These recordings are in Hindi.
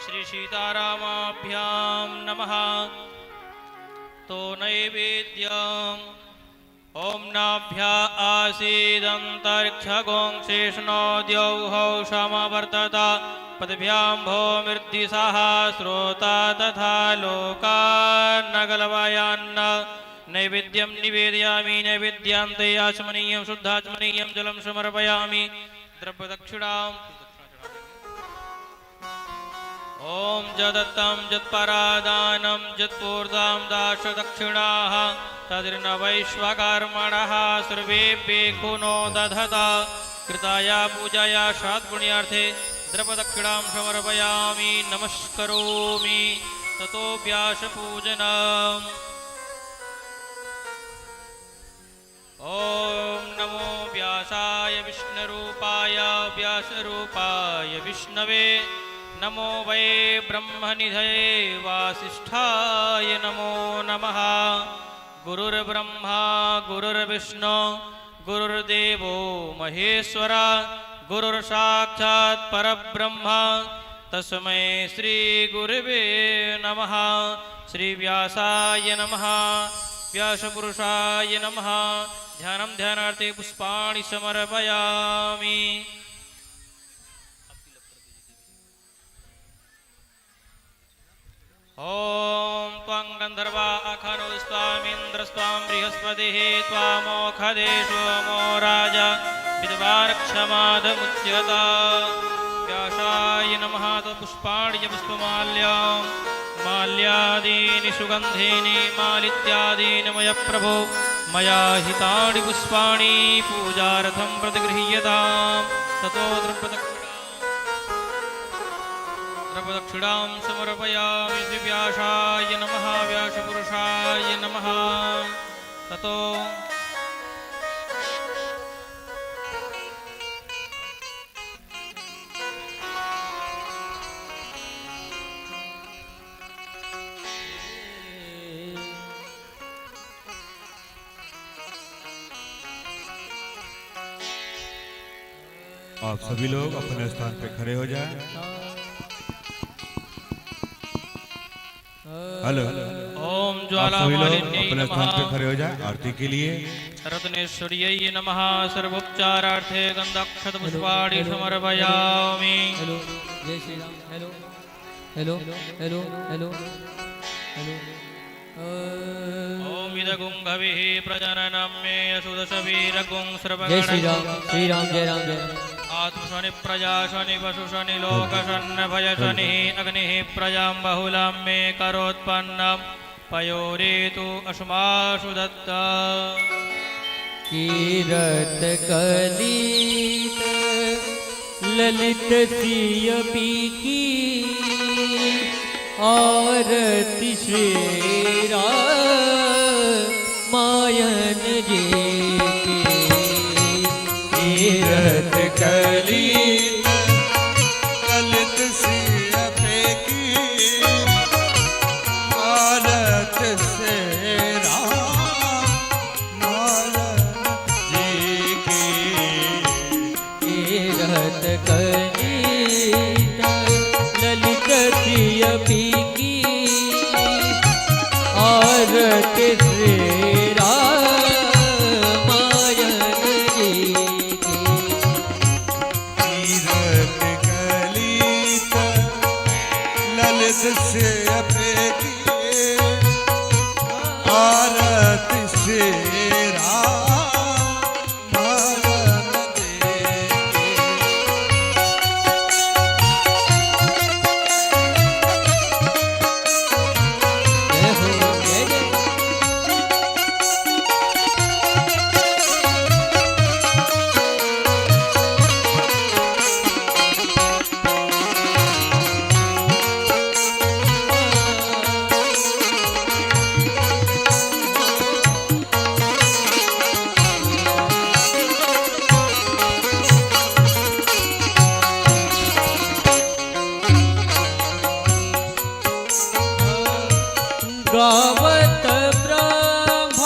श्री सीतारामाभ्यां नमः। तो नैवेद्यम् ओम नाभ्या आसीदन्तरिक्षगों शेषनो द्यौः समवर्तत पदभ्यां भौमिर्दिशः श्रोता तथा लोकान्नगलवयान्न। नैवेद्यं निवेदयामि नैवेद्यां ते आचमनीयं शुद्धाचमनीयं जलं समर्पयामि। द्रव्यदक्षिणां ओम जदत्तं जत्परादानं जत्पूर्दां दाशदक्षिणाः तदिर्नवैश्वकर्मणः सर्वेभ्यो नो दधता। कृताया पूजाया सद्पुण्यार्थे द्रव्यदक्षिणां समर्पयामि नमस्करोमि। ततो व्यासपूजनम्। ओम नमो व्यासाय विष्णुरूपाय व्यासरूपाय विष्णवे। नमो वै ब्रह्मनिधये वासिष्ठाय नमो नमः। गुरुर्ब्रह्मा गुरुर्विष्णु गुरुर्देवो महेश्वर गुरुर्साक्षात् परब्रह्म तस्मै श्री गुरुवे नमः। श्री व्यासाय नमः व्यासपुरुषाय नमः। ध्यानं ध्यानार्थे पुष्पाणि समर्पयामि। ओम त्वं गंधर्वा अखनो स्वामीन्द्रस्त्वां बृहस्पतिः त्वामोखदेशो मो राजा विद्वारक्षमादमुच्यत। व्यासाय नमः। तो पुष्पाणि पुष्पमाल्यां माल्यादीनि सुगन्धीनि मालित्यादीनि मय प्रभो मया हितानि पुष्पाणि पूजार्थं प्रतिगृह्यतां। ततो द्रव्यदक्षिणां समर्पयामि। श्री व्यासाय नमः व्यासपुरुषाय नमः। ततो आप सभी लोग अपने स्थान पे खड़े हो जाएं। हेलो ओम आप सभी लोग ज्वालामालिन्यै अपने स्थान पे नमः। खड़े हो जाएं आरती के लिए। रत्नेश्वर्यै नमः। सर्वोपचारार्थे गन्धाक्षतपुष्पाणि समर्पयामि। हेलो जय Shri Ram. Hello hello hello hello hello ओम इदगुंभविः प्रजननं मे असुदशवीरगुं जय श्री राम सर्वगणं श्री राम जय राम जय राम। आत्मशनि प्रजाशनि पशुशनि लोकशन्न भयशनिः अग्निः प्रजां बहुलां मे करोत्पन्नं पयोरेतु अश्माशु दत्ता। कीरत कलित ललित सियपी की आरती श्री मायन जी की। कीरत कलित ललित सियपे की आरत से राम जी की। कीरत कलित ललित सियपी की आरती श्री मायन जी की। तीरथ कलित ललित सियपे की आरत से राम जी की। जय हो जय जय। गावत ब्रह्मादिक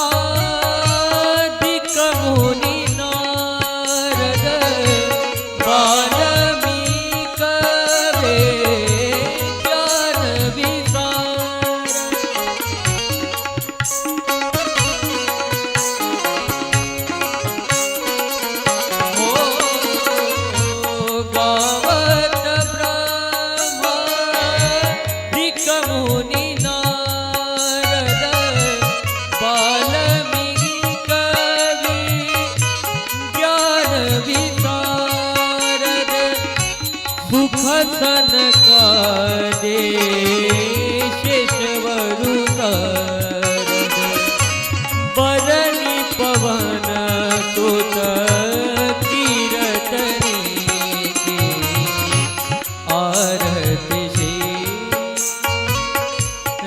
मुनि नारद वाल्मीकि वेद्य दे शेषवरु सरद बरनी पवन सुत कीरतनी की आरती से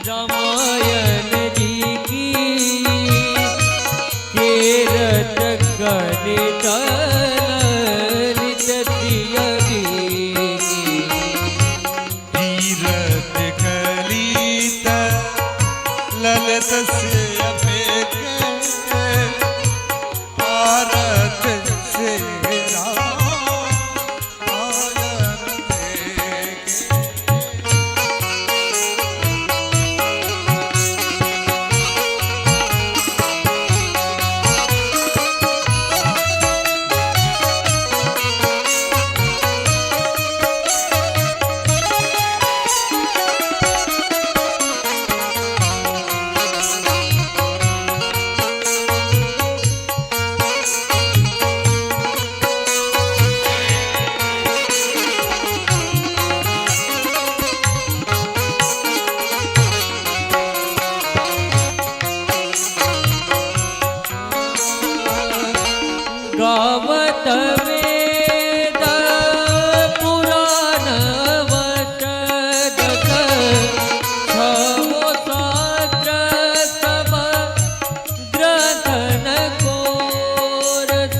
रामायण जी की केरत गणित ललित प्रियवी तीरथ कलित ललित से अपेके आरत से रामायण देखे। गावत वेद पुराण वचन छवो शास्त्र सब ग्रंथन कोरस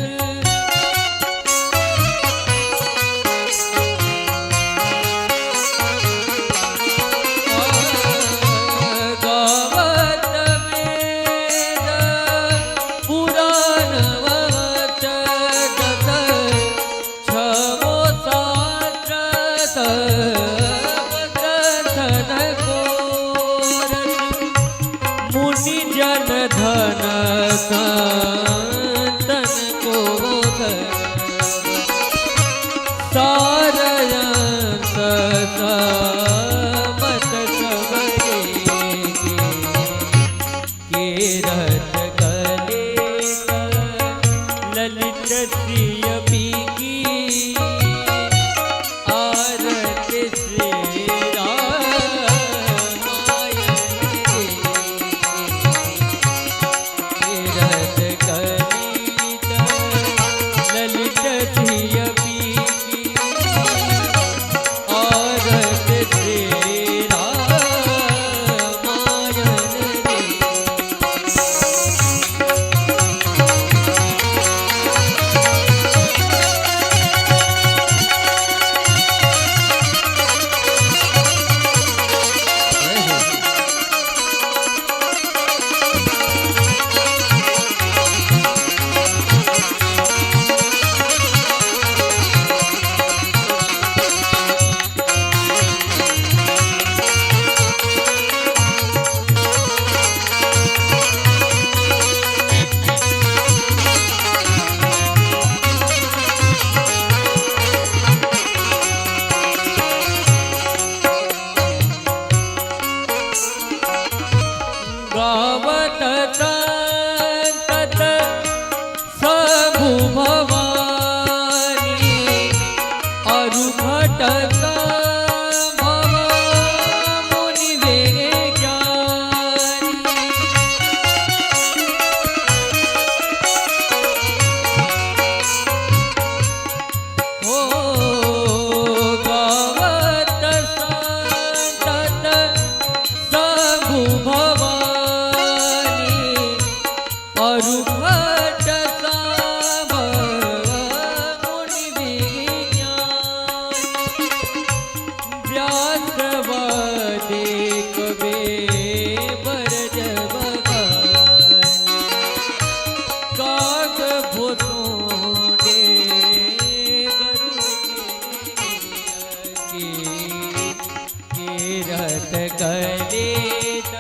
गावत वेद पुराण छवो शास्त्र ग्रंथन कोरस मुनि जन धन संतन को सारयंत समत सबरे केरत कलेत ललित श्रियपी की आरती श्री रामायण केरत कलित ललित श्रियपी की आरती श्री रामायण गावत तत सबु भवानी अरु भटक भव मुनि वे ज्ञानी ओ गावत तत सबु भवानी अरु भटक मुनि विज्ञानी व्यासवादे कवे बरज भवानी काग भूतोंडे केरत कलेत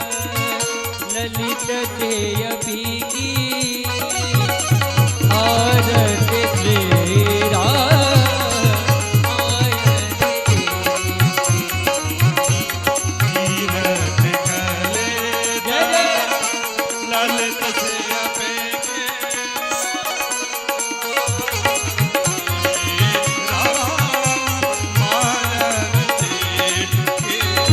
ललित श्रेयपी की आरती श्री रामायण तीरथ कलित जय जय ललित से अपेके रामायण देखे।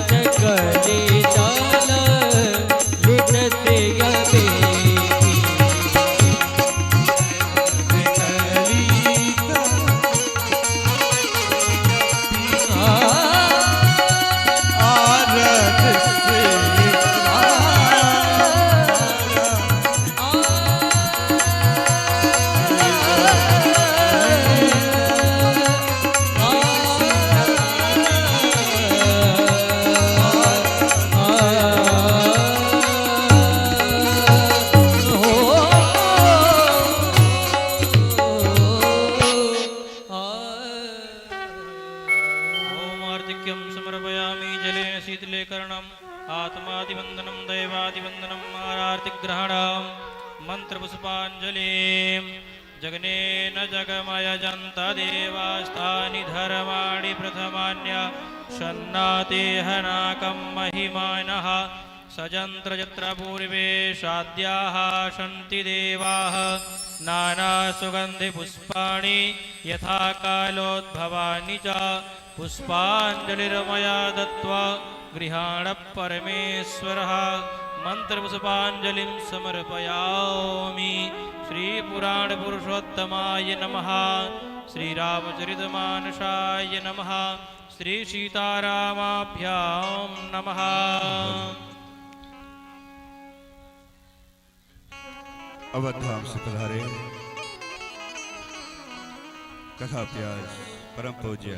चकले चाल लुटते गए ओम आर्तिक्यं समर्पयामि जलेन शीतलीकरणम् आत्मादिवन्दनं दैवादिवन्दनम् आरार्तिग्रहणम् मन्त्रपुष्पाञ्जलिं जगनेन जगमयजन्त देवास्तानि धर्माणि प्रथमान्य शन्नातेहनाकं महिमानः सजन्त्र यत्र पूर्वे शाद्याः सन्ति देवाः नानासुगन्धिपुष्पाणि यथा कालोद्भवानि च पुष्पाञ्जलिर्मया दत्त्वा गृहाण परमेश्वरः मन्त्रपुष्पाञ्जलिं समर्पयामि श्रीपुराणपुरुषोत्तमाय नमः श्रीरामचरितमानसाय नमः श्रीसीतारामाभ्यां नमः। अवधाम से पधारे कथा प्यास परम पूज्य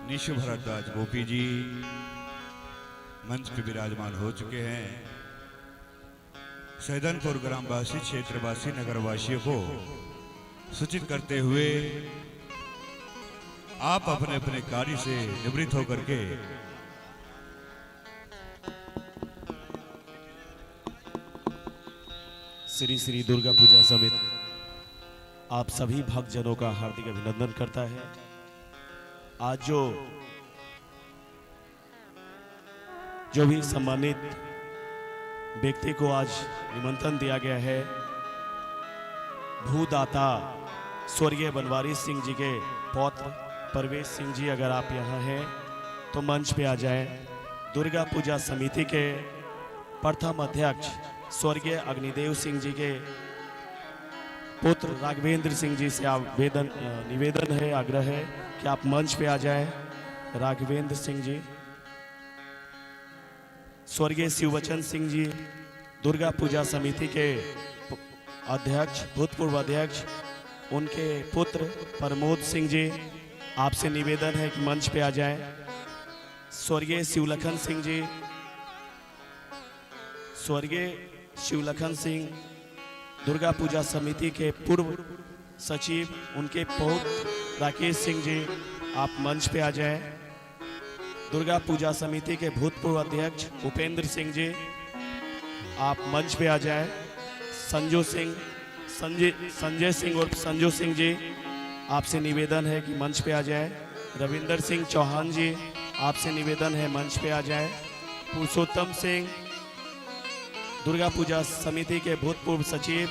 निशु भरद्वाज गोपी जी मंच पे विराजमान हो चुके हैं। सैदनपुर ग्रामवासी क्षेत्रवासी नगरवासियों को सूचित करते हुए आप अपने अपने कार्य से निवृत्त होकर के श्री श्री दुर्गा पूजा समिति आप सभी भक्तजनों का हार्दिक अभिनंदन करता है। आज जो भी सम्मानित व्यक्ति को आज निमंत्रण दिया गया है, भूदाता स्वर्गीय बनवारी सिंह जी के पौत्र परवेश सिंह जी, अगर आप यहाँ हैं तो मंच पे आ जाएं। दुर्गा पूजा समिति के प्रथम अध्यक्ष स्वर्गीय अग्निदेव सिंह जी के पुत्र राघवेंद्र सिंह जी से निवेदन है, आग्रह है कि आप मंच पे आ जाएं। राघवेंद्र सिंह जी। स्वर्गीय शिववचन सिंह जी दुर्गा पूजा समिति के अध्यक्ष, भूतपूर्व अध्यक्ष, उनके पुत्र प्रमोद सिंह जी, आपसे निवेदन है कि मंच पे आ जाएं। स्वर्गीय शिवलखन सिंह जी, स्वर्गीय शिवलखन सिंह दुर्गा पूजा समिति के पूर्व सचिव, उनके पौत्र राकेश सिंह जी, आप मंच पे आ जाएं। दुर्गा पूजा समिति के भूतपूर्व अध्यक्ष उपेंद्र सिंह जी, आप मंच पे आ जाएं। संजय सिंह और संजू सिंह जी, आपसे निवेदन है कि मंच पे आ जाएं। रविंदर सिंह चौहान जी, आपसे निवेदन है मंच पे आ जाएं। पुरुषोत्तम सिंह दुर्गा पूजा समिति के भूतपूर्व सचिव,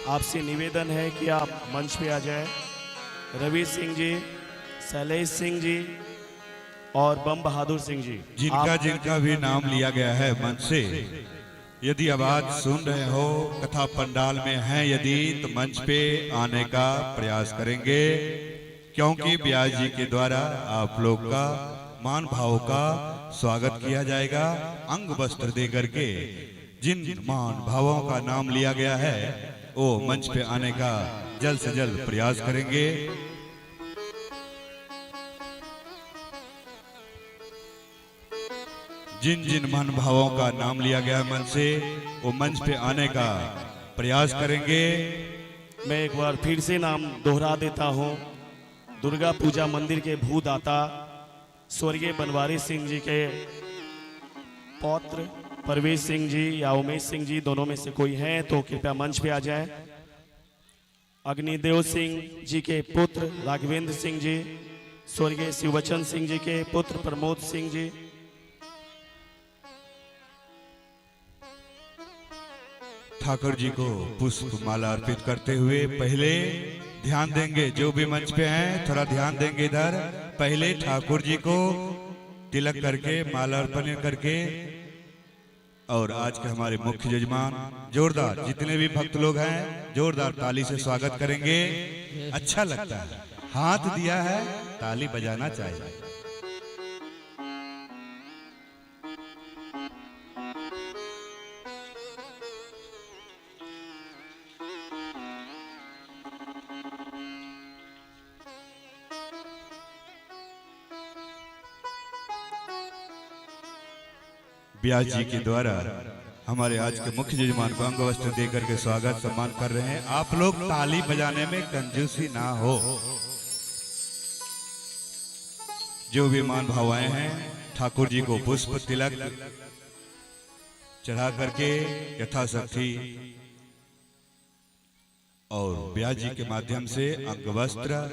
आपसे निवेदन है कि आप मंच पे आ जाएं। रवि सिंह जी, शैलेश सिंह जी और बम बहादुर सिंह जी, जिनका भी नाम लिया गया है मंच से, यदि आवाज सुन रहे हो, कथा पंडाल में हैं यदि, तो मंच पे आने का प्रयास करेंगे, क्योंकि ब्यास जी के द्वारा आप लोग का मान भाव का स्वागत किया जाएगा। अंग वस्त्र दे करके जिन मान भावों का नाम लिया गया है वो मंच पे आने का जल्द से जल्द प्रयास करेंगे। जिन मन भावों का नाम लिया गया है मंच से, वो मंच पे आने का प्रयास करेंगे। मैं एक बार फिर से नाम दोहरा देता हूं। दुर्गा पूजा मंदिर के भूदाता स्वर्गीय बनवारी सिंह जी के पौत्र परवेश सिंह जी या उमेश सिंह जी, दोनों में से कोई हैं तो कृपया मंच पे आ जाएं। अग्निदेव सिंह जी के पुत्र राघवेंद्र सिंह जी, स्वर्गीय शिववचन सिंह जी के पुत्र प्रमोद सिंह जी, ठाकुर जी को पुष्प माला अर्पित करते हुए पहले ध्यान देंगे, जो भी मंच पे हैं थोड़ा ध्यान देंगे इधर। पहले ठाकुर जी को तिलक करके माला अर्पण करके और आज के हमारे मुख्य यजमान जोरदार जितने भी भक्त लोग हैं जोरदार ताली से स्वागत करेंगे। अच्छा लगता है, हाथ दिया है ताली बजाना चाहिए। व्यास जी के द्वारा हमारे आज के मुख्य यजमान को अंग वस्त्र देकर के स्वागत सम्मान कर रहे हैं। आप लोग ताली बजाने में कंजूसी ना हो। जो भी मान भाव आए हैं ठाकुर जी को पुष्प तिलक चढ़ा करके यथाशक्ति और व्यास जी के माध्यम से अंग वस्त्र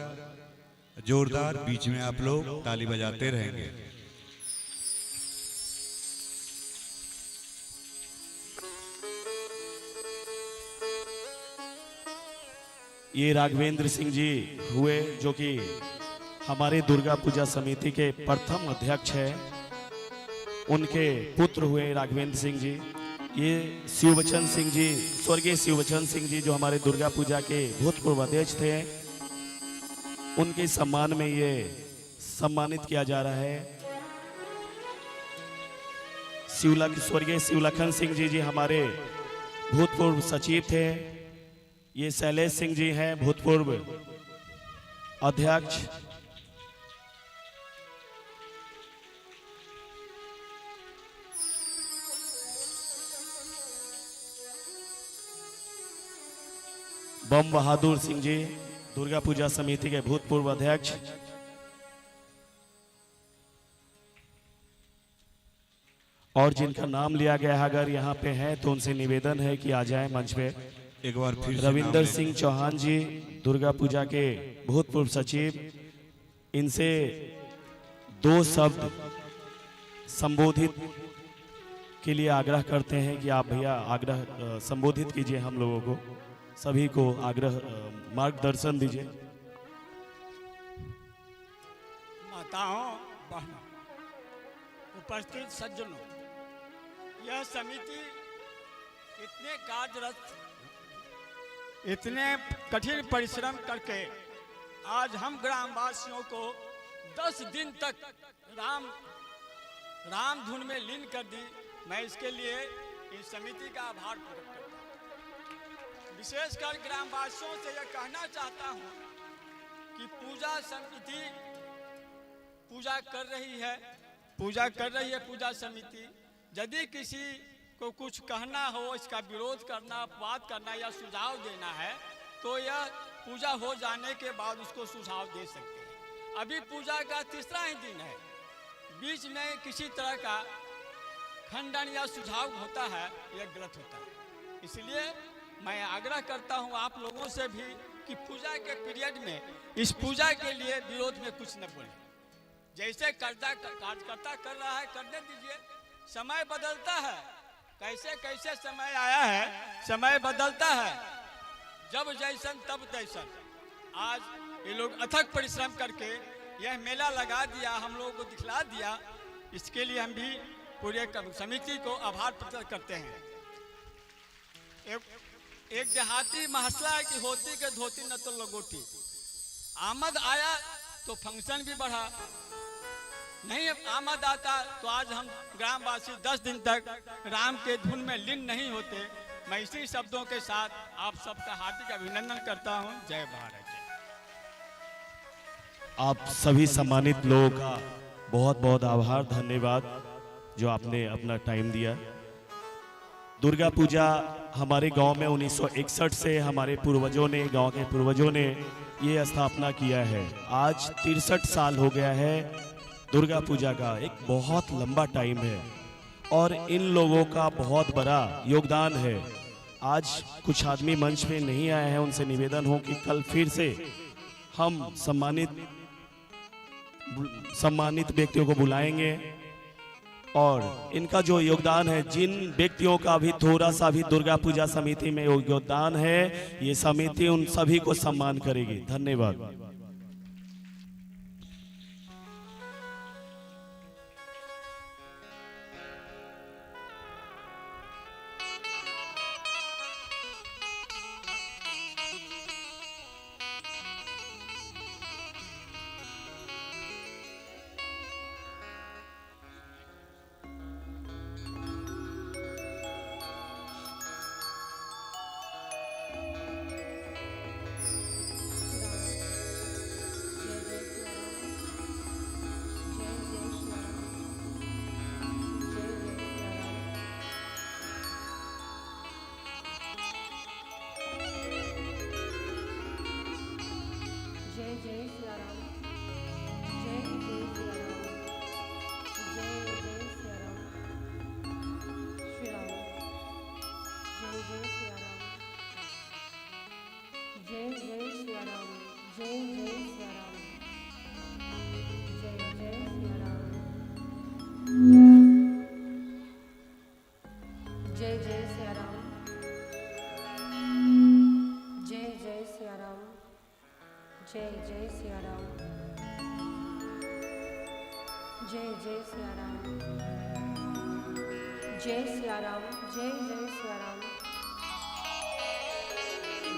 जोरदार बीच में आप लोग ताली बजाते रहेंगे। ये राघवेंद्र सिंह जी हुए जो कि हमारे दुर्गा पूजा समिति के प्रथम अध्यक्ष है। उनके पुत्र हुए राघवेंद्र सिंह जी। ये शिववचन सिंह जी, स्वर्गीय शिववचन सिंह जी जो हमारे दुर्गा पूजा के भूतपूर्व अध्यक्ष थे, उनके सम्मान में ये सम्मानित किया जा रहा है। स्वर्गीय शिवलखन सिंह जी हमारे भूतपूर्व सचिव थे। ये शैलेश सिंह जी हैं भूतपूर्व अध्यक्ष। बम बहादुर सिंह जी दुर्गा पूजा समिति के भूतपूर्व अध्यक्ष। और जिनका नाम लिया गया है अगर यहाँ पे है तो उनसे निवेदन है कि आ जाए मंच पे। एक बार फिर रविंदर सिंह चौहान जी दुर्गा पूजा के भूतपूर्व सचिव, इनसे 2 शब्द संबोधित के लिए आग्रह करते हैं कि आप भैया आग्रह संबोधित कीजिए, हम लोगों को सभी को आग्रह मार्गदर्शन दीजिए। माताओं, बहनों, उपस्थित सज्जनों, यह समिति इतने कार्यरत, इतने कठिन परिश्रम करके आज हम ग्रामवासियों को 10 दिन तक राम धुन में लीन कर दी। मैं इसके लिए इस समिति का आभार प्रकट करता हूँ। विशेषकर ग्रामवासियों से यह कहना चाहता हूँ कि पूजा समिति पूजा कर रही है, पूजा समिति। यदि किसी को कुछ कहना हो, इसका विरोध करना, अपवाद करना या सुझाव देना है तो यह पूजा हो जाने के बाद उसको सुझाव दे सकते हैं। अभी पूजा का 3रा ही दिन है, बीच में किसी तरह का खंडन या सुझाव होता है, यह गलत होता है। इसलिए मैं आग्रह करता हूं आप लोगों से भी कि पूजा के पीरियड में इस पूजा के लिए विरोध में कुछ न बोले। जैसे कार्यकर्ता कर रहा है करने दीजिए। समय बदलता है, कैसे कैसे समय आया है, समय बदलता है, जब जैसन तब तैसन। आज ये लोग अथक परिश्रम करके यह मेला लगा दिया, हम लोगों को दिखला दिया। इसके लिए हम भी पूरे समिति को आभार प्रकट करते हैं। एक देहाती महसला है कि होती के धोती न तो लगोटी। आमद आया तो फंक्शन भी बढ़ा, नहीं आमद आता तो आज हम ग्रामवासी 10 दिन तक राम के धुन में लीन नहीं होते। मैं इसी शब्दों के साथ आप सबका हार्दिक अभिनंदन करता हूं। जय भारत। आप सभी सम्मानित लोगों का बहुत बहुत आभार, धन्यवाद जो आपने अपना टाइम दिया। दुर्गा पूजा हमारे गांव में 1961 से हमारे पूर्वजों ने, गांव के पूर्वजों ने ये स्थापना किया है। आज 63 साल हो गया है दुर्गा पूजा का। एक बहुत लंबा टाइम है और इन लोगों का बहुत बड़ा योगदान है। आज कुछ आदमी मंच पे नहीं आए हैं, उनसे निवेदन हो कि कल फिर से हम सम्मानित व्यक्तियों को बुलाएंगे और इनका जो योगदान है, जिन व्यक्तियों का भी थोड़ा सा भी दुर्गा पूजा समिति में योगदान है, ये समिति उन सभी को सम्मान करेगी। धन्यवाद। जय सिया राम जय सिया राम जय जय सिया राम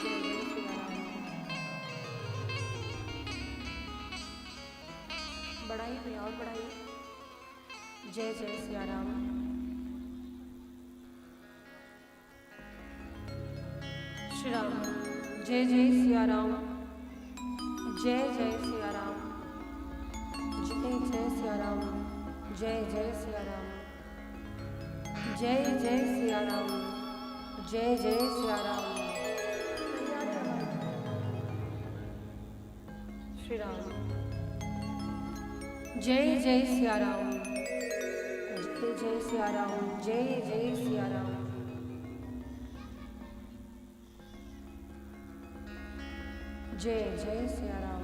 जय जय सिया राम बढ़ाई भी और बढ़ाई जय जय सिया राम श्री राम जय जय सिया राम जय जय सिया राम जय जय सिया राम जय जय सिया राम जय जय सिया राम जय जय सिया राम श्री राम जय जय सिया राम जय जय सिया राम जय जय सिया राम जय जय सिया राम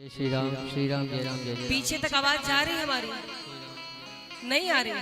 जय श्री राम जय राम जय राम। पीछे तक आवाज जा रही है हमारी? नहीं आ रही?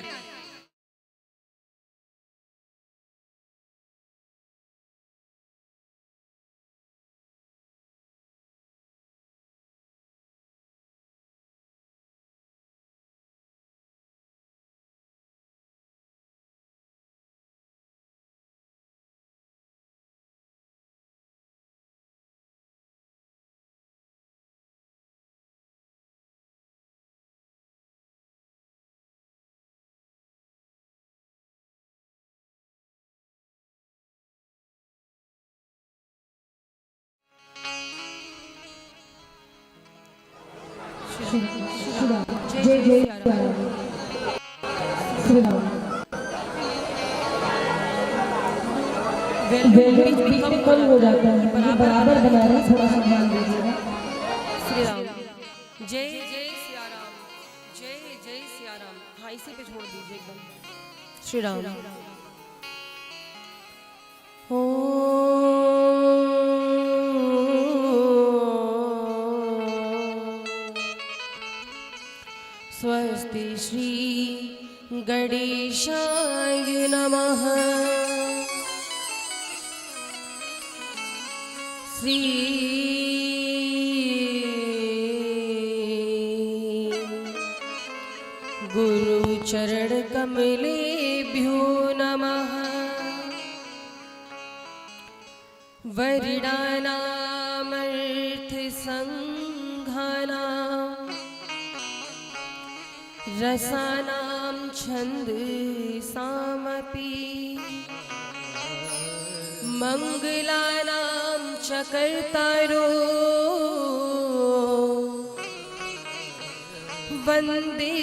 जय जय श्री राम। बीच में कम हो जाता है, बराबर बना रहे हैं, थोड़ा सा ध्यान दीजिएगा। श्री राम। जय जय सिया राम, जय जय सिया राम। हाँ इसी पे छोड़ दीजिए एकदम। श्री राम। स्वस्ति श्री गणेशाय नमः। श्री गुरु चरण कमलेभ्यो नमः। वरदानामर्थ संघानां रसानां छन्दसामपि मंगलानां च कर्तारो वन्दे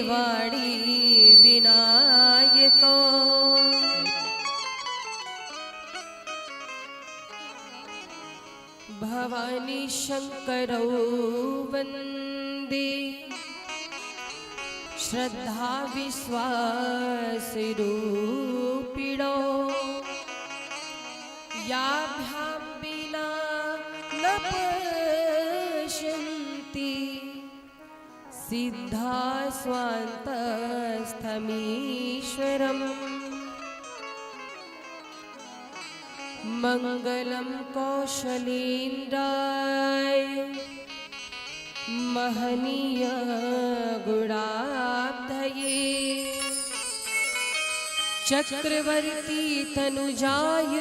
वाणी विनायको। भवानी शंकरौ वन्दे श्रद्धा विश्वास रूपिणो। याभ्यां विना न पश्यन्ति सिद्धा स्वान्तस्थमीश्वरम्। मंगलम कौशलेन्द्राय महनीय गुणाब्धये। चक्रवर्ती तनुजाय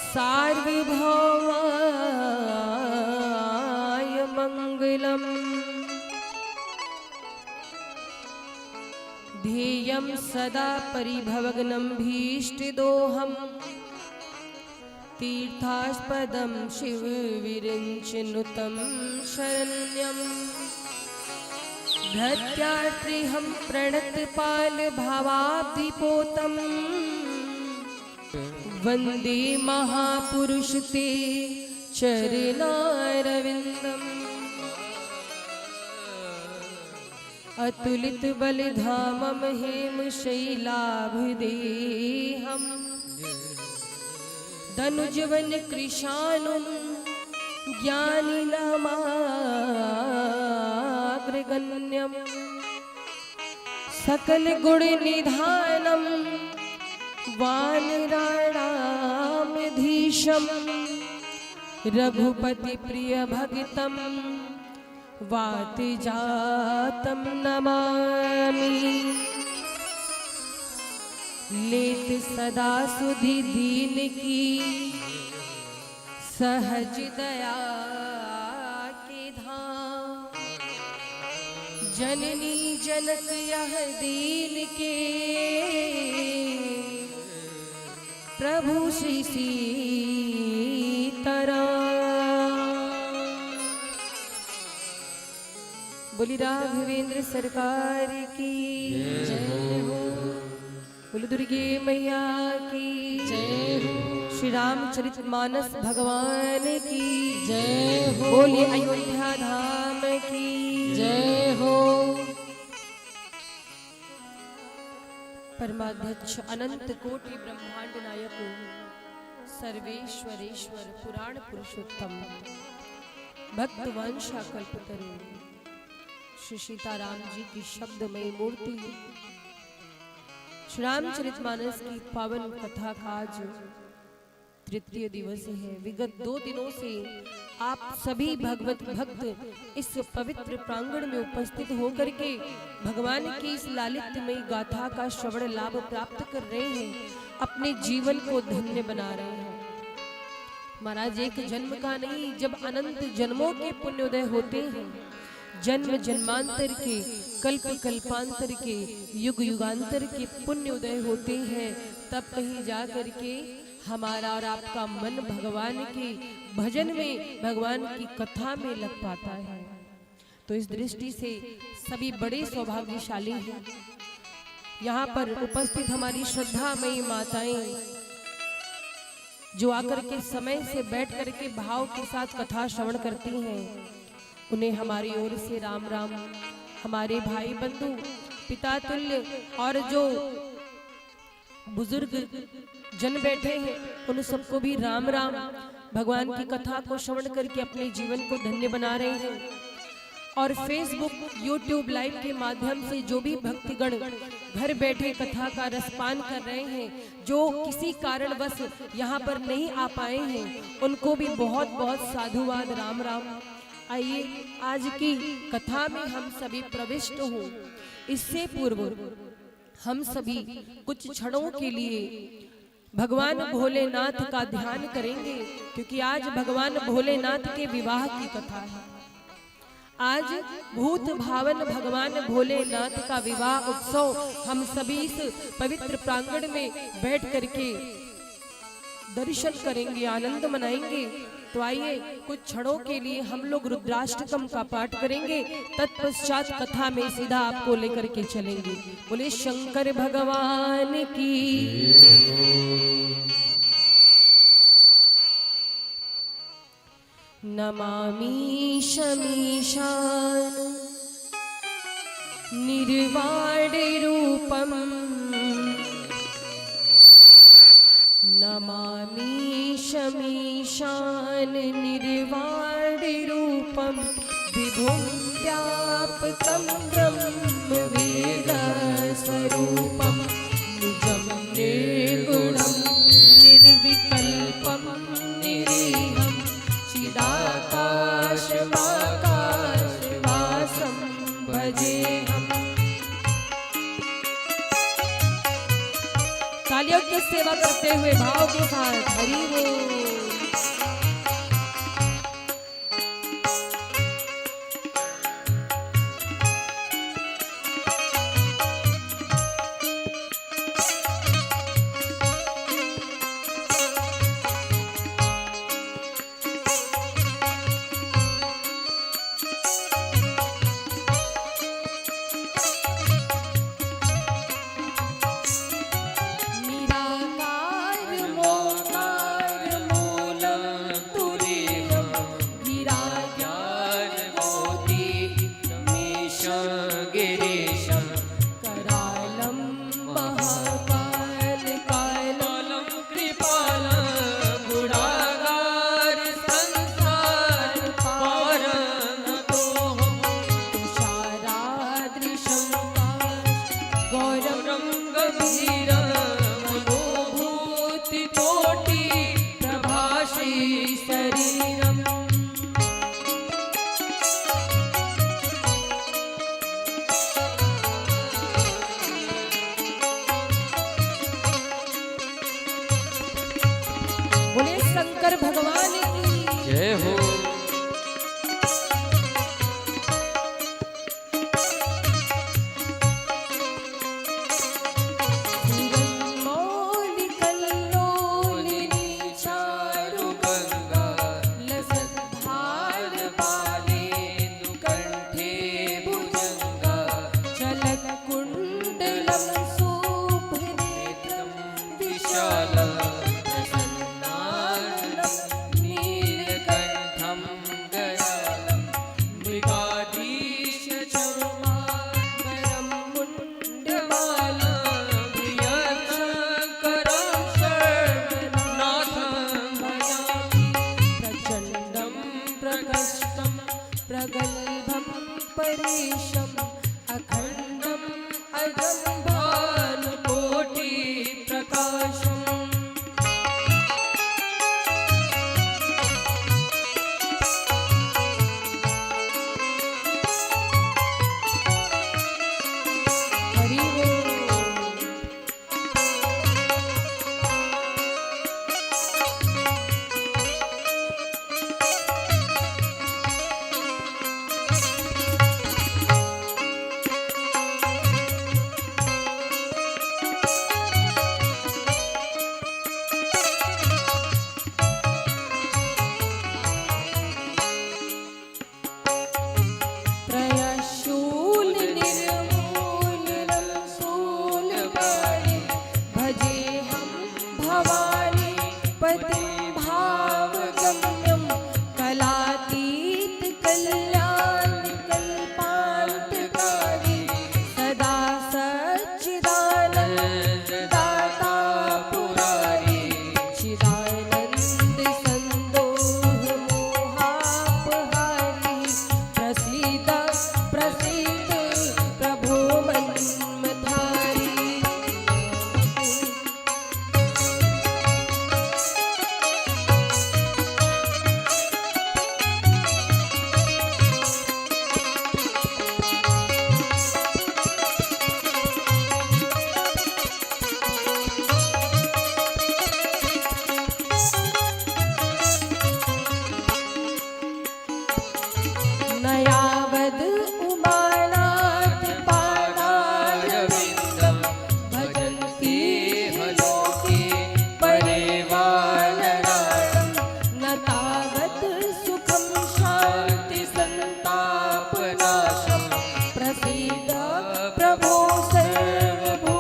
सार्वभौमाय मंगलम्। ध्येयं सदा परिभवग्नं भीष्टदोहम्। तीर्थास्पदं शिवविरिञ्चनुतं शरण्यम्। भृत्यार्त्रिहं प्रणतपालभावाब्धिपोतम्। वन्दे महापुरुष ते चरणारविन्दम्। अतुलित बलिधामं हेमशैलाभदेहम्। धनुजवन कृशानुं ज्ञानिनामाग्रगण्यम्। सकल गुण निधानम् वानराणामधीशम्। रघुपति प्रिय भक्तम् वातजातं नमामि। लेत सदा सुधि दीन की सहज दया के धाम। जननी जनक यह दीन के प्रभु श्री सीताराम। बोली राघवेंद्र सरकार की जय हो। बोली दुर्गे मैया की जय हो। श्री रामचरितमानस भगवान की जय हो। बोली अयोध्या धाम की जय हो। परमाध्यक्ष अनंत कोटि ब्रह्मांड नायक सर्वेश्वरेश्वर पुराण पुरुषोत्तम भक्त वंशा कल्पतरु श्री सीताराम जी की शब्दमयी मूर्ति श्री रामचरितमानस की पावन कथा का आज तृतीय दिवस है। विगत 2 दिनों से आप सभी भगवत भक्त इस पवित्र प्रांगण में उपस्थित होकर के भगवान की इस लालित्यमयी गाथा का श्रवण लाभ प्राप्त कर रहे हैं, अपने जीवन को धन्य बना रहे हैं। महाराज एक जन्म का नहीं, जब अनंत जन्मों के पुण्योदय होते हैं, जन्म जन्मांतर के, कल्प कल्पांतर के, युग युगांतर के पुण्योदय होते हैं, तब कहीं जा करके हमारा और आपका मन भगवान के भजन में, भगवान की कथा में लग पाता है। तो इस दृष्टि से सभी बड़े सौभाग्यशाली हैं। यहाँ पर उपस्थित हमारी श्रद्धामयी माताएं जो आकर के समय से बैठ करके भाव के साथ कथा श्रवण करती हैं, उन्हें हमारी ओर से राम राम। हमारे भाई बंधु पिता तुल्य और जो बुजुर्ग जन बैठे हैं, उन सबको भी राम राम। भगवान की कथा को श्रवण करके अपने जीवन को धन्य बना रहे हैं। और फेसबुक यूट्यूब लाइव के माध्यम से जो भी भक्तगण घर बैठे कथा का रसपान कर रहे हैं, जो किसी कारणवश यहाँ पर नहीं आ पाए हैं, उनको भी बहुत बहुत साधुवाद, राम राम। आइए आज की कथा में हम सभी प्रविष्ट हों। इससे पूर्व हम सभी कुछ क्षणों के लिए भगवान भोलेनाथ का ध्यान करेंगे, क्योंकि आज भगवान भोलेनाथ के विवाह की कथा है। आज भूत भावन भगवान भोलेनाथ का विवाह उत्सव हम सभी इस पवित्र प्रांगण में बैठ करके दर्शन करेंगे, आनंद मनाएंगे। तो आइए कुछ क्षणों के लिए हम लोग रुद्राष्टकम का पाठ करेंगे, तत्पश्चात कथा में सीधा आपको लेकर के चलेंगे। बोले शंकर भगवान की। नमामि शमीशान निर्वाण रूपम, नमामि शमीशान निर्वाण रूपम, विभुं व्यापकं ब्रह्म वेद स्वरूपम, निजं निर्गुणं निर्विकल्पं निरीहं, चिदाकाशमाकाशवासं भजेऽहम्। तालियों की सेवा करते हुए भाव के साथ हरि बोल। प्रसन्नाननं नीलकण्ठं अम्बरीशम् अखण्डम् अजं भानुकोटि प्रकाशम्। हरि त्रयशूल निर्मूल रमसूल पाणि भजे हम भवानी पतिं भावगम्यं कलातीत कल्याण कल्पान्तकारी सदा सच्चिदानंद दाता पुरारी चिदानंद संदोह मोहापहारी प्रसीद प्रसीद प्रभो मन्मथारी। नयावद उमानाथ पादारविन्दं भजन्ति लोके परिवानराणं न तावत् सुखं शान्ति सन्तापनाशं प्रसीद प्रभो सर्वभूतादिवासं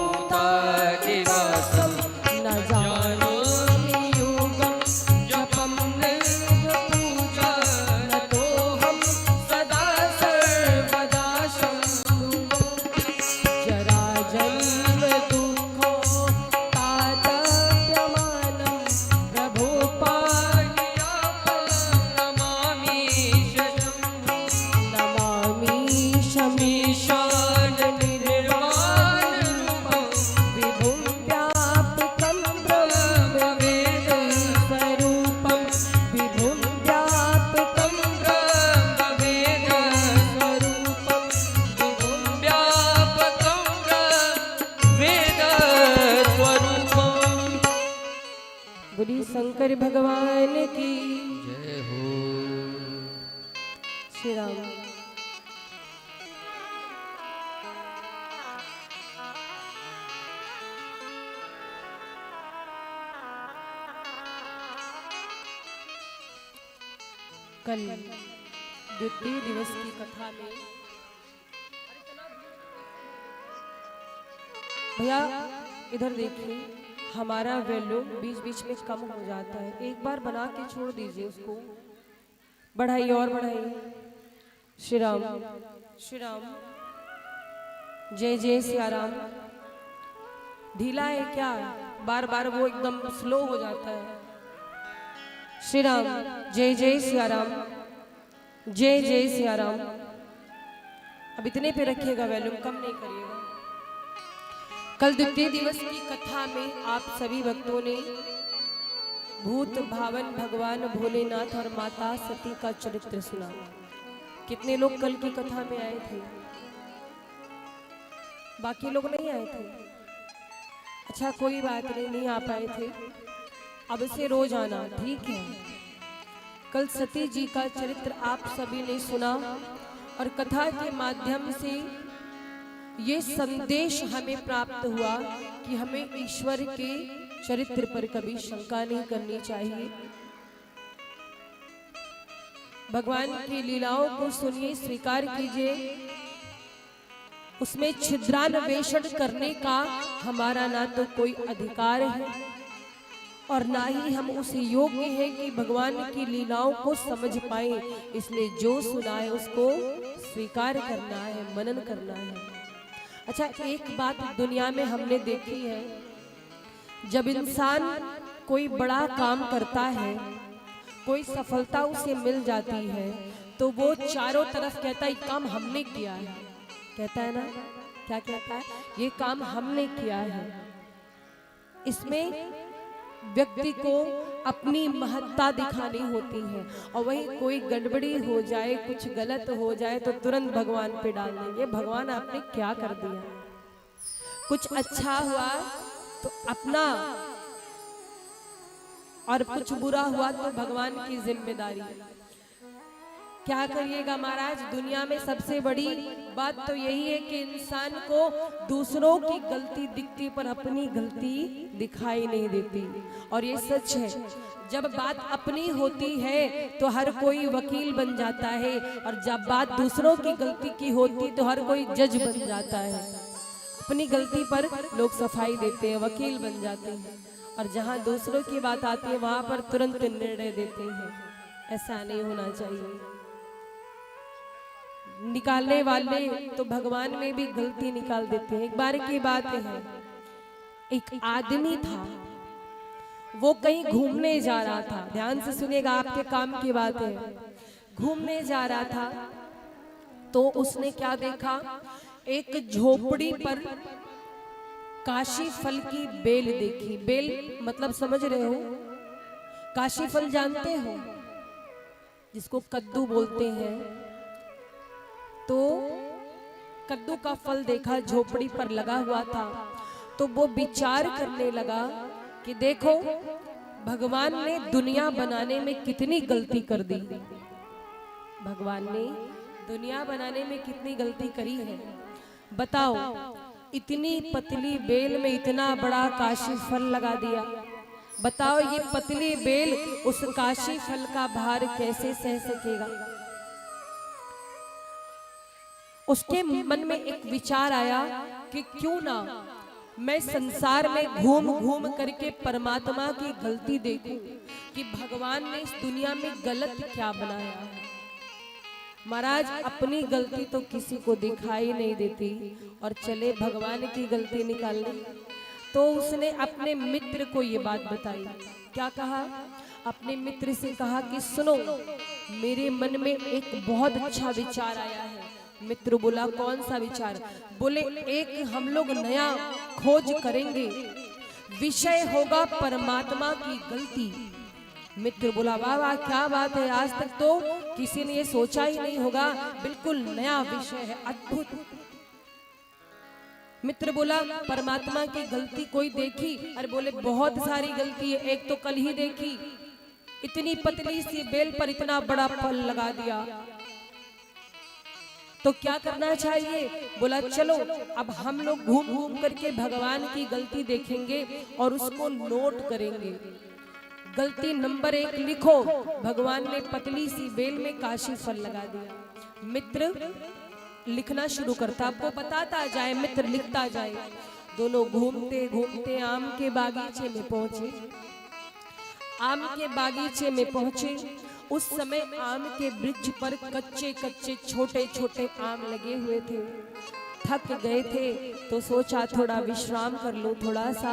न जानामि योगं जपं निर्भपूजा न तोऽहं सदा सर्वदा शम्भुः जराजन्म दुःखोत्पादप्यमानं प्रभो पाणियापं नमामि शमीशान निर्वाणरूपं विभुं व्यापकं ब्रह्मवेद स्वरूपं विभुं व्यापकं ब्रह्मवेद स्वरूपं विभुं व्यापकं ब्रह्मवेद स्वरूपम्। बोली शंकर भगवान की जय हो। श्री राम। कल द्वितीय दिवस की कथा में भैया इधर देखिए, हमारा वॉल्यूम बीच बीच में कम हो जाता है, एक बार बना के छोड़ दीजिए उसको, बढ़ाइए और बढ़ाइए। श्री राम श्री राम, जय जय सिया राम। ढीला है क्या? बार बार वो एकदम स्लो हो जाता है। श्री राम, जय जय सिया राम, जय जय सिया राम। अब इतने पे रखिएगा, वॉल्यूम कम नहीं करिएगा। कल द्वितीय दिवस की कथा में आप सभी भक्तों ने भूत भावन भगवान भोलेनाथ और माता सती का चरित्र सुना। कितने लोग कल की कथा में आए थे? बाकी लोग नहीं आए थे? अच्छा कोई बात नहीं आ पाए थे, अब से रोज आना, ठीक है। कल सती जी का चरित्र आप सभी ने सुना और कथा के माध्यम से ये संदेश हमें प्राप्त हुआ कि हमें ईश्वर के चरित्र पर कभी शंका नहीं करनी चाहिए। भगवान की लीलाओं को सुनिए, स्वीकार कीजिए, उसमें छिद्रान्वेषण करने का हमारा ना तो कोई अधिकार है और ना ही हम उस योग्य हैं कि भगवान की लीलाओं को समझ पाए। इसलिए जो सुना है उसको स्वीकार करना है, मनन करना है। अच्छा, एक बात दुनिया में हमने देखी है, जब इंसान कोई बड़ा काम करता है, कोई सफलता उसे मिल जाती है, तो वो चारों तरफ कहता है ये काम हमने किया है, कहता है ना, क्या कहता है, ये काम हमने किया है। इसमें व्यक्ति को अपनी महत्ता दिखानी होती है, और वही कोई गड़बड़ी हो जाए, कुछ गलत हो जाए तो तुरंत भगवान पे डाल देंगे, भगवान आपने क्या कर दिया। कुछ अच्छा हुआ तो अपना, और कुछ बुरा हुआ तो भगवान की जिम्मेदारी। क्या करिएगा महाराज, दुनिया में सबसे बड़ी बात तो यही है कि इंसान को दूसरों की गलती दिखती पर अपनी गलती दिखाई नहीं देती। और ये सच है, जब बात अपनी होती है तो हर कोई वकील बन जाता है, और जब बात दूसरों की गलती की होती तो हर कोई जज बन जाता है। अपनी गलती पर लोग सफाई देते हैं, वकील बन जाते हैं, और जहां दूसरों की बात आती है वहां पर तुरंत निर्णय देते हैं। ऐसा नहीं होना चाहिए। निकालने वाले तो भगवान में भी गलती निकाल देते हैं। एक बार की बात है, एक आदमी था, वो कहीं घूमने जा रहा था, ध्यान से सुनिएगा, आपके काम की बात है। घूमने जा रहा था तो उसने क्या देखा, एक झोपड़ी पर काशी फल की बेल देखी। बेल मतलब समझ रहे हो, काशी फल जानते हो, जिसको कद्दू बोलते हैं। तो कद्दू का फल देखा, झोपड़ी पर लगा हुआ था, तो वो विचार करने लगा कि देखो भगवान ने दुनिया बनाने में कितनी गलती कर दी, भगवान ने दुनिया बनाने में कितनी गलती करी है। बताओ, इतनी पतली बेल में इतना बड़ा काशी फल लगा दिया। बताओ ये पतली बेल उस काशी फल का भार कैसे सह सकेगा। उसके मन में एक विचार आया कि क्यों ना मैं संसार में घूम घूम करके परमात्मा की गलती देखूं कि भगवान ने इस दुनिया में गलत क्या बनाया है। महाराज अपनी गलती तो किसी को दिखाई नहीं देती, और चले भगवान की गलती निकालने। तो उसने अपने मित्र को ये बात बताई। क्या कहा, अपने मित्र से कहा कि सुनो, मेरे मन में एक बहुत अच्छा विचार आया है। मित्र बोला कौन सा विचार? बोले एक हम लोग नया खोज करेंगे, विषय होगा परमात्मा की गलती। मित्र बोला वाह वाह क्या बात है, आज तक तो किसी ने ये सोचा ही नहीं होगा, बिल्कुल नया विषय है, अद्भुत। मित्र बोला परमात्मा की गलती कोई देखी? अरे बोले बहुत सारी गलती है, एक तो कल ही देखी, इतनी पतली सी बेल पर इतना बड़ा फल लगा दिया। तो क्या करना चाहिए? बोला चलो अब हम लोग घूम घूम करके भगवान की गलती देखेंगे और उसको नोट करेंगे। गलती नंबर 1 लिखो, भगवान ने पतली सी बेल में काशी फल लगा दिया। मित्र लिखना शुरू करता, आपको बताता जाए, मित्र लिखता जाए। दोनों घूमते घूमते आम के बागीचे में पहुंचे। आम के बागीचे में पहुंचे, उस समय आम के वृक्ष पर कच्चे कच्चे छोटे छोटे आम लगे हुए थे। थक गए थे तो सोचा थोड़ा विश्राम कर लो, थोड़ा सा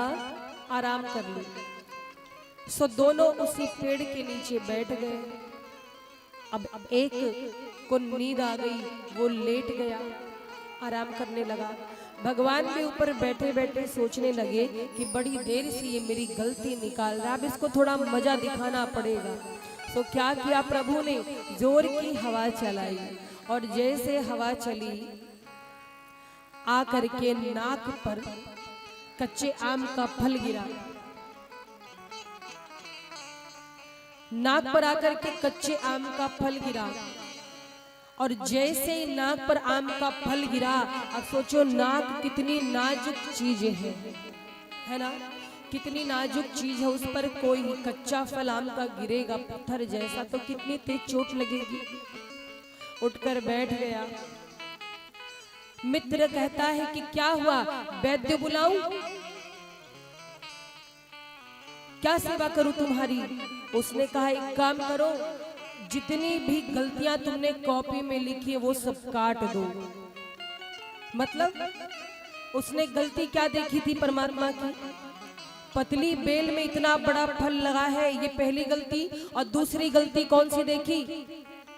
आराम कर लो। सो दोनों उसी पेड़ के नीचे बैठ गए। अब एक को नींद आ गई, वो लेट गया, आराम करने लगा। भगवान के ऊपर बैठे बैठे सोचने लगे कि बड़ी देर से ये मेरी गलती निकाल रहा है, अब इसको थोड़ा मजा दिखाना पड़ेगा। तो क्या किया प्रभु ने? जोर की हवा चलाई, और जैसे हवा चली आकर के नाक पर कच्चे आम का फल गिरा। नाक पर आकर के कच्चे आम का फल गिरा, और जैसे ही नाक पर आम का फल गिरा, अब सोचो नाक कितनी नाजुक चीज है ना, कितनी नाजुक चीज है, उस पर कोई कच्चा फल आम का गिरेगा पत्थर जैसा तो कितनी तेज चोट लगेगी। उठकर बैठ गया। मित्र कहता है कि क्या हुआ, वैद्य बुलाऊं, क्या सेवा करूं तुम्हारी? उसने कहा एक काम करो, जितनी भी गलतियां तुमने कॉपी में लिखी है वो सब काट दो। मतलब उसने गलती क्या देखी थी परमात्मा की? पतली बेल में इतना बड़ा फल लगा है, ये पहली गलती। और दूसरी गलती कौन सी देखी?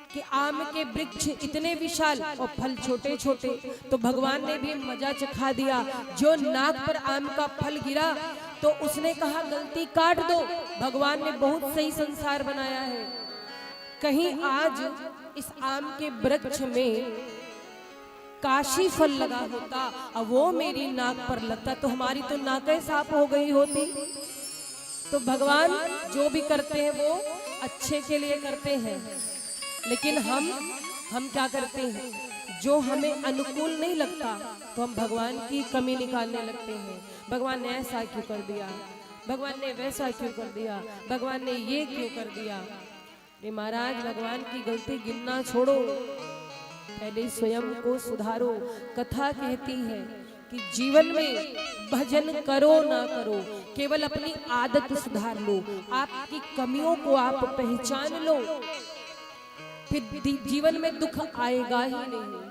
कि आम के वृक्ष इतने विशाल और फल छोटे छोटे, तो भगवान ने भी मजा चखा दिया। जो नाक पर आम का फल गिरा तो उसने कहा गलती काट दो। भगवान ने बहुत सही संसार बनाया है। कहीं आज इस आम के वृक्ष में काशी फल लगा होता और वो मेरी नाक पर लगता तो हमारी तो नाकें साफ हो गई होती। तो भगवान जो भी करते हैं वो अच्छे के लिए करते हैं, लेकिन हम क्या करते हैं, जो हमें अनुकूल नहीं लगता तो हम भगवान की कमी निकालने लगते हैं। भगवान ने ऐसा क्यों कर दिया, भगवान ने वैसा क्यों कर दिया, भगवान ने ये क्यों कर दिया। अरे महाराज, भगवान की गलती गिनना छोड़ो, पहले स्वयं को सुधारो। कथा कहती है कि जीवन में भजन करो ना करो, केवल अपनी आदत सुधार लो, आपकी कमियों को आप पहचान लो, फिर जीवन में दुख आएगा ही नहीं।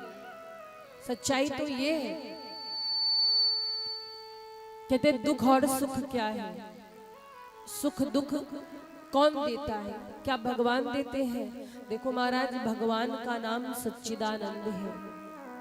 सच्चाई तो ये है। कहते दुख और सुख क्या है, सुख दुख कौन देता है, क्या भगवान देते हैं। देखो महाराज, भगवान का नाम सच्चिदानंद है।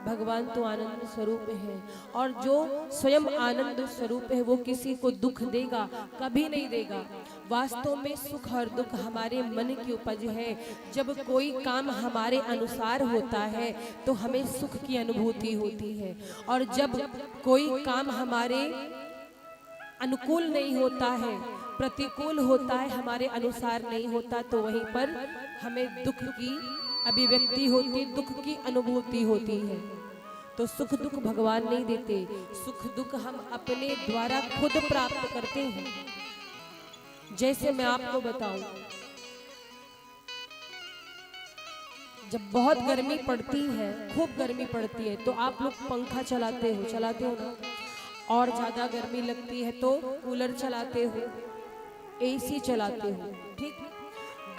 भगवान तो आनंद स्वरूप है, और जो स्वयं आनंद स्वरूप है वो किसी को दुख देगा कभी नहीं देगा। वास्तव में सुख और दुख हमारे मन की उपज है। जब कोई काम हमारे अनुसार होता है तो हमें सुख की अनुभूति होती है, और जब कोई काम हमारे अनुकूल नहीं होता है, प्रतिकूल होता है, हमारे अनुसार नहीं होता, तो वहीं पर हमें दुख की अभिव्यक्ति होती, दुख की अनुभूति होती है। तो सुख दुख भगवान नहीं देते, सुख दुख हम अपने द्वारा खुद प्राप्त करते हैं। जैसे मैं आपको बताऊं, जब बहुत गर्मी पड़ती है, खूब गर्मी पड़ती है, तो आप लोग पंखा चलाते हो ना, और ज्यादा गर्मी लगती है तो कूलर चलाते हो, एसी चलाते हो, ठीक।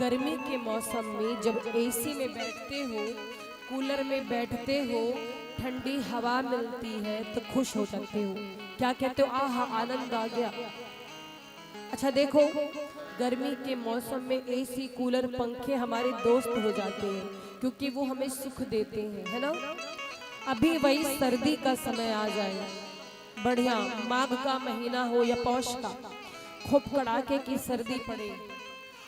गर्मी के मौसम में जब एसी में बैठते हो, कूलर में बैठते हो, ठंडी हवा मिलती है तो खुश हो जाते हो, क्या कहते हो, आहा आनंद आ गया। अच्छा देखो, गर्मी के मौसम में एसी कूलर पंखे हमारे दोस्त हो जाते हैं, क्योंकि वो हमें सुख देते हैं, है ना। अभी वही सर्दी का समय आ जाए, बढ़िया माघ का महीना हो या पौष का, खूब कड़ाके की सर्दी पड़े,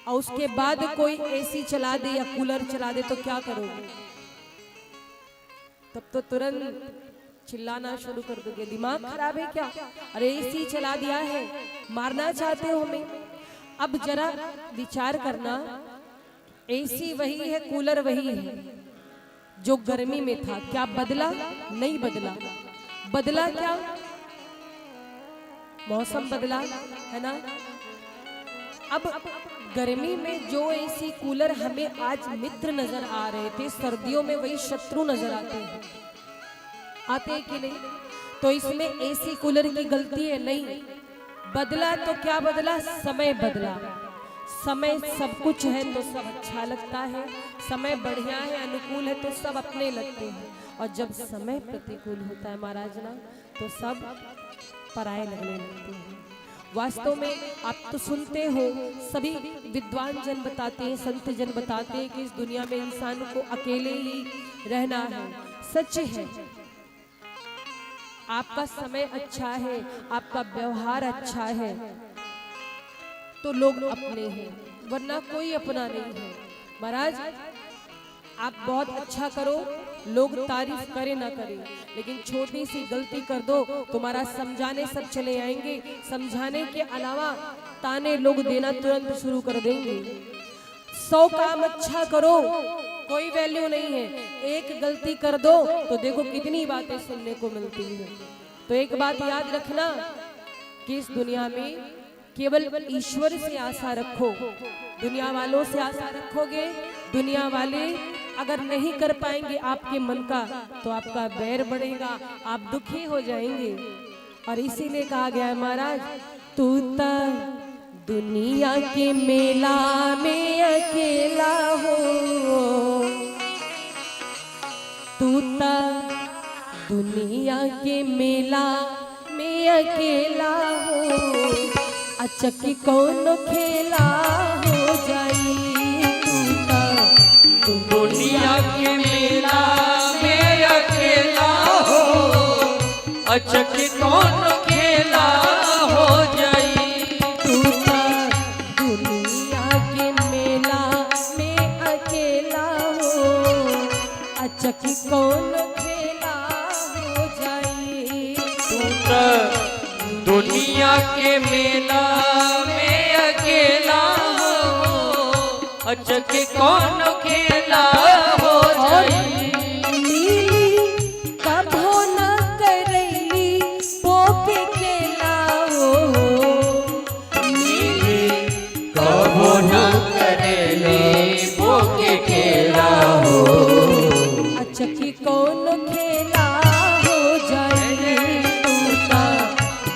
और उसके बाद कोई एसी चला दे या कूलर चला दे तो क्या करोगे, तब तो तुरंत चिल्लाना शुरू कर दोगे, दिमाग खराब है क्या, अरे एसी चला दिया है, मारना चाहते हो हमें। अब जरा विचार करना, एसी वही है, कूलर वही है जो गर्मी में था, क्या बदला? नहीं बदला। बदला क्या? मौसम बदला, है ना। अब गर्मी में जो एसी कूलर हमें आज मित्र नजर आ रहे थे, सर्दियों में वही शत्रु नजर आते हैं, आते हैं कि नहीं। तो इसमें एसी कूलर की गलती है? नहीं। बदला तो क्या बदला? समय बदला। समय सब कुछ है तो सब अच्छा लगता है, समय बढ़िया है, अनुकूल है तो सब अपने लगते हैं, और जब समय प्रतिकूल होता है महाराज ना, तो सब पराये लगने लगते हैं। वास्तव में आप तो सुनते हो, सभी विद्वान जन बताते हैं, संत जन बताते हैं कि इस दुनिया में इंसान को अकेले ही रहना है। सच है, आपका समय अच्छा है, आपका व्यवहार अच्छा है तो लोग अपने हैं, वरना कोई अपना नहीं है। महाराज, आप बहुत अच्छा करो, लोग तारीफ करे ना करे, लेकिन छोटी सी गलती कर दो तुम्हारा समझाने सब चले आएंगे, समझाने के अलावा ताने लोग देना तुरंत शुरू कर देंगे। 100 काम अच्छा करो, कोई वैल्यू नहीं है, एक गलती कर दो तो देखो कितनी बातें सुनने को मिलती है। तो एक बात याद रखना कि इस दुनिया में केवल ईश्वर से आशा रखो, दुनिया वालों से आशा रखोगे, दुनिया वाले अगर नहीं कर पाएंगे आपके मन का तो आपका बैर बढ़ेगा, आप दुखी हो जाएंगे। और इसीलिए कहा गया है महाराज, तू ता दुनिया के मेला में अकेला हो, तू ता दुनिया के मेला में अकेला हो, अचकी कौन खेला हो जाई, तू ता अचक कौन खेला हो जाई। तू ता दुनिया के मेला में अकेला हो, अचक कौन खेला हो जाई। तू तो दुनिया के मेला में अकेला हो, अचक कौन खेला हो जाई। नीली कभो न करैली पोके केला हो, नीली कबो न करेले भूखे खेला हो, अचकी कौन खेला हो जाए। तू ता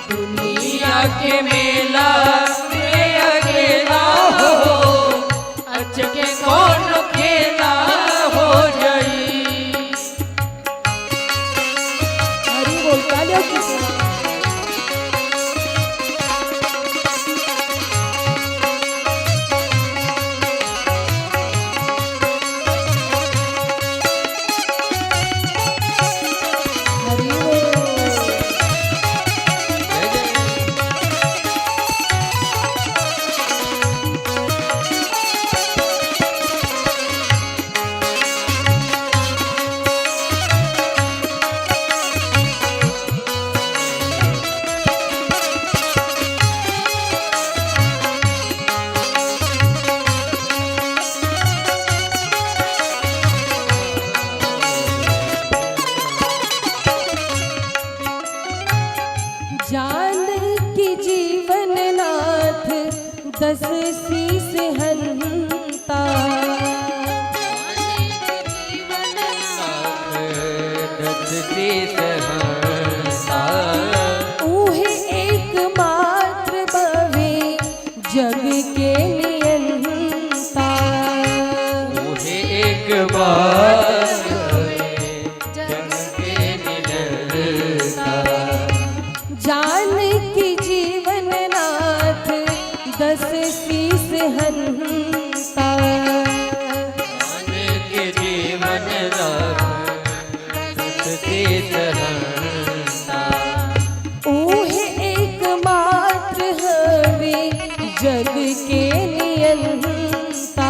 दुनिया के मेला में अकेला हो, अचके कौन खेला हो जाई। हरी बोल कालिया की हरी बोल। जान की जीवन नाथ दस शीस हंता, ऊहे एक मात्र बवे जग के नियंता। मुझे एक बार जग के निडरता, जान की जीवन नाथ दस शीस हंता, मन के जीवन रात से सहनता। ऊहे एक मात्र हवे जग के नियंता।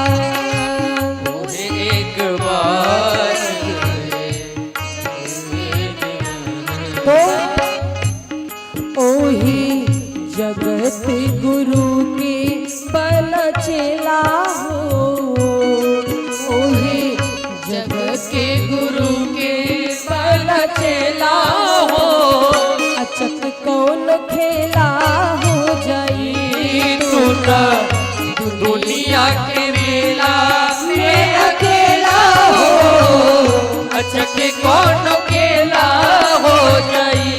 मुझे एक बार तो ओही जगत गुरु के बन चेला हो, ओही जगत के गुरु के बन चेला हो, अचक कौन खेला हो जाई। तू तो दुनिया के मेला में अकेला हो, अचके कौन खेला हो जाई।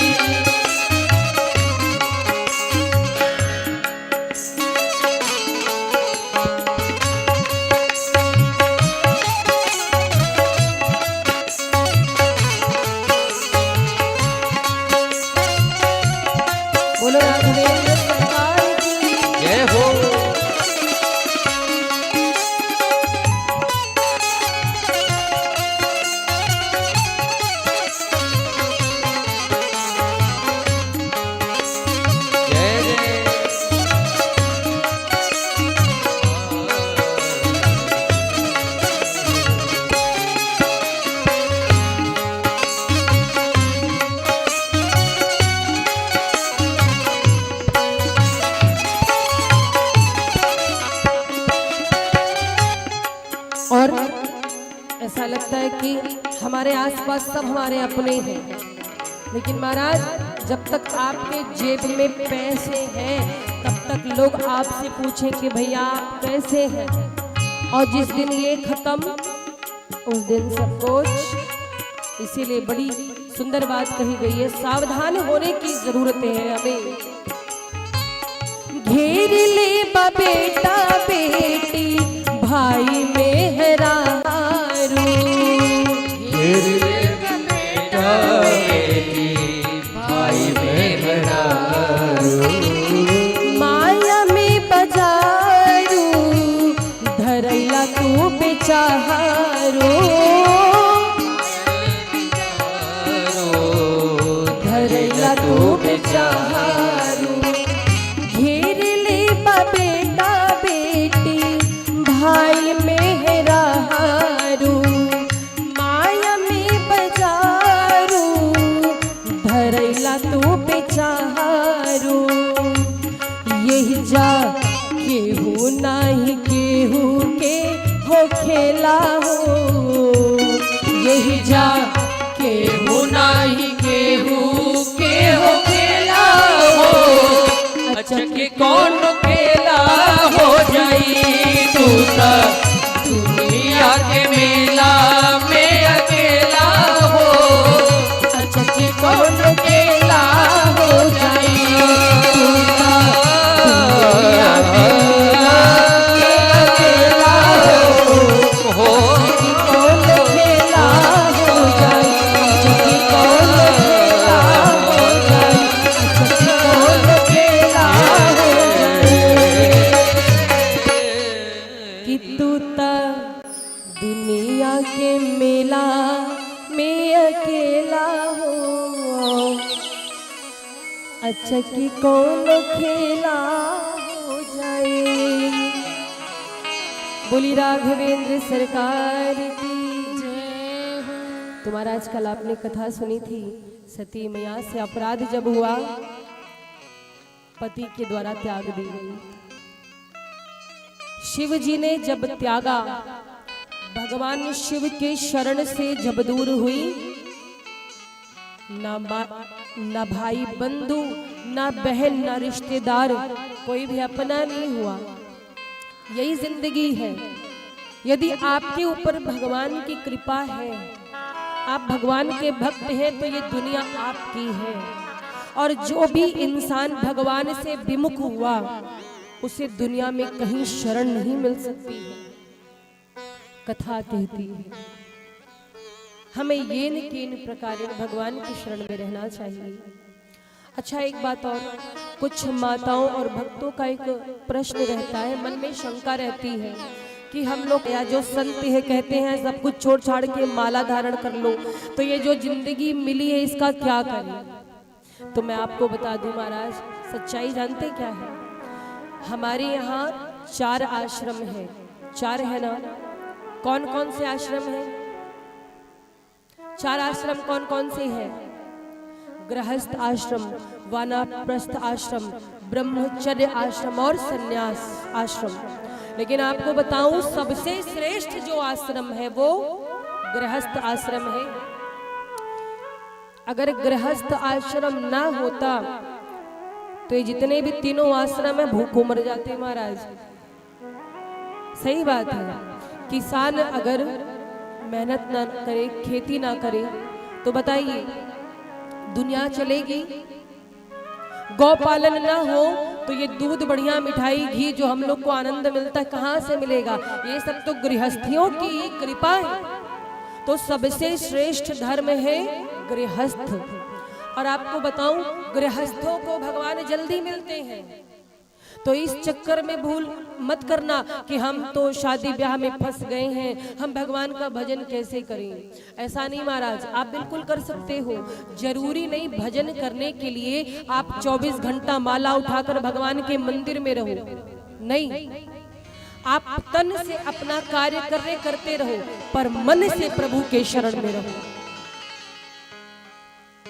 बोलो राघवेंद्र सरकार की। जय हो। जय जय। और ऐसा लगता है कि हमारे आसपास सब हमारे अपने हैं, लेकिन महाराज जब तक आपके जेब में पैसे हैं तब तक लोग आपसे पूछें कि भैया आप कैसे हैं, और जिस दिन ये खत्म उस दिन सब कुछ। इसीलिए बड़ी सुंदर बात कही गई है, सावधान होने की जरूरत है हमें। घेर ले बा बेटा बेटी भाई मेहरारू, घेर ले बेटा बेटी भाई मेहरारू, माया में बजारू धरैला तू बेचारो, धरैला माई मेहरारू माया में बजारू धरैला तू बेचारू यही जा केहू नाही केहू के हो खेला हो यही जा केहू नाही केहू के हो खेला हो अच्छा के कौन खेला हो जाई तू ता दुनिया के मेला में अकेला हो अच्छा के कौन खेला हो जाई तू ता दुनिया के मेला में अकेला हो कौन खेला हो जाई अच्छा के कौन खेला हो जाई अच्छा के कौन खेला हो कि तू ता दुनिया के मेला में अकेला हो अच्छा कि कौन खेला हो जाए। बोली राघवेंद्र सरकार की जय हो। तो महाराज कल आपने कथा सुनी थी सती मैया से अपराध जब हुआ पति के द्वारा त्याग दी गई। शिव जी ने जब त्यागा भगवान शिव के शरण से जब दूर हुई ना भाई बंधु ना बहन ना रिश्तेदार कोई भी अपना नहीं हुआ। यही जिंदगी है। यदि आपके ऊपर भगवान की कृपा है आप भगवान के भक्त हैं तो ये दुनिया आपकी है। और जो भी इंसान भगवान से विमुख हुआ उसे दुनिया में कहीं शरण नहीं मिल सकती है। कथा कहती है हमें येन केन प्रकार भगवान की शरण में रहना चाहिए। अच्छा एक बात और, कुछ माताओं और भक्तों का एक प्रश्न रहता है, मन में शंका रहती है कि हम लोग या जो संत है कहते हैं सब कुछ छोड़ छाड़ के माला धारण कर लो, तो ये जो जिंदगी मिली है इसका क्या करें। तो मैं आपको बता दूं महाराज, सच्चाई जानते क्या है, हमारे यहाँ 4 आश्रम है। 4 है ना? कौन कौन से आश्रम है? 4 आश्रम कौन कौन से हैं? गृहस्थ आश्रम, वानप्रस्थ आश्रम, ब्रह्मचर्य आश्रम और संन्यास आश्रम। लेकिन आपको बताऊं सबसे श्रेष्ठ जो आश्रम है वो गृहस्थ आश्रम है। अगर गृहस्थ आश्रम ना होता तो ये जितने भी तीनों आश्रम है भूखों मर जाते महाराज। सही बात है। किसान अगर मेहनत ना करे, खेती ना करे तो बताइए दुनिया चलेगी? गौ पालन ना हो तो ये दूध, बढ़िया मिठाई, घी जो हम लोग को आनंद मिलता है कहाँ से मिलेगा? ये सब तो गृहस्थियों की कृपा है। तो सबसे श्रेष्ठ धर्म है गृहस्थ। और आपको बताऊं गृहस्थों को भगवान जल्दी मिलते हैं। तो इस चक्कर में भूल मत करना कि हम तो शादी ब्याह में फंस गए हैं, हम भगवान का भजन कैसे करें। ऐसा नहीं महाराज, आप बिल्कुल कर सकते हो। जरूरी नहीं भजन करने के लिए आप 24 घंटा माला उठाकर भगवान के मंदिर में रहो, नहीं। आप तन से अपना कार्य करते रहो पर मन से प्रभु के शरण में रहो।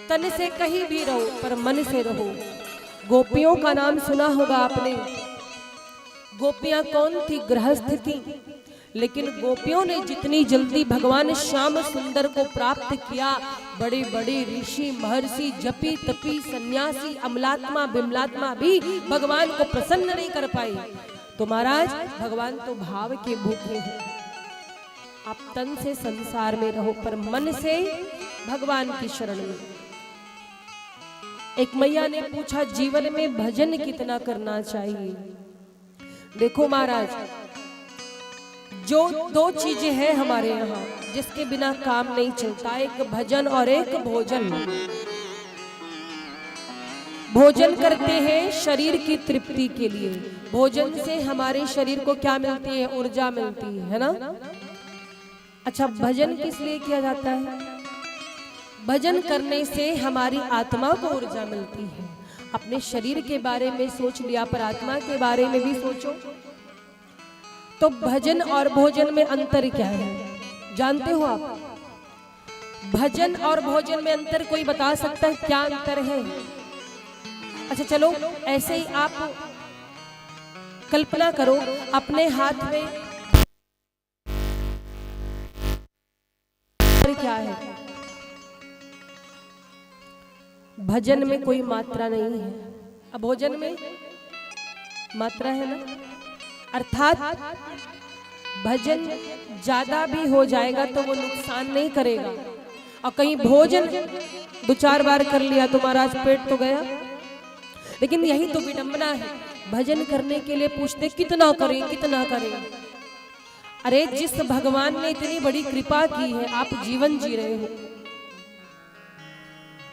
तन से कहीं भी रहो पर मन से रहो। गोपियों का नाम सुना होगा आपने। गोपियां कौन थी? गृहस्थ थी। लेकिन गोपियों ने जितनी जल्दी भगवान श्याम सुंदर को प्राप्त किया, बड़े बड़े ऋषि, महर्षि, जपी तपी, सन्यासी, अमलात्मा, बिमलात्मा भी भगवान को प्रसन्न नहीं कर पाए। तो महाराज भगवान तो भाव के भूखे हैं। आप तन से संसार में रहो पर मन से भगवान की शरण में। एक मैया ने पूछा जीवन में भजन कितना करना चाहिए? देखो महाराज, जो 2 चीजें हैं हमारे यहाँ जिसके बिना काम नहीं चलता, एक भजन और एक भोजन। भोजन करते हैं शरीर की तृप्ति के लिए। भोजन से हमारे शरीर को क्या मिलती है? ऊर्जा मिलती है ना। अच्छा, भजन किस लिए किया जाता है? भजन करने से हमारी आत्मा को ऊर्जा मिलती है। अपने शरीर के बारे में सोच लिया पर आत्मा के बारे में भी सोचो। तो भजन और भोजन में अंतर क्या है जानते हो आप? भजन और भोजन में अंतर कोई बता सकता है क्या अंतर है? अच्छा चलो ऐसे ही आप कल्पना करो अपने हाथ में क्या है। भजन में कोई मात्रा नहीं है, अब भोजन में मात्रा है ना, अर्थात भजन ज्यादा भी हो जाएगा तो वो नुकसान नहीं करेगा। और कहीं भोजन 2-4 बार कर लिया तो महाराज पेट तो गया। लेकिन यही तो विडंबना है, भजन करने के लिए पूछते कितना करें कितना करें। अरे जिस भगवान ने इतनी बड़ी कृपा की है आप जीवन जी रहे हो।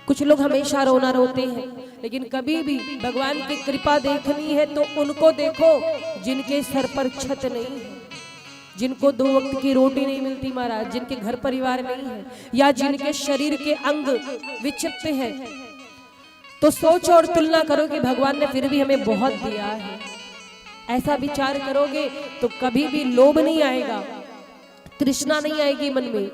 कुछ लोग हमेशा रोना रोते हैं, लेकिन कभी भी भगवान की कृपा देखनी है तो उनको देखो जिनके सर पर छत नहीं है, जिनको 2 वक्त की रोटी नहीं मिलती महाराज, जिनके घर परिवार नहीं है, या जिनके शरीर के अंग विक्षिप्त हैं। तो सोचो और तुलना करो कि भगवान ने फिर भी हमें बहुत दिया है। ऐसा विचार करोगे तो कभी भी लोभ नहीं आएगा, तृष्णा नहीं आएगी मन में।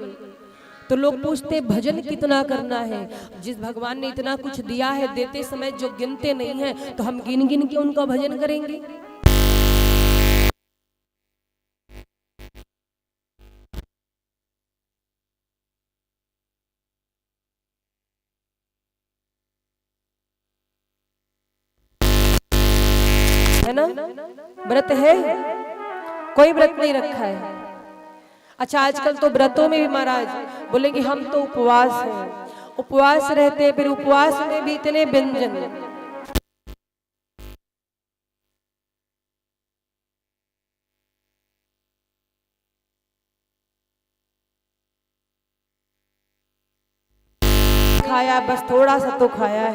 तो लोग पूछते भजन कितना करना है? जिस भगवान ने इतना कुछ दिया है, देते समय जो गिनते नहीं है तो हम गिन गिन के उनका भजन करेंगे? है ना? व्रत है? कोई व्रत नहीं रखा है। अच्छा आजकल तो व्रतों में भी महाराज बोलेंगे हम तो उपवास हैं, उपवास रहते हैं, फिर उपवास में भी इतने व्यंजन। खाया बस थोड़ा सा तो खाया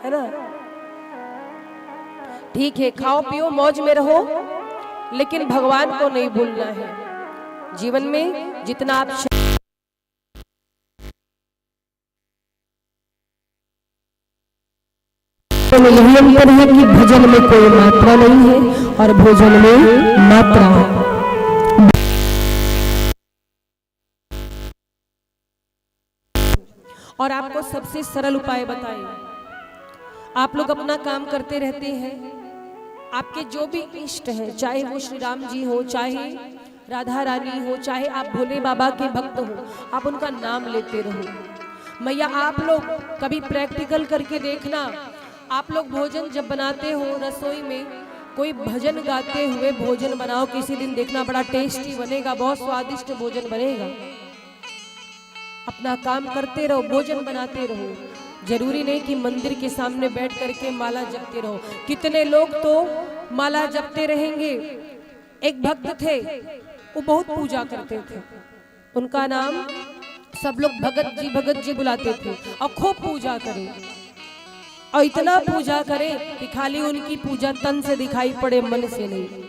है ना? ठीक है, खाओ पियो मौज में रहो, लेकिन भगवान को नहीं भूलना है। जीवन में जितना आप यही अंतर है कि भजन में कोई मात्रा नहीं है और भोजन में मात्रा है। और आपको सबसे सरल उपाय बताएं। आप लोग अपना काम करते रहते हैं, आपके जो भी इष्ट हैं, चाहे वो श्री राम जी हो, चाहे राधा रानी हो, चाहे आप भोले बाबा के भक्त हो, आप उनका नाम लेते रहो। मैया आप लोग कभी प्रैक्टिकल करके देखना, आप लोग भोजन जब बनाते हो रसोई में कोई भजन गाते हुए भोजन बनाओ, किसी दिन देखना बड़ा टेस्टी बनेगा, बहुत स्वादिष्ट भोजन बनेगा। अपना काम करते रहो, भोजन बनाते रहो। जरूरी नहीं कि मंदिर के सामने बैठ करके माला जपते रहो। कितने लोग तो माला जपते रहेंगे। एक भक्त थे, वो बहुत पूजा करते थे, उनका नाम सब लोग भगत जी बुलाते थे, और खूब पूजा करें, और इतना पूजा करें कि खाली उनकी पूजा तन से दिखाई पड़े, मन से नहीं।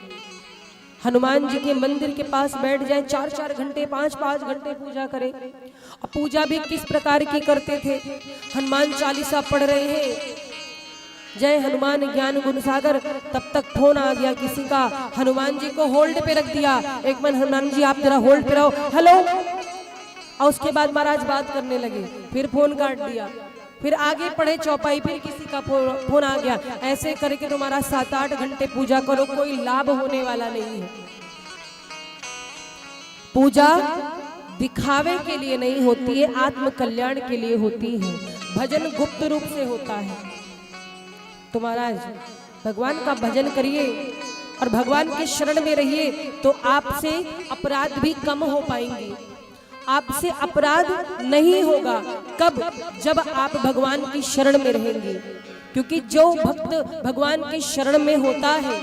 हनुमान जी के मंदिर के पास बैठ जाए, 4-4 घंटे 5-5 घंटे पूजा करें। और पूजा भी किस प्रकार की करते थे? हनुमान चालीसा पढ़ रहे हैं, जय हनुमान ज्ञान गुण सागर, तब तक फोन आ गया किसी का, हनुमान जी को होल्ड पे रख दिया। एक मिनट हनुमान जी आप जरा होल्ड पे रहो, हेलो। और उसके बाद महाराज बात करने लगे, फिर फोन काट दिया, फिर आगे पढ़े चौपाई, फिर किसी का फोन आ गया। ऐसे करके तुम्हारा 7-8 घंटे पूजा करो, कोई लाभ होने वाला नहीं है। पूजा दिखावे के लिए नहीं होती है, आत्म कल्याण के लिए होती है। भजन गुप्त रूप से होता है। तो महाराज भगवान का भजन करिए और भगवान के शरण में रहिए, तो आपसे अपराध भी कम हो पाएंगे। आपसे अपराध नहीं होगा कब? जब आप भगवान की शरण में रहेंगे। क्योंकि जो भक्त भगवान की शरण में होता है,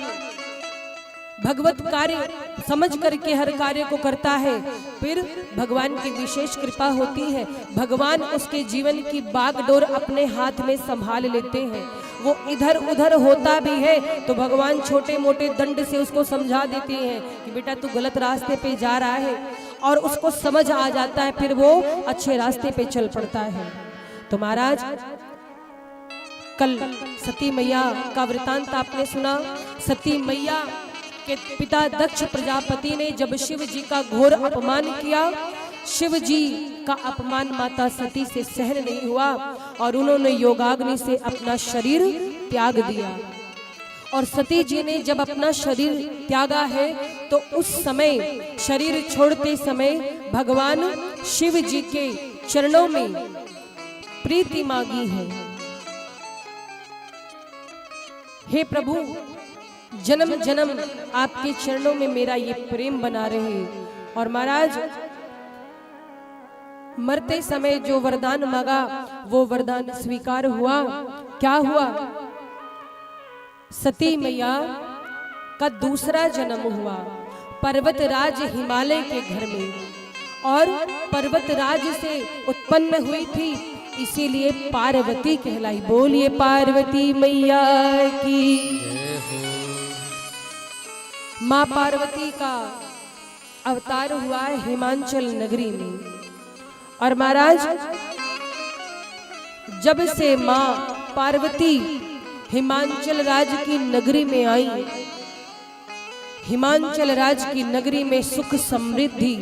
भगवत कार्य समझ करके हर कार्य को करता है, फिर भगवान की विशेष कृपा होती है। भगवान उसके जीवन की बागडोर अपने हाथ में संभाल लेते हैं। वो इधर उधर होता भी है तो भगवान छोटे मोटे दंड से उसको समझा देते हैं कि बेटा तू गलत रास्ते पे जा रहा है, और उसको समझ आ जाता है, फिर वो अच्छे रास्ते पे चल पड़ता है। तो महाराज कल सती मैया का वृतांत आपने सुना। सती मैया कि पिता दक्ष प्रजापति ने जब शिव जी का घोर अपमान किया, शिव जी का अपमान माता सती से सहन नहीं हुआ और उन्होंने योगाग्नि से अपना शरीर त्याग दिया। और सती जी ने जब अपना शरीर त्यागा है तो उस समय शरीर छोड़ते समय भगवान शिव जी के चरणों में प्रीति मांगी है। हे प्रभु, जन्म जन्म आपके चरणों में मेरा ये प्रेम बना रहे। और महाराज मरते समय जो वरदान मांगा वो वरदान स्वीकार हुआ। क्या हुआ? सती मैया का दूसरा जन्म हुआ पर्वतराज हिमालय के घर में, और पर्वतराज से उत्पन्न हुई थी, इसीलिए पार्वती कहलाई। बोलिए पार्वती मैया की। माँ पार्वती का अवतार हुआ है हिमांचल नगरी में। और महाराज जब से माँ पार्वती हिमांचल राज की नगरी में आई, हिमांचल राज की नगरी में सुख समृद्धि,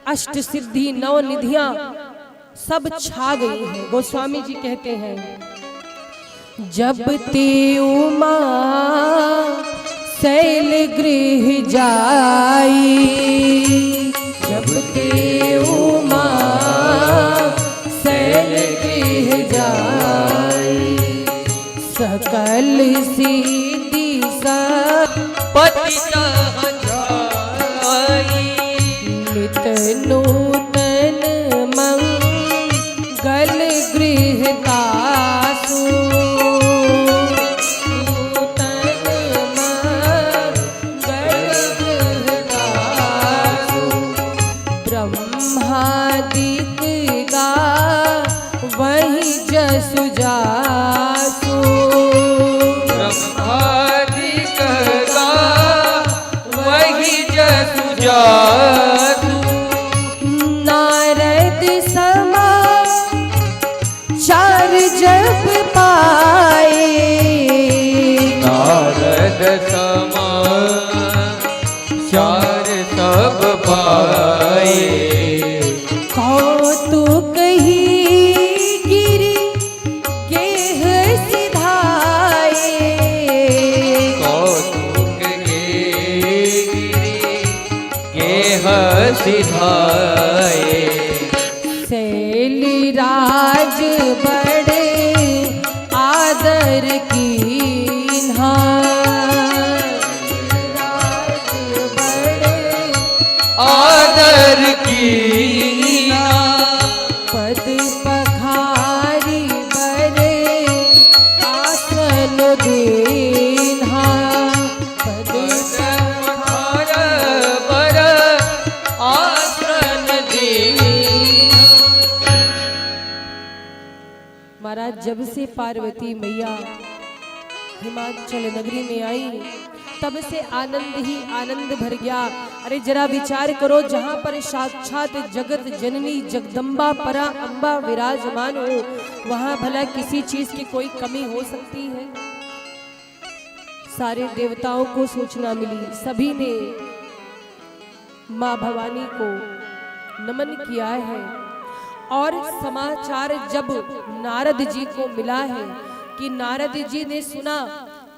अष्ट सिद्धि, नौ निधियां सब छा गई हैं। गोस्वामी जी कहते हैं, जब ते उमा शैल गृह जाई, जब ते उमा शैल गृह जाई, सकल सिद्धि पति नित नूतन मंगल गृह तासु, नूतन मंगल गृह तासु, ब्रह्मादिक गा वही जसु जासु, ब्रह्मादिक गा वही जसु जासु, नारद समाचार जब पाए, नारद समाचार सब पाए, कौतुक ही गिरि गेह सिधाए, कौतुक गेह सिधाए, शैली राज बड़े आदर कीन्हा, राज बड़े आदर की पद पखारी बड़े आसन दीन्हा, पद पखार बर आसन दीन्हा। महाराज जब से पार्वती मैया हिमाचल नगरी में आई तब से आनंद ही आनंद भर गया। अरे जरा विचार करो, जहाँ पर साक्षात जगत जननी जगदम्बा परा अम्बा विराजमान हो, वहाँ भला किसी चीज की कोई कमी हो सकती है? सारे देवताओं को सूचना मिली, सभी ने माँ भवानी को नमन किया है। और समाचार जब नारद जी को मिला है कि नारद जी ने सुना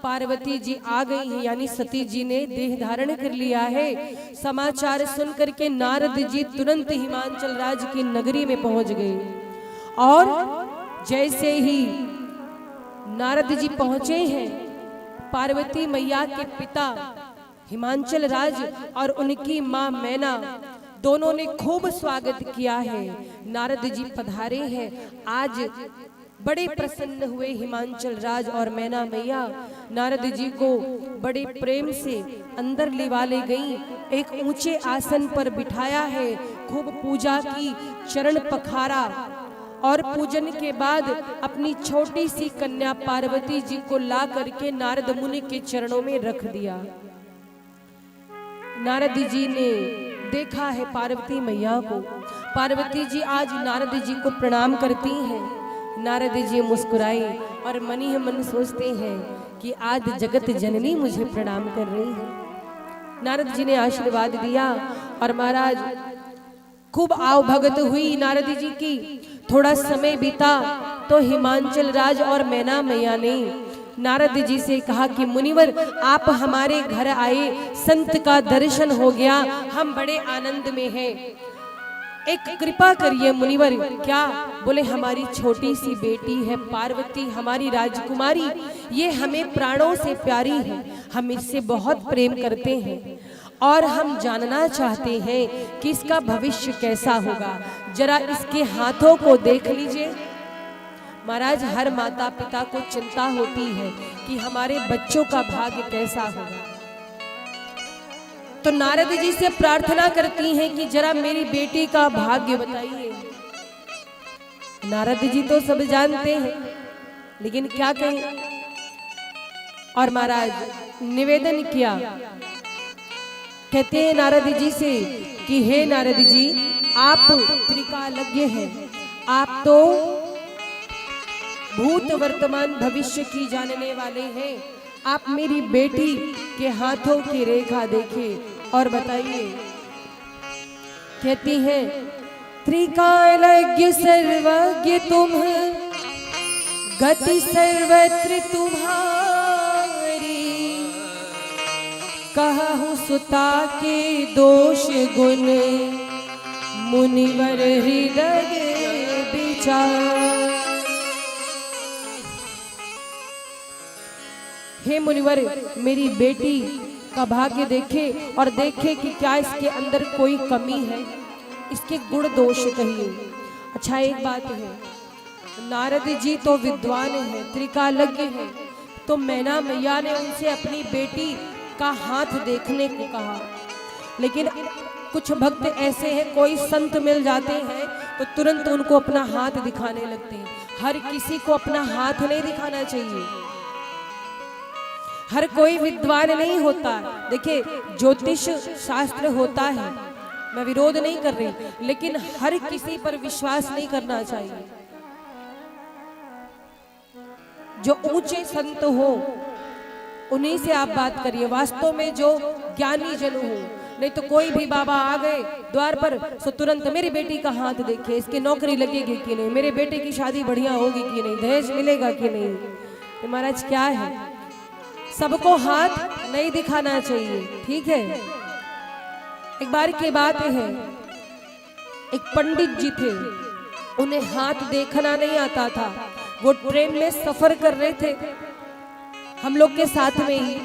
पार्वती जी आ गई हैं, यानी सती जी ने देह धारण कर लिया है, समाचार सुन करके नारद जी तुरंत हिमांचल राज की नगरी में पहुंच गए। और जैसे ही नारद जी पहुंचे हैं, पार्वती मैया के पिता हिमांचल राज और उनकी मां मैना दोनों ने खूब स्वागत किया है। नारद जी पधारे हैं, आज बड़े प्रसन्न हुए हिमांचल राज और मैना मैया। नारद जी को बड़े प्रेम से अंदर लिवा ले गई, एक ऊंचे आसन पर बिठाया है, खूब पूजा की, चरण पखारा और पूजन के बाद अपनी छोटी सी कन्या पार्वती जी को ला करके नारद मुनि के चरणों में रख दिया। नारद जी ने देखा है पार्वती मैया को, पार्वती जी आज नारद जी को प्रणाम करती हैं। नारद जी मुस्कुराए और मन ही मन सोचते हैं कि आज जगत जननी मुझे प्रणाम कर रही है। नारद जी ने आशीर्वाद दिया और महाराज खूब आव भगत हुई नारद जी की। थोड़ा समय बीता तो हिमांचल राज और मैना मैया ने नारद जी से कहा कि मुनिवर आप हमारे घर आए, संत का दर्शन हो गया, हम बड़े आनंद में हैं, एक कृपा करिए मुनिवर। क्या? बोले हमारी छोटी सी बेटी है पार्वती, हमारी राजकुमारी, ये हमें प्राणों से प्यारी है, हम इससे बहुत प्रेम करते हैं और हम जानना चाहते हैं कि इसका भविष्य कैसा होगा, जरा इसके हाथों को देख लीजिए। महाराज हर माता पिता को चिंता होती है कि हमारे बच्चों का भाग्य कैसा होगा, तो नारद जी से प्रार्थना करती हैं कि जरा मेरी बेटी का भाग्य बताइए। नारद जी तो सब जानते हैं, लेकिन क्या कहें। और महाराज निवेदन किया, कहते हैं नारद जी से कि हे नारद जी, आप त्रिकालज्ञ हैं, आप तो भूत वर्तमान भविष्य की जानने वाले हैं, आप मेरी बेटी के हाथों की रेखा देखें और बताइए। कहती हैं त्रिकालज्ञ सर्वज्ञ तुम, गति सर्वत्र तुम्हारी, कहूँ सुता के दोष गुण, मुनिवर हृदय विचार। हे मुनिवर, मेरी बेटी का भाग्य देखे और देखे कि क्या इसके अंदर कोई कमी है, इसके गुण दोष कहिए। अच्छा एक बात है, नारद जी तो विद्वान हैं, त्रिकालज्ञ हैं, तो मैना मैया ने उनसे अपनी बेटी का हाथ देखने को कहा। लेकिन कुछ भक्त ऐसे हैं, कोई संत मिल जाते हैं तो तुरंत उनको अपना हाथ दिखाने लगते हैं। हर किसी को अपना हाथ नहीं दिखाना चाहिए, हर कोई विद्वान नहीं होता। देखिए ज्योतिष शास्त्र होता है, मैं विरोध नहीं कर रही, लेकिन हर किसी पर विश्वास नहीं करना चाहिए। जो ऊंचे संत हो उन्हीं से आप बात करिए, वास्तव में जो ज्ञानी जन हो। नहीं तो कोई भी बाबा आ गए द्वार पर तो तुरंत मेरी बेटी का हाथ देखे, इसकी नौकरी लगेगी कि नहीं, मेरे बेटे की शादी बढ़िया होगी कि नहीं, दहेज मिलेगा कि नहीं। तो महाराज क्या है, सबको हाथ नहीं दिखाना चाहिए, ठीक है। एक बार की बात है, एक पंडित जी थे, उन्हें हाथ देखना नहीं आता था। वो ट्रेन में सफर कर रहे थे हम लोग के साथ में ही,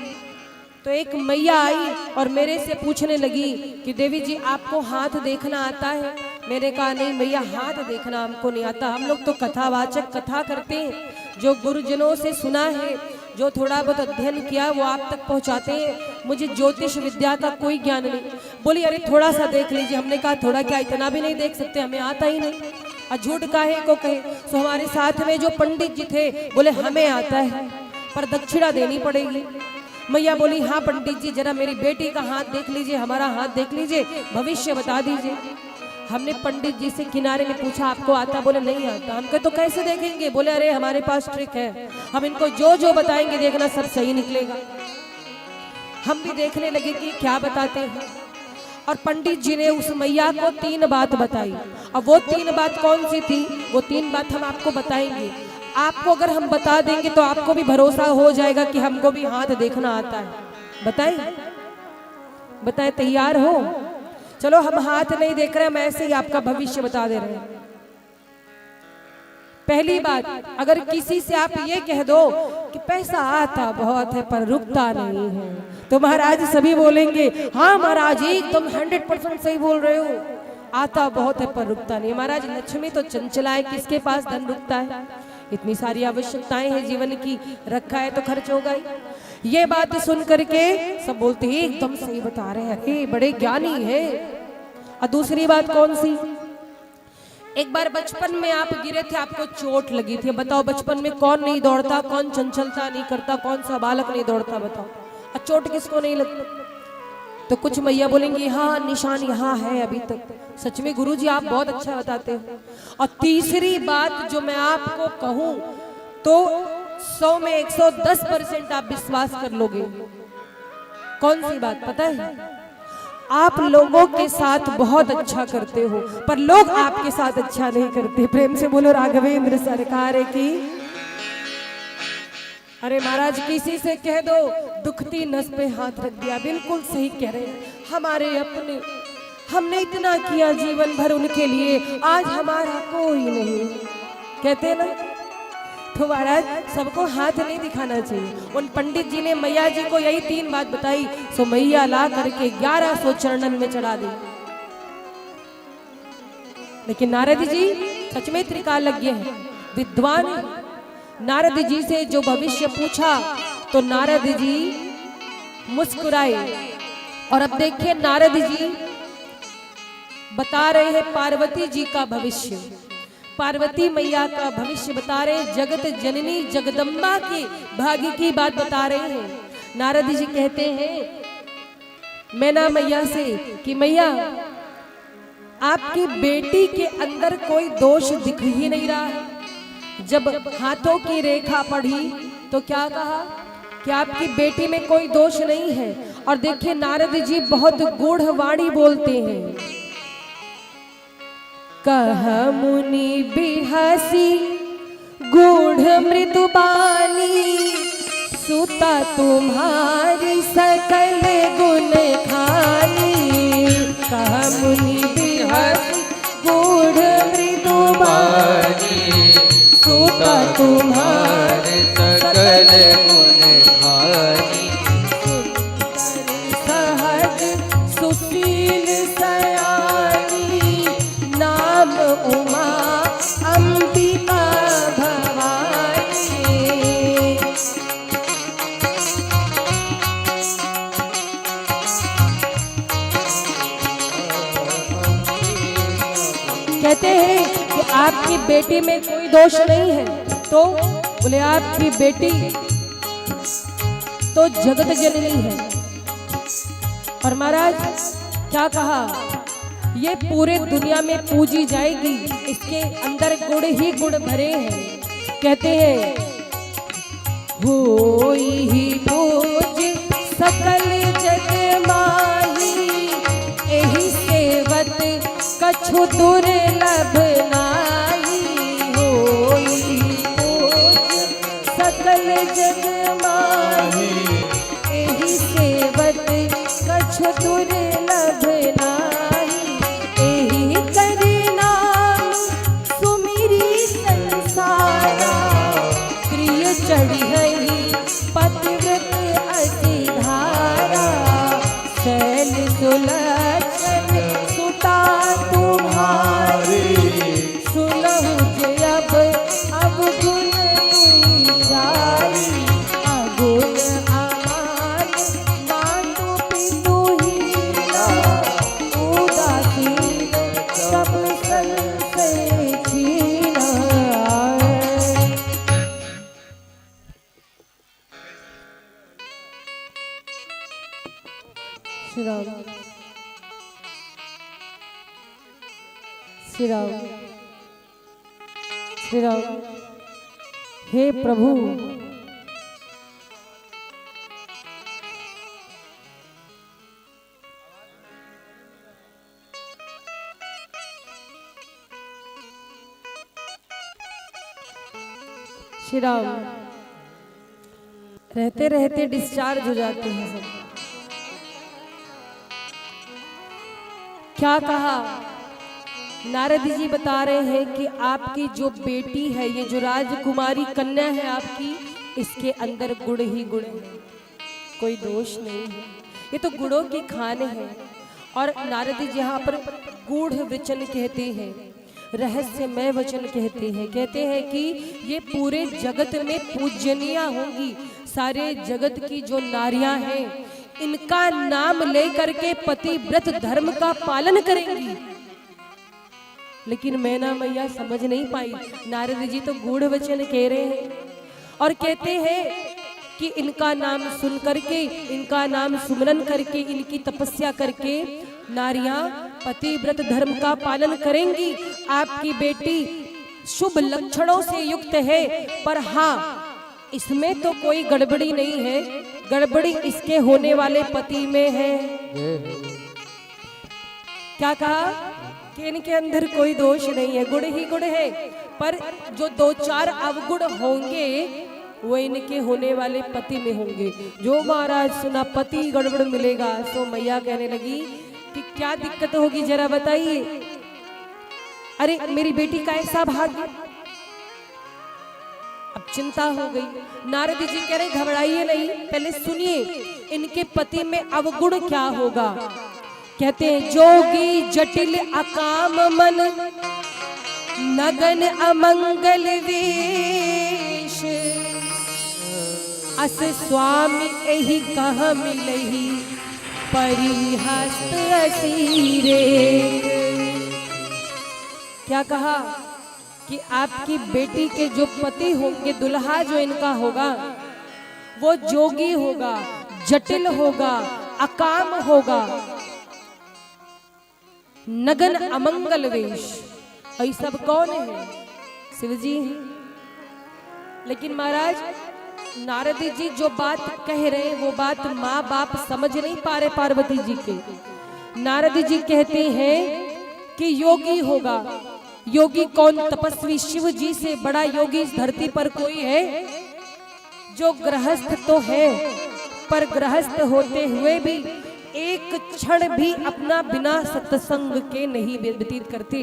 तो एक मैया आई और मेरे से पूछने लगी कि देवी जी आपको हाथ देखना आता है? मैंने कहा नहीं मैया, हाथ देखना हमको नहीं आता, हम लोग तो कथावाचक कथा करते हैं, जो गुरुजनों से सुना है, जो थोड़ा बहुत अध्ययन किया वो आप तक पहुंचाते हैं, मुझे ज्योतिष विद्या का कोई ज्ञान नहीं। बोली अरे थोड़ा सा देख लीजिए। हमने कहा थोड़ा क्या, इतना भी नहीं देख सकते, हमें आता ही नहीं। और झूठ काहे को कहे। तो हमारे साथ में जो पंडित जी थे बोले हमें आता है पर दक्षिणा देनी पड़ेगी। मैया बोली हाँ पंडित जी, जरा मेरी बेटी का हाथ देख लीजिए, हमारा हाथ देख लीजिए, भविष्य बता दीजिए। हमने पंडित जी से किनारे में पूछा आपको आता? बोले नहीं आता। हम कहे तो कैसे देखेंगे? बोले अरे हमारे पास ट्रिक है, हम इनको जो जो बताएंगे देखना सब सही निकलेगा। हम भी देखने लगे कि क्या बताते हैं, और पंडित जी ने उस मैया को 3 बात बताई। अब वो 3 बात कौन सी थी, वो 3 बात हम आपको बताएंगे। आपको अगर हम बता देंगे तो आपको भी भरोसा हो जाएगा कि हमको भी हाथ देखना आता है। बताए बताए, तैयार हो? चलो हम हाथ नहीं देख रहे, हम ऐसे ही आपका भविष्य बता दे रहे हैं। पहली बात, अगर किसी से आप ये कह दो कि पैसा आता बहुत है पर रुकता नहीं है, तो महाराज सभी बोलेंगे हाँ महाराज एकदम 100% सही बोल रहे हो, आता बहुत है पर रुकता नहीं। महाराज लक्ष्मी तो चंचला है, किसके पास धन रुकता है? इतनी सारी आवश्यकताएं हैं जीवन की, रखा है तो खर्च होगा ही। ये बात सुन करके सब बोलते हैं एकदम सही बता रहे हैं, ये बड़े ज्ञानी है। और दूसरी बात कौन सी, एक बार बचपन में आप गिरे थे, आपको चोट लगी थी। बताओ बचपन में कौन नहीं दौड़ता, कौन चंचलता नहीं करता, कौन सा बालक नहीं दौड़ता? बताओ, और चोट किसको नहीं लगती? तो कुछ मैया बोलेंगी हाँ निशान यहाँ है अभी तक। सच में गुरुजी आप बहुत अच्छा बताते हो। और तीसरी बात जो मैं आपको कहूँ तो 100 में 110% आप विश्वास कर लोगे। कौन सी बात पता है? आप लोगों के साथ बहुत अच्छा करते हो, पर लोग आपके साथ अच्छा नहीं करते। प्रेम से बोलो राघवेंद्र सरकार की। अरे महाराज, किसी से कह दो दुखती नस पे हाथ रख दिया। बिल्कुल सही कह रहे हैं। हमारे अपने, हमने इतना किया जीवन भर उनके लिए, आज हमारा कोई नहीं, कहते ना। तो महाराज, सबको हाथ नहीं दिखाना चाहिए। उन पंडित जी ने मैया जी को यही 3 बात बताई, सो मैया ला करके 1100 चरणन में चढ़ा दी। लेकिन नारद जी सच में त्रिकालज्ञ हैं, विद्वान हैं। नारद जी से जो भविष्य पूछा तो नारद जी मुस्कुराए। और अब देखिए नारद जी बता रहे हैं पार्वती जी का भविष्य, पार्वती मैया का भविष्य बता रहे, जगत जननी जगदम्बा के भाग्य की बात बता रहे हैं। नारद जी कहते हैं मैना मैया से कि मैया, आपकी बेटी के अंदर कोई दोष दिख ही नहीं रहा है। जब हाथों की रेखा पढ़ी तो क्या कहा कि आपकी बेटी में कोई दोष नहीं है। और देखिए नारद जी बहुत गूढ़ वाणी बोलते हैं, कह मुनि बिहसी गूढ़ मृदुबानी, सुता तुम्हारी सकल गुण खानी। कह मुनि बिहसी गूढ़ मृदुबानी, सुता तुम्हारे सकल गुण खानी। सहज सुशील सयानी, नाम उमा अंबिका भवानी। कहते हैं कि आपकी बेटी में कोई दोष नहीं है। तो बोले आपकी बेटी तो जगत जननी है। और महाराज क्या कहा, ये पूरे दुनिया में पूजी जाएगी, इसके अंदर गुण ही गुण भरे हैं। कहते हैं होई ही पूज सकल जग माही, एही सेवत कछु दुर्लभ नाही। होई पूज सकल जग माही, एही सेवत कछु दुर्लभ नाही। एही करि नाम सुमिरी संसारा, प्रिय चढ़ी पतिव्रत अति धारा। शैल सुलक्षण सुता तुम्हारी, सुनहु जब अब गुण तुई जाई। अगुण अमान मानु पितु हीना, उदासीन सब संशय छीना। श्री राम, श्री राम, श्री राम। हे प्रभु, श्री राम। रहते रहते डिस्चार्ज हो जाते हैं सब। क्या कहा, नारद जी बता रहे हैं कि आपकी जो बेटी है, ये जो राजकुमारी कन्या है आपकी, इसके अंदर गुण ही गुण है, कोई दोष नहीं है। ये तो गुणों की खान है। और नारद जी यहाँ पर गूढ़ वचन कहते हैं, रहस्यमय वचन कहते हैं। कहते हैं कि ये पूरे जगत में पूजनीय होंगी। सारे जगत की जो नारियां हैं, इनका नाम लेकर के पतिव्रत धर्म का पालन करेंगी। लेकिन मैना मैया समझ नहीं पाई। नारद जी तो गूढ़ वचन कह रहे हैं और कहते हैं कि इनका नाम सुन करके, इनका नाम सुमरन करके, इनकी तपस्या करके नारियां पतिव्रत धर्म का पालन करेंगी। आपकी बेटी शुभ लक्षणों से युक्त है, पर हाँ इसमें तो कोई गड़बड़ी नहीं है, गड़बड़ी इसके होने वाले पति में है। क्या कहा कि इनके अंदर कोई दोष नहीं है, गुण ही गुण है, पर जो दो चार अवगुण होंगे वो इनके होने वाले पति में होंगे। जो महाराज सुना पति गड़बड़ मिलेगा, सो मैया कहने लगी कि क्या दिक्कत होगी जरा बताइए। अरे मेरी बेटी का ऐसा भाग्य। अब चिंता हो गई। नारद जी कह रहे घबराइए नहीं, पहले सुनिए इनके पति में अवगुण क्या होगा। कहते हैं जोगी जटिल अकाम मन, नगन अमंगल वेश, अस स्वामी एहि कहाँ मिलही, परिहस्त असीरे। क्या कहा कि आपकी बेटी के जो पति होंगे, दुल्हा जो इनका होगा वो जोगी होगा, जटिल होगा, अकाम होगा, नगन अमंगल वेश। और सब कौन है? शिव जी हैं। लेकिन महाराज नारद जी जो बात कह रहे हैं वो बात माँ बाप समझ नहीं पा रहे पार्वती जी के। नारद जी कहते हैं कि योगी होगा। योगी कौन? तपस्वी। शिव जी से बड़ा योगी इस धरती पर कोई है? जो गृहस्थ तो है, पर गृहस्थ होते हुए भी एक क्षण भी अपना बिना सत्संग के नहीं व्यतीत करते।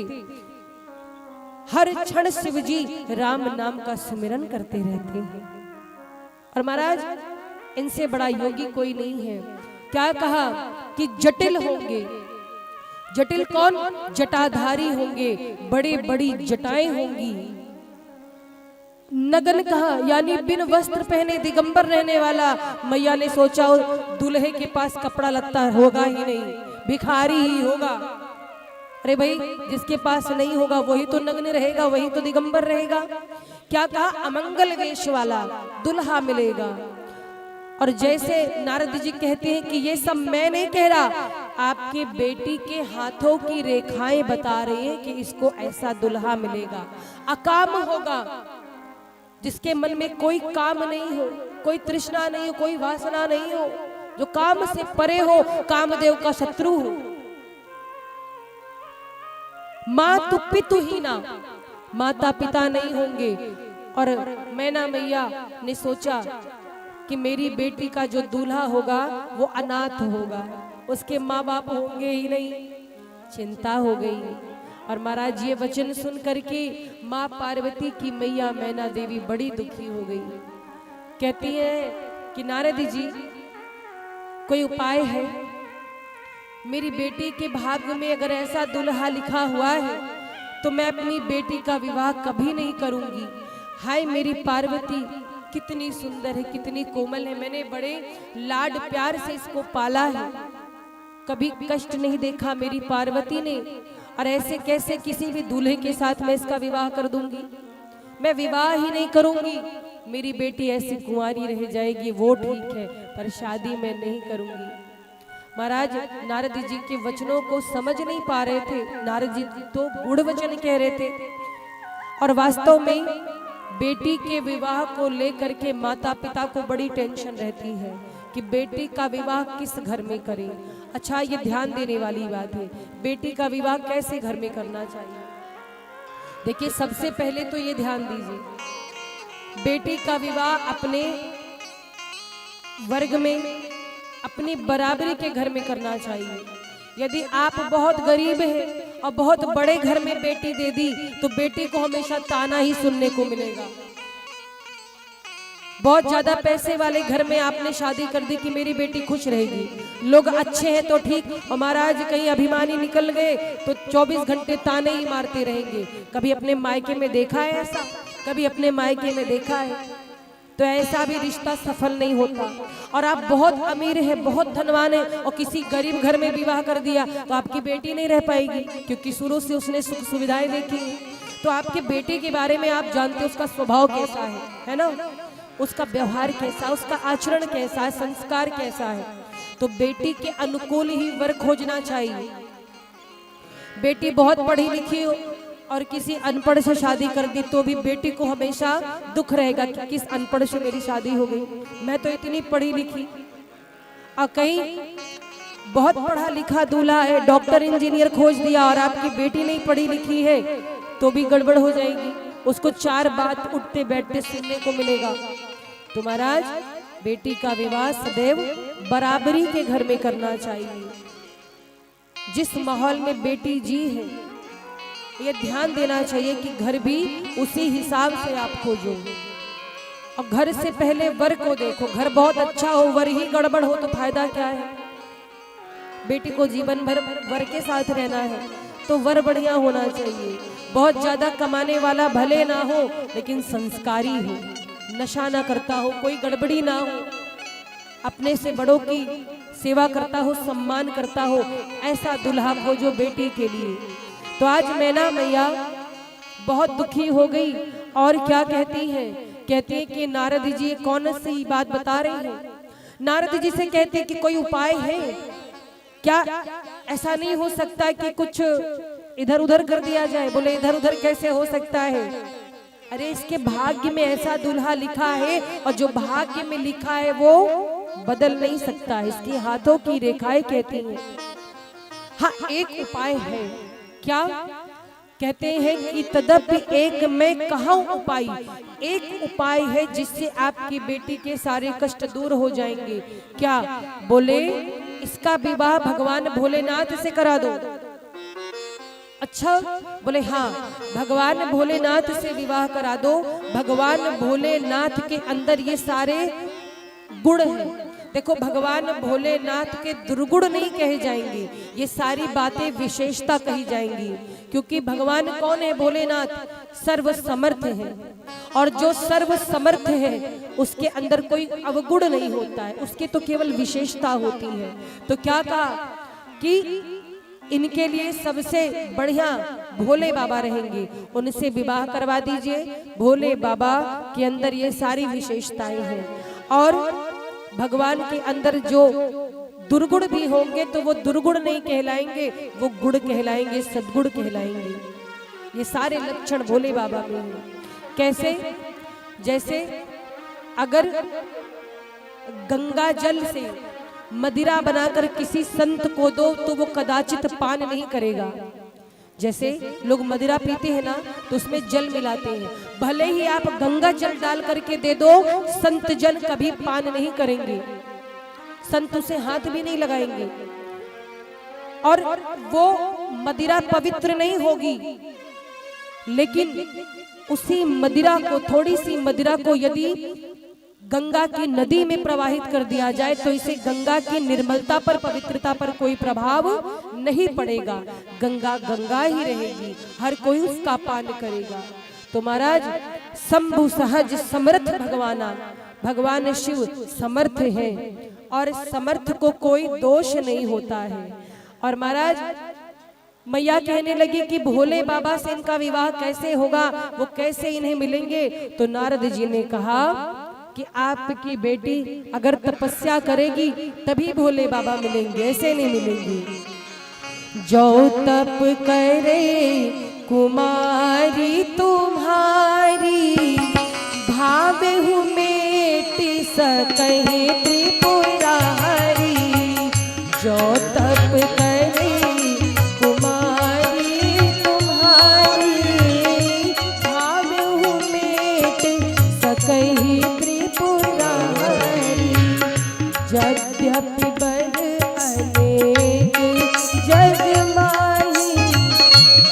हर क्षण शिव जी राम नाम का सुमिरन करते रहते हैं। और महाराज इनसे बड़ा योगी कोई नहीं है। क्या कहा कि जटिल होंगे। जटिल कौन? जटाधारी होंगे, बड़े बड़ी जटाएं होंगी। नगन कहा यानी बिन वस्त्र पहने दिगंबर रहने वाला। मैया ने सोचा दूल्हे के पास कपड़ा लत्ता होगा ही नहीं, भिखारी ही होगा। अरे भाई जिसके पास नहीं होगा वही तो नग्न रहेगा, वही तो दिगंबर रहेगा। क्या कहा? अमंगल वेश वाला दुल्हा मिलेगा। और जैसे नारद जी कहते हैं कि ये सब मैं नहीं कह रहा, आपके बेटी के हाथों की रेखाएं बता रही हैं कि इसको ऐसा दुल्हा मिलेगा। अकाम होगा, जिसके मन में कोई काम नहीं हो, कोई तृष्णा नहीं हो, कोई वासना नहीं हो, जो काम से परे हो, कामदेव का शत्रु हो। मातु पितु ही ना, माता पिता नहीं होंगे। और मैना मैया ने सोचा कि मेरी बेटी का जो दूल्हा होगा वो अनाथ होगा, उसके माँ बाप होंगे ही नहीं। चिंता हो गई। और महाराज ये वचन सुन करके माँ पार्वती की मैया मैना देवी बड़ी दुखी हो गई। कहती है कि नारद जी कोई उपाय है? मेरी बेटी के भाग्य में अगर ऐसा दुल्हा लिखा हुआ है तो मैं अपनी बेटी का विवाह कभी नहीं करूंगी। हाय मेरी पार्वती कितनी सुंदर है, कितनी कोमल है, मैंने बड़े लाड प्यार से इसको पाला है, कभी कष्ट नहीं देखा मेरी पार्वती ने। और ऐसे कैसे किसी भी दूल्हे के साथ मैं इसका विवाह कर दूंगी? मैं विवाह ही नहीं करूंगी, मेरी बेटी ऐसी कुंवारी रह जाएगी, वो ठीक है, पर शादी मैं नहीं करूंगी। महाराज नारद जी के वचनों को समझ नहीं पा रहे थे। नारद जी तो गूढ़ वचन कह रहे थे। और वास्तव में बेटी के विवाह को लेकर के माता पिता को बड़ी टेंशन रहती है कि बेटी का विवाह किस घर में करें। अच्छा ये ध्यान देने वाली बात है, बेटी का विवाह कैसे घर में करना चाहिए। देखिए सबसे पहले तो ये ध्यान दीजिए, बेटी का विवाह अपने वर्ग में, अपनी बराबरी के घर में करना चाहिए। यदि आप बहुत गरीब हैं और बहुत बड़े घर में बेटी दे दी तो बेटी को हमेशा ताना ही सुनने को मिलेगा। बहुत ज्यादा पैसे वाले घर में आपने शादी कर दी कि मेरी बेटी खुश रहेगी, लोग अच्छे हैं तो ठीक, और महाराज कहीं अभिमानी निकल गए तो 24 घंटे ताने ही मारते रहेंगे। कभी अपने मायके में देखा है ऐसा? कभी अपने मायके में देखा है? तो ऐसा भी रिश्ता सफल नहीं होता। और आप बहुत अमीर हैं, बहुत धनवान हैं और किसी गरीब घर में विवाह कर दिया तो आपकी बेटी नहीं रह पाएगी, क्योंकि शुरू से उसने सुख सुविधाएं देखी। तो आपके बेटे के बारे में आप जानते हो उसका स्वभाव कैसा है ना, उसका व्यवहार कैसा, उसका आचरण कैसा है, संस्कार कैसा है। तो बेटी के अनुकूल ही वर खोजना चाहिए। बेटी बहुत पढ़ी लिखी हो और किसी अनपढ़ से शादी कर दी तो भी बेटी को हमेशा दुख रहेगा कि किस अनपढ़ से मेरी शादी हो गई, मैं तो इतनी पढ़ी लिखी। और कहीं बहुत पढ़ा लिखा दूल्हा है, डॉक्टर इंजीनियर खोज दिया और आपकी बेटी नहीं पढ़ी लिखी है तो भी गड़बड़ हो जाएगी, उसको 4 बात उठते बैठते सुनने को मिलेगा। तो महाराज बेटी का विवाह सदैव बराबरी के घर में करना चाहिए। जिस माहौल में बेटी जी है ये ध्यान देना चाहिए कि घर भी उसी हिसाब से आप खोजो। और घर से पहले वर को देखो, घर बहुत अच्छा हो वर ही गड़बड़ हो तो फायदा क्या है। बेटी को जीवन भर वर के साथ रहना है तो वर बढ़िया होना चाहिए। बहुत ज्यादा कमाने वाला भले ना हो लेकिन संस्कारी हो, नशा ना करता हो, कोई गड़बड़ी ना हो, अपने से बड़ों की सेवा करता हो, सम्मान करता हो, ऐसा दुल्हा खोजो बेटी के लिए। तो आज मैना मैया बहुत दुखी हो गई और क्या कहती है, कहती है कि नारद जी कौन सी बात बता रही है। नारद जी से कहती है कि कोई उपाय है क्या, ऐसा नहीं हो सकता कि कुछ इधर उधर कर दिया जाए। बोले इधर उधर कैसे हो सकता है, अरे इसके भाग्य में ऐसा दूल्हा लिखा है और जो भाग्य में लिखा है वो बदल नहीं सकता, इसके हाथों की रेखाएं कहती हैं। हाँ एक उपाय है, क्या कहते हैं कि तदपि एक मैं कहूं उपाय, एक उपाय है जिससे आपकी बेटी के सारे कष्ट दूर हो जाएंगे। क्या, बोले इसका विवाह भगवान भोलेनाथ से करा दो। अच्छा, बोले हाँ भगवान भोलेनाथ से विवाह करा दो। भगवान भोलेनाथ के अंदर ये सारे गुण हैं। देखो भगवान भोलेनाथ के दुर्गुण नहीं कहे जाएंगे, ये सारी बातें विशेषता कही जाएंगी। क्योंकि भगवान कौन है, भोलेनाथ सर्व समर्थ है और जो सर्व समर्थ है उसके अंदर कोई अवगुण नहीं होता है, उसके तो केवल विशेषता होती है। तो क्या कहा कि इनके लिए सबसे बढ़िया भोले बाबा रहेंगे, उनसे विवाह करवा दीजिए। भोले बाबा के अंदर ये सारी विशेषताएं हैं और भगवान के अंदर जो दुर्गुण भी होंगे तो वो दुर्गुण नहीं कहलाएंगे, वो गुण कहलाएंगे, सद्गुण कहलाएंगे। ये सारे लक्षण भोले बाबा में हैं। कैसे, जैसे अगर गंगा जल से मदिरा बनाकर किसी संत को दो तो वो कदाचित पान नहीं करेगा। जैसे लोग मदिरा पीते हैं ना तो उसमें जल मिलाते हैं, भले ही आप गंगा जल डाल करके दे दो, संत जन कभी पान नहीं करेंगे, संत उसे हाथ भी नहीं लगाएंगे और वो मदिरा पवित्र नहीं होगी। लेकिन उसी मदिरा को, थोड़ी सी मदिरा को यदि गंगा की नदी में प्रवाहित कर दिया जाए तो इसे गंगा की निर्मलता पर, पवित्रता पर कोई प्रभाव नहीं पड़ेगा। गंगा गंगा ही रहेगी, हर कोई उसका पान करेगा। तो महाराज शंभु सहज समर्थ भगवान शिव समर्थ है और समर्थ को कोई दोष नहीं होता है। और महाराज मैया कहने लगी कि भोले बाबा से इनका विवाह कैसे होगा, वो कैसे इन्हें मिलेंगे। तो नारद जी ने कहा कि आपकी बेटी अगर तपस्या करेगी तभी भोले बाबा मिलेंगे, ऐसे नहीं मिलेंगे। जो तप करे कुमारी तुम्हारी, भावेहु मेट सकहि त्रिपुरारी। जो तप करे कुमारी तुम्हारी, भावेहु मेट सकहि यद्यपि बर अनेक जग माही,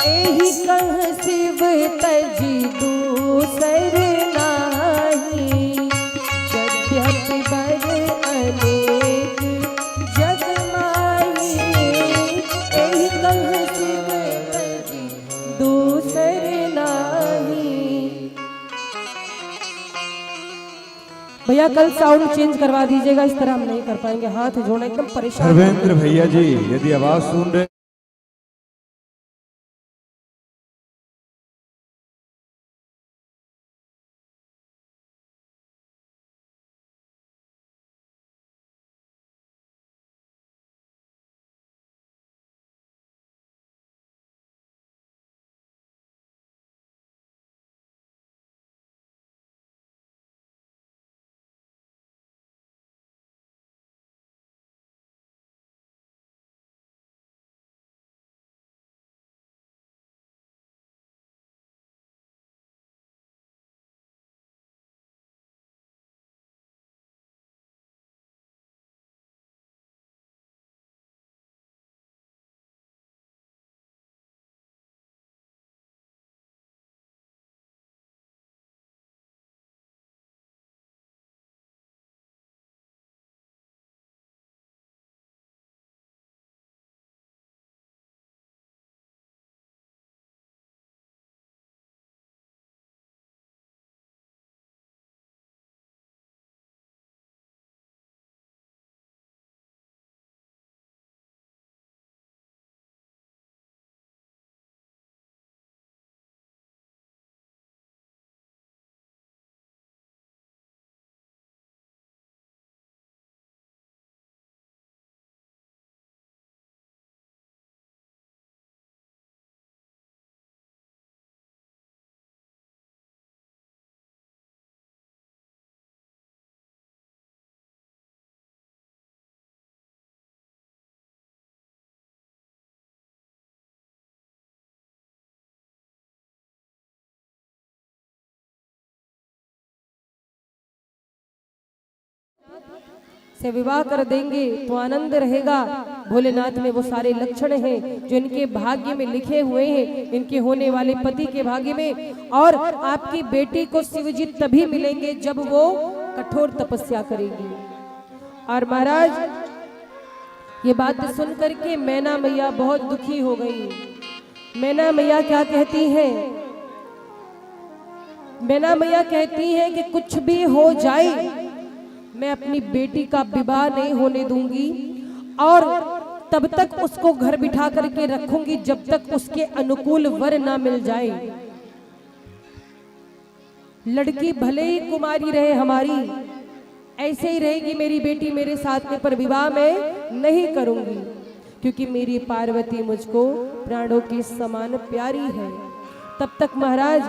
एहि कह शिव तजी दूसर नाही। यद्यपि बर अनेक जग माही, एहि कह शिव तजी दूसर नाही। भैया कल साउंड चेंज करवा दीजिएगा, इस तरह हम नहीं कर पाएंगे, हाथ जोड़ना एकदम परेशान। धर्मेंद्र भैया जी यदि आवाज सुन रहे से विवाह कर देंगे तो आनंद रहेगा। भोलेनाथ में वो सारे लक्षण हैं जो इनके भाग्य में लिखे हुए हैं, इनके होने वाले पति के भाग्य में। और आपकी बेटी को शिवजी तभी मिलेंगे जब वो कठोर तपस्या करेगी। और महाराज ये बात सुन करके मैना मैया बहुत दुखी हो गई। मैना मैया क्या कहती है? मैना मैया कहती है कि कुछ भी हो जाए मैं अपनी बेटी का विवाह नहीं होने दूंगी और तब तक उसको घर बिठा करके रखूंगी जब तक उसके अनुकूल वर ना मिल जाए। लड़की भले ही कुमारी रहे हमारी, ऐसे ही रहेगी मेरी बेटी मेरे साथ में, पर विवाह मैं नहीं करूंगी क्योंकि मेरी पार्वती मुझको प्राणों के समान प्यारी है। तब तक महाराज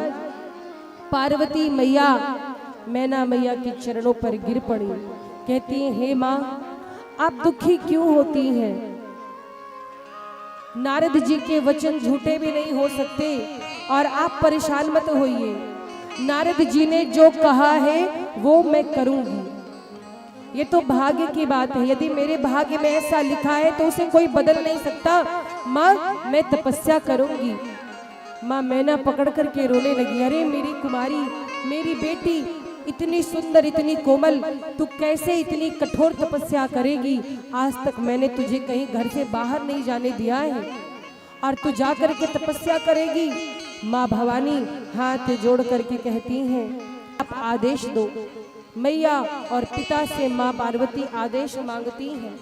पार्वती मैया मैना मैया के चरणों पर गिर पड़ी। कहती हैं, हे माँ आप दुखी क्यों होती हैं? नारद जी के वचन झूठे भी नहीं हो सकते और आप परेशान मत होइए। नारद जी ने जो कहा है वो मैं करूंगी। ये तो भाग्य की बात है, यदि मेरे भाग्य में ऐसा लिखा है तो उसे कोई बदल नहीं सकता। माँ मैं तपस्या करूंगी। माँ मैना पकड़ करके रोने लगी। अरे मेरी कुमारी, मेरी बेटी इतनी सुंदर, इतनी कोमल, तू कैसे इतनी कठोर तपस्या करेगी? आज तक मैंने तुझे कहीं घर से बाहर नहीं जाने दिया है और तू जा करके तपस्या करेगी। माँ भवानी हाथ जोड़ करके कहती हैं, आप आदेश दो। मैया और पिता से माँ पार्वती आदेश मांगती हैं।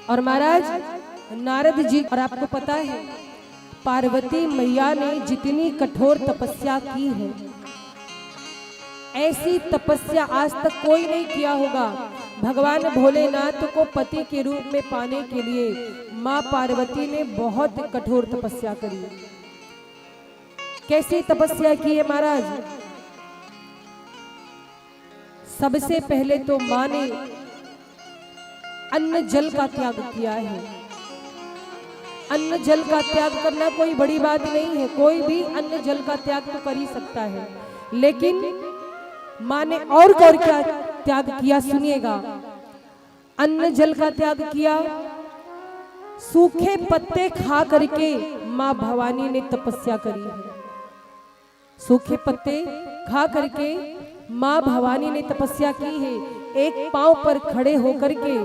और महाराज नारद जी, और आपको पता है पार्वती मैया ने जितनी कठोर तपस्या की है ऐसी तपस्या आज तक कोई नहीं किया होगा। भगवान भोलेनाथ को पति के रूप में पाने के लिए माँ पार्वती ने बहुत कठोर तपस्या करी। कैसी तपस्या की है महाराज? सबसे पहले तो माँ ने अन्न जल का त्याग किया है। अन्न जल का त्याग करना कोई बड़ी बात नहीं है, कोई भी अन्न जल का त्याग तो कर ही सकता है, लेकिन माँ ने और क्या त्याग किया सुनिएगा। अन्न जल का त्याग किया, सूखे पत्ते खा करके माँ भवानी ने तपस्या करी है। सूखे पत्ते खा करके माँ भवानी ने तपस्या की है, एक पांव पर खड़े होकर के।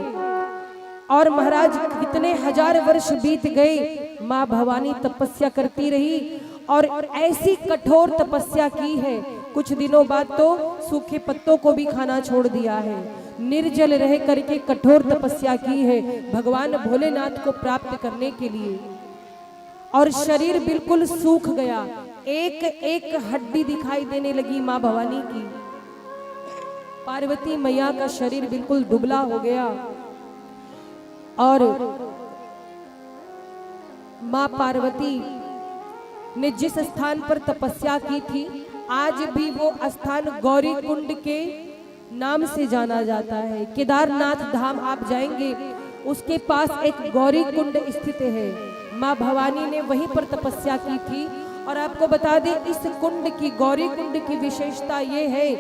और महाराज कितने हजार वर्ष बीत गए, माँ भवानी तपस्या करती रही और ऐसी कठोर तपस्या की है, कुछ दिनों बाद तो सूखे पत्तों को भी खाना छोड़ दिया है। निर्जल रह करके कठोर तपस्या की है भगवान भोलेनाथ को प्राप्त करने के लिए। और शरीर बिल्कुल सूख गया, एक एक हड्डी दिखाई देने लगी माँ भवानी की। पार्वती मैया का शरीर बिल्कुल दुबला हो गया और माँ पार्वती ने जिस स्थान पर तपस्या की थी आज भी वो स्थान गौरी कुंड के नाम से जाना जाता है। केदारनाथ धाम आप जाएंगे, उसके पास एक गौरी कुंड स्थित है। माँ भवानी ने वहीं पर तपस्या की थी। और आपको बता दें, इस कुंड की, गौरी कुंड की विशेषता ये है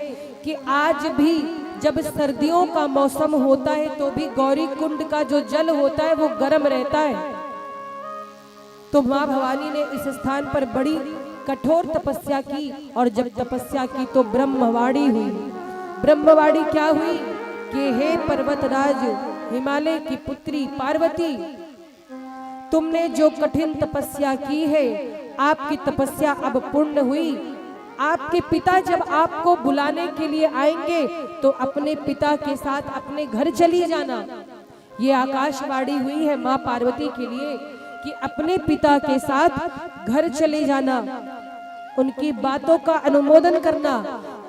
कि आज भी जब सर्दियों का मौसम होता है तो भी गौरी कुंड का जो जल होता है वो गर्म रहता है। तो माँ भवानी ने इस स्थान पर बड़ी कठोर तपस्या की और जब तपस्या की तो ब्रह्मवाणी हुई। ब्रह्मवाणी क्या हुई कि हे पर्वतराज, हिमालय की पुत्री पार्वती, तुमने जो कठिन तपस्या की है आपकी तपस्या अब पूर्ण हुई। आपके पिता जब आपको बुलाने के लिए आएंगे तो अपने पिता के साथ अपने घर चली जाना। ये आकाशवाणी हुई है माँ पार्वती के लिए कि अपने पिता के साथ घर चले जाना, उनकी बातों का अनुमोदन करना।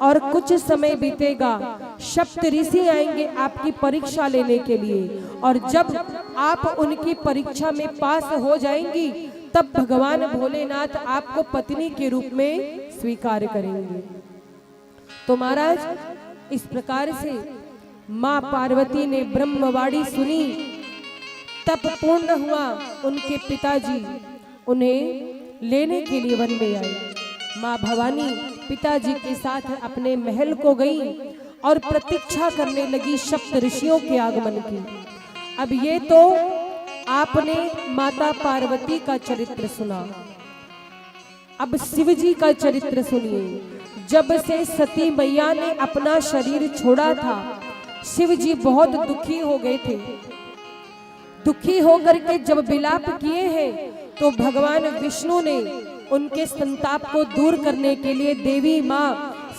और कुछ समय बीतेगा, सप्त ऋषि आएंगे आपकी परीक्षा लेने के लिए, और जब आप उनकी परीक्षा में पास हो जाएंगी तब भगवान भोलेनाथ आपको पत्नी के रूप में स्वीकार करेंगे। तो महाराज इस प्रकार से माँ पार्वती ने ब्रह्मवाणी सुनी, तप पूर्ण हुआ। उनके पिताजी उन्हें लेने के लिए वन में आए। माँ भवानी पिताजी के साथ अपने महल को गई और प्रतीक्षा करने लगी सप्त ऋषियों के आगमन की। अब ये तो आपने माता पार्वती का चरित्र सुना, अब शिव जी का चरित्र सुनिए। जब से सती मैया ने अपना शरीर छोड़ा था, शिव जी बहुत दुखी हो गए थे। दुखी होकर के जब विलाप किए हैं, तो भगवान विष्णु ने उनके संताप को दूर करने के लिए देवी माँ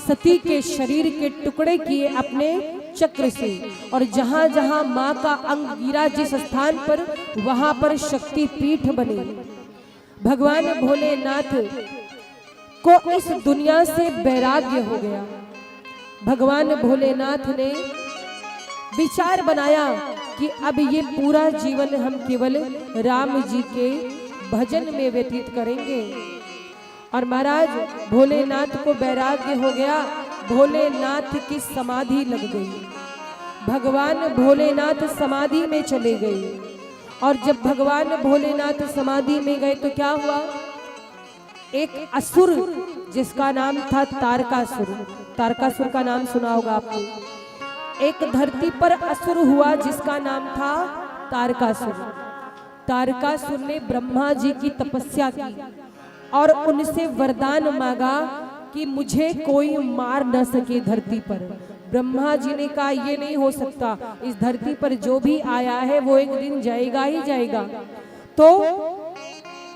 सती के शरीर के टुकड़े किए अपने चक्र से, और जहां जहां माँ का अंग गिरा जिस स्थान पर, वहां पर शक्ति पीठ बनी। भगवान भोलेनाथ को इस दुनिया से वैराग्य हो गया। भगवान भोलेनाथ ने विचार बनाया कि अब ये पूरा जीवन हम केवल राम जी के भजन में व्यतीत करेंगे। और महाराज भोलेनाथ को वैराग्य हो गया, भोलेनाथ की समाधि लग गई। भगवान भोलेनाथ समाधि में चले गए, और जब भगवान भोलेनाथ समाधि में गए तो क्या हुआ? एक असुर जिसका नाम था तारकासुर, तारकासुर का नाम सुना होगा आपने। एक धरती पर असुर हुआ जिसका नाम था तारकासुर। तारकासुर ने ब्रह्मा जी की तपस्या की और उनसे वरदान मांगा कि मुझे कोई मार न सके धरती पर। ब्रह्मा जी ने कहा ये नहीं हो सकता, इस धरती पर जो भी आया है वो एक दिन जाएगा ही जाएगा। तो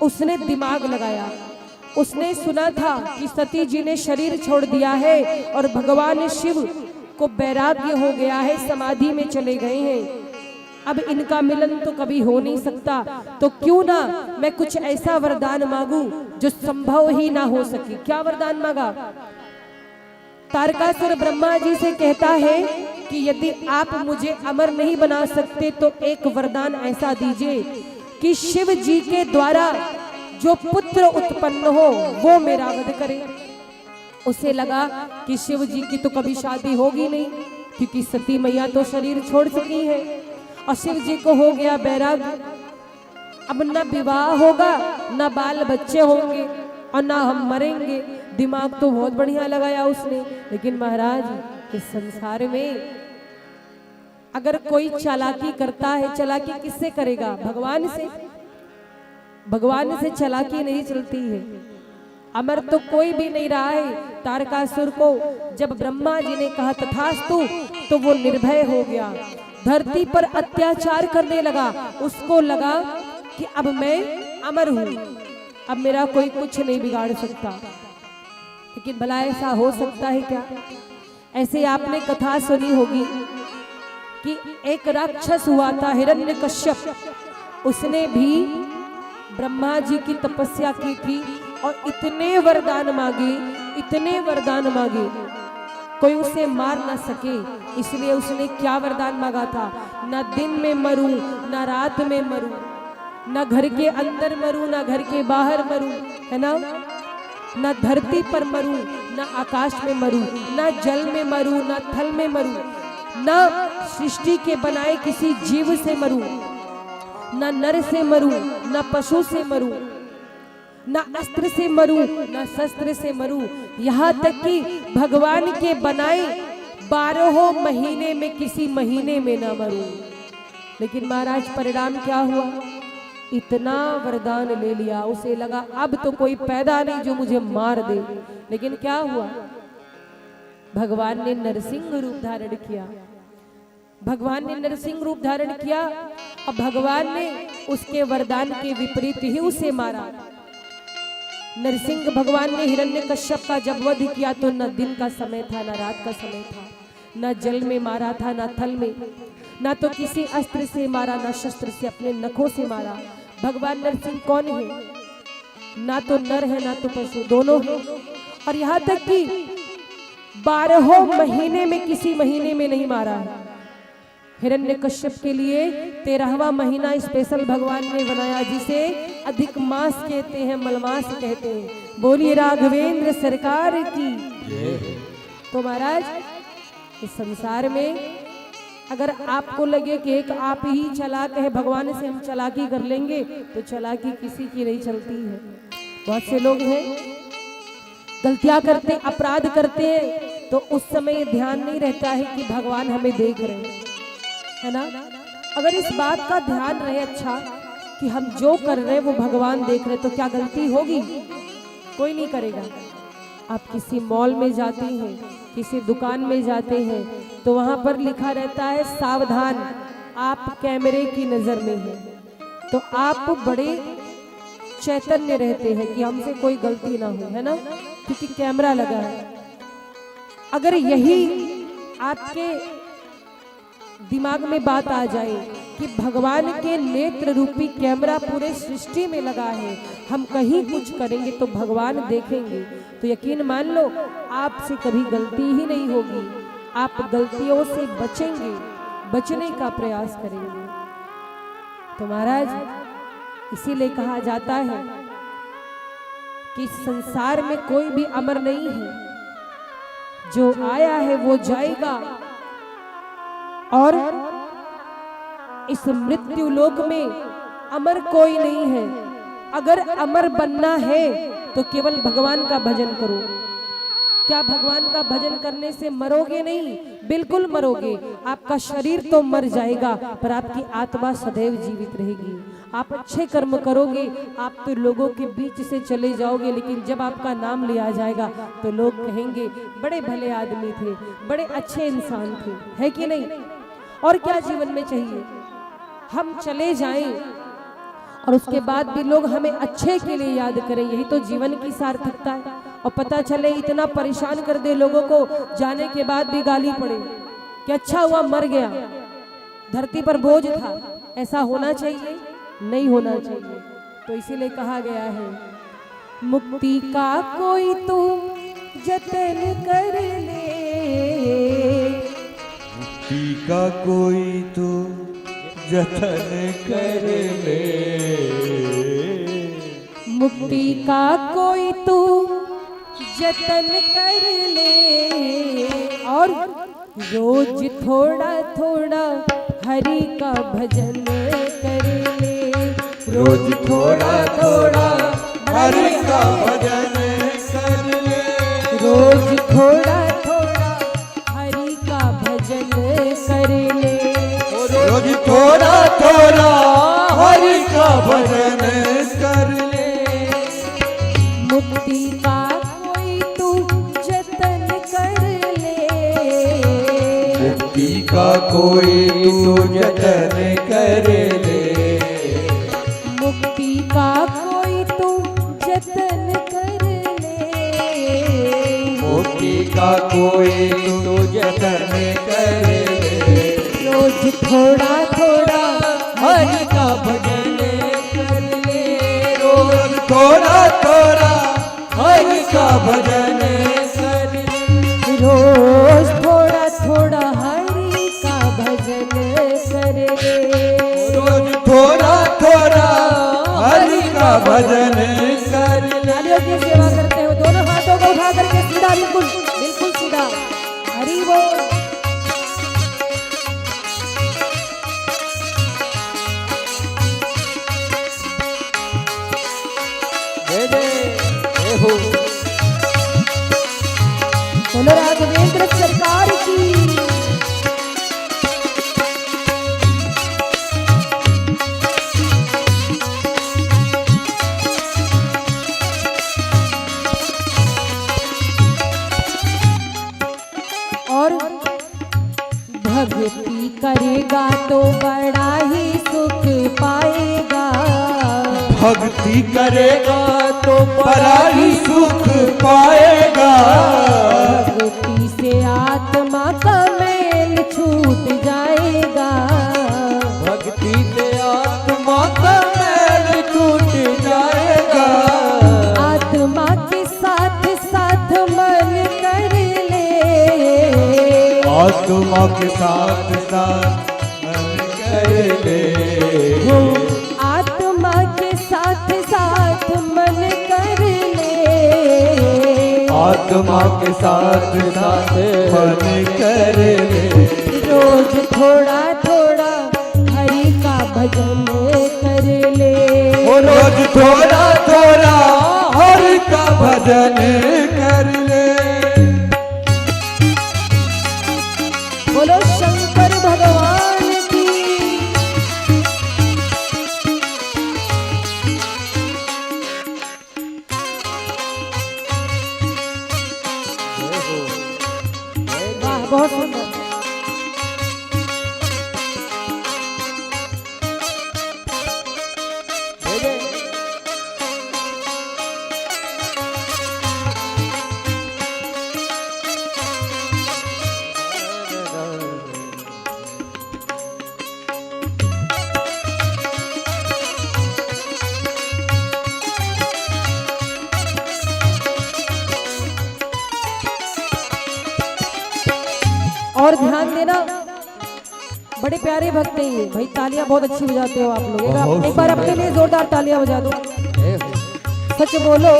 उसने दिमाग लगाया, उसने सुना था कि सती जी ने शरीर छोड़ दिया है और भगवान शिव को वैराग्य हो गया है, समाधि में चले गए हैं। अब इनका मिलन तो कभी हो नहीं सकता, तो क्यों ना मैं कुछ ऐसा वरदान मांगू जो संभव ही ना हो सके। क्या वरदान मांगा? तारकासुर ब्रह्मा जी से कहता है कि यदि आप मुझे अमर नहीं बना सकते तो एक वरदान ऐसा दीजिए कि शिव जी के द्वारा जो पुत्र उत्पन्न हो वो मेरा वध करे। उसे लगा कि शिव जी की तो कभी शादी होगी नहीं, क्योंकि सती मैया तो शरीर छोड़ चुकी है, और शिव जी को हो गया वैराग्य। अब न विवाह होगा, न बाल बच्चे होंगे, और न हम मरेंगे। दिमाग तो बहुत बढ़िया लगाया उसने। लेकिन महाराज इस संसार में अगर कोई चालाकी करता है, चालाकी किससे करेगा? भगवान से। भगवान से चालाकी नहीं चलती है। अमर तो कोई भी नहीं रहा है। तारकासुर को जब ब्रह्मा जी ने कहा तथास्तु, तो वो निर्भय हो गया, धरती पर अत्याचार करने लगा। उसको लगा कि अब मैं अमर हूं, अब मेरा कोई कुछ नहीं बिगाड़ सकता। लेकिन भला ऐसा हो सकता है क्या? ऐसे आपने कथा सुनी होगी कि एक राक्षस हुआ था हिरण्यकश्यप, उसने भी ब्रह्मा जी की तपस्या की थी और इतने वरदान मांगे, इतने वरदान मांगे, कोई उसे मार ना सके। इसलिए उसने क्या वरदान मांगा था? न दिन में मरूं, न रात में मरूं, न घर के अंदर मरूं, न घर के बाहर मरूं, है ना? न धरती पर मरूं, न आकाश में मरूं, न जल में मरूं, न थल में मरूं, न सृष्टि के बनाए किसी जीव से मरूं, न नर से मरूं, न पशु से मरूं, न अस्त्र से मरूं, न शस्त्र से मरूं, यहाँ तक कि भगवान के बनाए 12 महीने में किसी महीने में न मरूं। लेकिन महाराज परिणाम क्या हुआ? इतना वरदान ले लिया, उसे लगा अब तो कोई पैदा नहीं जो मुझे मार दे। लेकिन क्या हुआ? भगवान ने नरसिंह रूप धारण किया। भगवान ने नरसिंह रूप धारण किया और भगवान ने उसके वरदान के विपरीत ही उसे मारा। नरसिंह भगवान ने हिरण्यकश्यप का जब वध किया तो न दिन का समय था, न रात का समय था, न जल में मारा था, न थल में, न तो किसी अस्त्र से मारा, न शस्त्र से, अपने नखों से मारा। भगवान नरसिंह कौन है? ना तो नर है ना तो पशु, दोनों है। और यहाँ तक कि 12 महीने में किसी महीने में नहीं मारा है। हिरण्यकश्यप के लिए 13वां महीना स्पेशल भगवान ने बनाया, जिसे अधिक मास कहते हैं, मलमास कहते हैं। बोलिए राघवेंद्र सरकार की। तो महाराज इस संसार में अगर आपको लगे कि एक आप ही चालाक है, भगवान से हम चालाकी कर लेंगे, तो चालाकी किसी की नहीं चलती है। बहुत से लोग हैं गलतियां करते, अपराध करते हैं, तो उस समय ये ध्यान नहीं रहता है कि भगवान हमें देख रहे हैं, है ना। अगर इस बात का ध्यान रहे अच्छा कि हम जो कर रहे हैं वो भगवान देख रहे, तो क्या गलती होगी? कोई नहीं करेगा। आप किसी मॉल में जाते हैं, किसी दुकान में जाते हैं, तो वहां पर लिखा रहता है सावधान, आप कैमरे की नजर में हैं। तो आप बड़े चैतन्य रहते हैं कि हमसे कोई गलती ना हो, है ना, क्योंकि कैमरा लगा है। अगर यही आपके दिमाग में बात आ जाए कि भगवान के नेत्र रूपी कैमरा पूरे सृष्टि में लगा है, हम कहीं कुछ करेंगे तो भगवान देखेंगे, तो यकीन मान लो आपसे कभी गलती ही नहीं होगी। आप गलतियों से बचेंगे, बचने का प्रयास करेंगे। तो महाराज, इसीलिए कहा जाता है कि संसार में कोई भी अमर नहीं है, जो आया है वो जाएगा। और इस मृत्यु लोक में अमर कोई नहीं है। अगर अमर बनना है तो केवल भगवान का भजन करो। क्या भगवान का भजन करने से मरोगे? नहीं, बिल्कुल मरोगे। आपका शरीर तो मर जाएगा पर आपकी आत्मा सदैव जीवित रहेगी। आप अच्छे कर्म करोगे, आप तो लोगों के बीच से चले जाओगे, लेकिन जब आपका नाम लिया जाएगा तो लोग कहेंगे बड़े भले आदमी थे, बड़े अच्छे इंसान थे, है कि नहीं? और क्या जीवन में चाहिए? हम चले जाएं और उसके बाद भी लोग हमें अच्छे के लिए याद करें, यही तो जीवन की सार्थकता है। और पता चले इतना परेशान कर दे लोगों को, जाने के बाद भी गाली पड़े कि अच्छा हुआ मर गया, धरती पर बोझ था। ऐसा होना चाहिए? नहीं होना चाहिए। तो इसीलिए कहा गया है, मुक्ति का कोई तू जतन कर ले, मुक्ति का कोई तू जतन कर ले, मुक्ति का कोई तू जतन कर ले, और रोज थोड़ा थोड़ा हरि का भजन कर ले, रोज थोड़ा थोड़ा हरि का भजन कर ले, रोज थोड़ा थोड़ा हरि का भजन कर ले, रोज थोड़ा थोड़ा हरि का भजन कर ले, मुक्ति का कोई तू जतन कर ले, मुक्ति का कोई तू जतन कर ले, मुक्ति का कोई तू जतन कर ले, मुक्ति का कोई तू जतन कर ले, रोज थोड़ा थोड़ा हरि का भजन कर ले, रोज थोड़ा थोड़ा हरि का भजन कर ले, रोज थोड़ा थोड़ा हरि का भजन कर ले, रोज थोड़ा थोड़ा हरि का भजन कर ले। नारियों की सेवा करते हो, दोनों हाथों को उठा करके सीधा, बिल्कुल बिल्कुल सीधा, हरि बोल। बोलो राघवेंद्र सरकार की। और भक्ति करेगा तो बड़ा ही सुख पाएगा, भक्ति करेगा तो बड़ा ही सुख पाएगा, भक्ति से आत्मा का मैल छूट जाएगा, भक्ति से आत्मा का मैल छूट जाएगा, आत्मा के साथ साथ मन कर ले, आत्मा के साथ साथ मन कर ले, आत्मा के साथ साथ मन कर ले, आत्मा के साथ साथ मन कर ले, रोज थोड़ा थोड़ा हरि का भजन कर ले, रोज थोड़ा थोड़ा हरि का भजन कर ले, बहुत सुंदर। और ध्यान देना, बड़े प्यारे भक्त हैं ये भाई, तालियां बहुत अच्छी बजाते हो आप लोग। एक बार अपने लिए जोरदार तालियां बजा दो। सच बोलो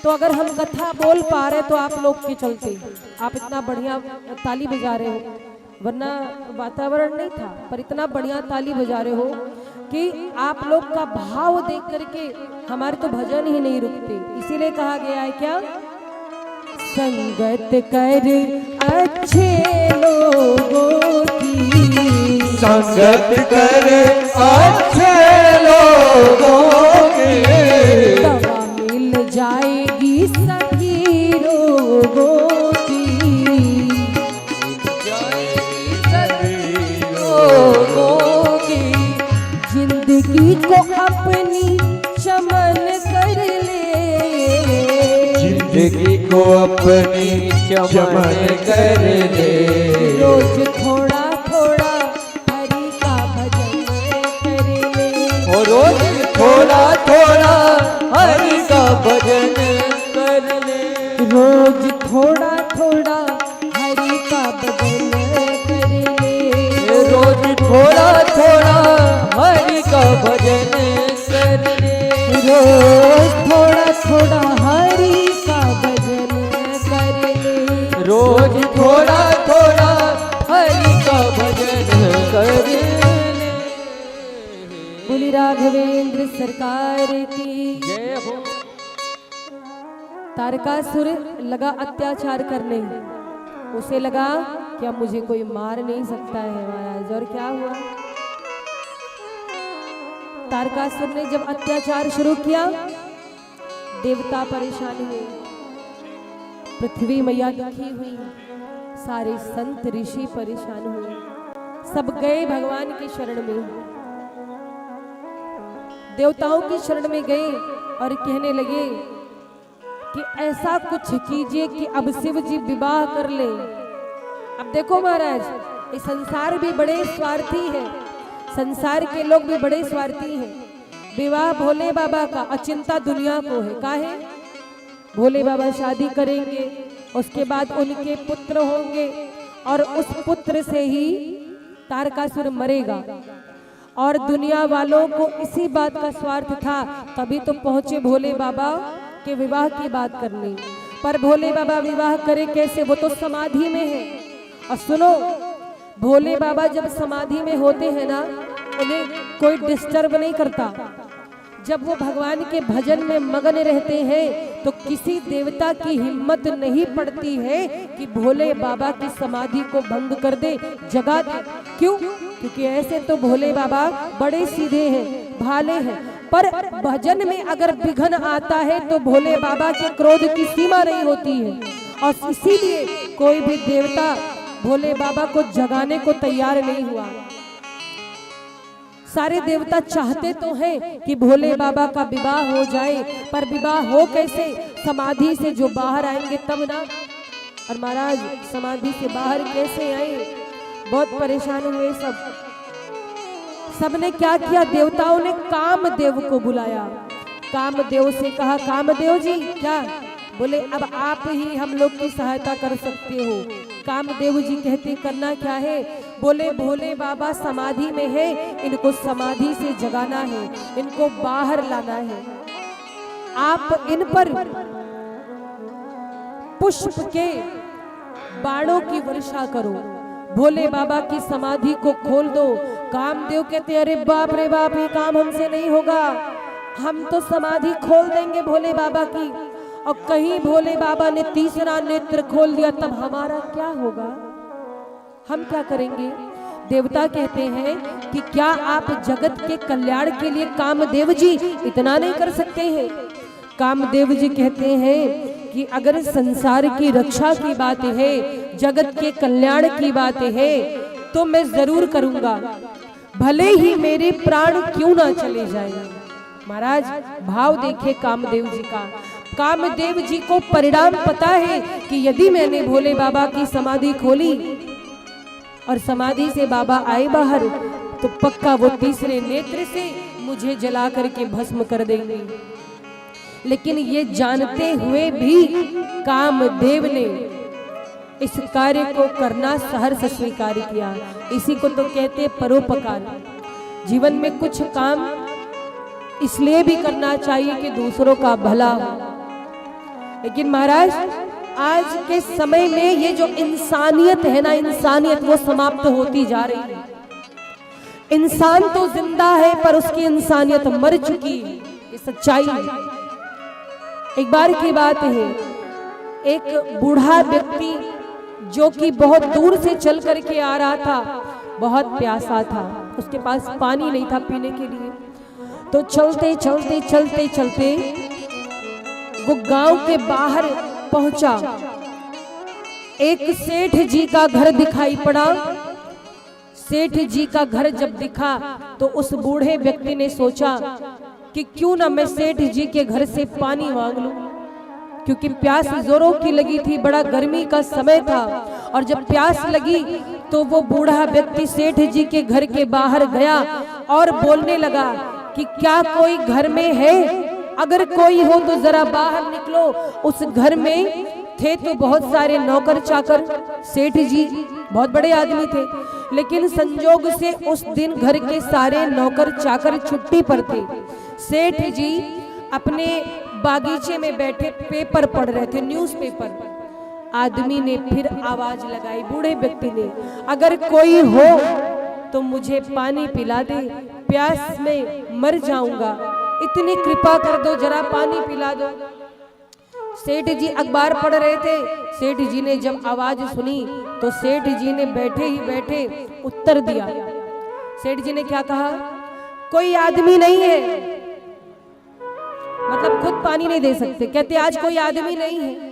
तो अगर हम कथा बोल पा रहे तो आप लोग के चलते, आप इतना बढ़िया ताली बजा रहे हो, वरना वातावरण नहीं था, पर इतना बढ़िया ताली बजा रहे हो कि आप लोग का भाव देख करके हमारे तो भजन ही नहीं रुकते। इसीलिए कहा गया है क्या, संगत कर अच्छे लोगों की, संगत कर अच्छे लोगों की, दवा मिल जाएगी सभी रोगों की, लोगों की, जिंदगी को अपनी चमन कर ले, जिंदगी को अपनी चमन कर ले, रोज थोड़ा थोड़ा हरि का भजन कर ले, और रोज थोड़ा थोड़ा हरि का भजन कर ले, रोज थोड़ा थोड़ा हरि का भजन कर ले, रोज थोड़ा थोड़ा हरि का भजन कर ले, रोज थोड़ा थोड़ा हरि का भजन कर ले, रोज थोड़ा थोड़ा हरि का भजन कर ले। बोली राघवेंद्र सरकार की जय हो। तारकासुर लगा अत्याचार करने, उसे लगा कि अब मुझे कोई मार नहीं सकता है महाराज। और क्या हुआ, तारकासुर ने जब अत्याचार शुरू किया, देवता परेशान हुए, पृथ्वी मैया दुखी हुई, सारे संत ऋषि परेशान हुए, सब गए भगवान की शरण में, देवताओं की शरण में गए और कहने लगे कि ऐसा कुछ कीजिए कि अब शिव जी विवाह कर ले। अब देखो महाराज, ये संसार भी बड़े स्वार्थी है, संसार के लोग भी बड़े स्वार्थी हैं। विवाह भोले बाबा का, अचिंता दुनिया को है। काहे? भोले बाबा शादी करेंगे, उसके बाद उनके पुत्र होंगे और उस पुत्र से ही तारकासुर मरेगा। और दुनिया वालों को इसी बात का स्वार्थ था, तभी तो पहुंचे भोले बाबा के विवाह की बात करने। पर भोले बाबा विवाह करे कैसे, वो तो समाधि में है। और सुनो, भोले बाबा जब समाधि में होते हैं ना, उन्हें कोई डिस्टर्ब नहीं करता। जब वो भगवान के भजन में मगन रहते हैं तो किसी देवता की हिम्मत नहीं पड़ती है कि भोले बाबा की समाधि को भंग कर दे, जगा दे। क्यों? क्योंकि ऐसे तो भोले बाबा बड़े सीधे हैं, भाले हैं, पर भजन में अगर विघ्न आता है तो भोले बाबा के क्रोध की सीमा नहीं होती है। और इसीलिए कोई भी देवता भोले बाबा को जगाने को तैयार नहीं हुआ। सारे देवता चाहते तो हैं कि भोले बाबा का विवाह हो जाए, पर विवाह हो कैसे? समाधि से जो बाहर आएंगे तब ना। और महाराज समाधि से बाहर कैसे आए? बहुत परेशान हुए सबने क्या किया, देवताओं ने कामदेव को बुलाया। कामदेव से कहा, कामदेव जी क्या? बोले अब आप ही हम लोग की सहायता कर सकते हो। कामदेव जी कहते करना क्या है? बोले भोले बाबा समाधि में है, इनको समाधि से जगाना है, इनको बाहर लाना है। आप इन पर पुष्प के बाणों की वर्षा करो, भोले बाबा की समाधि को खोल दो। कामदेव कहते अरे बाप रे बाप, ये काम हमसे नहीं होगा, हम तो समाधि खोल देंगे भोले बाबा की। और कहीं भोले बाबा ने तीसरा नेत्र खोल दिया, तब हमारा क्या होगा? हम क्या करेंगे? देवता कहते हैं कि क्या आप जगत के कल्याण के लिए कामदेव जी इतना नहीं कर सकते हैं? कामदेव जी कहते हैं कि अगर संसार की रक्षा की बात है जगत के कल्याण की बातें है तो मैं जरूर करूंगा, भले ही मेरे प्राण क्यों ना चले जाए। महाराज भाव देखे कामदेव जी का। कामदेव जी को परिणाम पता है कि यदि मैंने भोले बाबा की समाधि खोली और समाधि से बाबा आए बाहर तो पक्का वो तीसरे नेत्र से मुझे जला करके भस्म कर देंगे। लेकिन ये जानते हुए भी कामदेव ने इस कार्य को करना सहर्ष स्वीकार किया। इसी को तो कहते परोपकार। जीवन में कुछ काम इसलिए भी करना चाहिए कि दूसरों का भला हो। लेकिन महाराज आज के समय में ये जो इंसानियत है ना, इंसानियत वो समाप्त होती जा रही है। इंसान तो जिंदा है पर उसकी इंसानियत मर चुकी है, ये सच्चाई है। एक बार की बात है, एक बूढ़ा व्यक्ति जो कि बहुत दूर से चल करके आ रहा था, बहुत प्यासा था, उसके पास पानी नहीं था पीने के लिए। तो चलते चलते चलते चलते वो गांव के बाहर पहुंचा। एक सेठ जी का घर दिखाई पड़ा। सेठ जी का घर जब दिखा तो उस बूढ़े व्यक्ति ने सोचा कि क्यों ना मैं सेठ जी के घर से पानी मांग लूं, क्योंकि प्यास जोरों की लगी थी, बड़ा गर्मी का समय था। और जब प्यास लगी तो वो बूढ़ा व्यक्ति सेठ जी के घर के बाहर गया और बोलने लगा कि क्या कोई घर में है, अगर कोई हो तो जरा बाहर निकलो। उस घर में थे तो बहुत सारे नौकर चाकर। सेठ जी बहुत बड़े आदमी थे, लेकिन संजोग से उस दिन घर के सारे नौकर चाकर छुट्टी पर थे। सेठ जी अपने बागीचे में बैठे पेपर पढ़ रहे थे, न्यूज़पेपर। आदमी ने फिर आवाज लगाई, बूढ़े व्यक्ति ने, अगर कोई हो तो मुझे पानी पिला दे, प्यास में मर जाऊंगा, इतनी कृपा कर दो, जरा पानी पिला दो। सेठ जी अखबार पढ़ रहे थे। सेठ जी ने जब आवाज सुनी तो सेठ जी ने बैठे ही बैठे उत्तर दिया। सेठ जी ने क्या कहा, कोई आदमी नहीं है, मतलब खुद पानी नहीं दे सकते, कहते आज कोई आदमी नहीं है।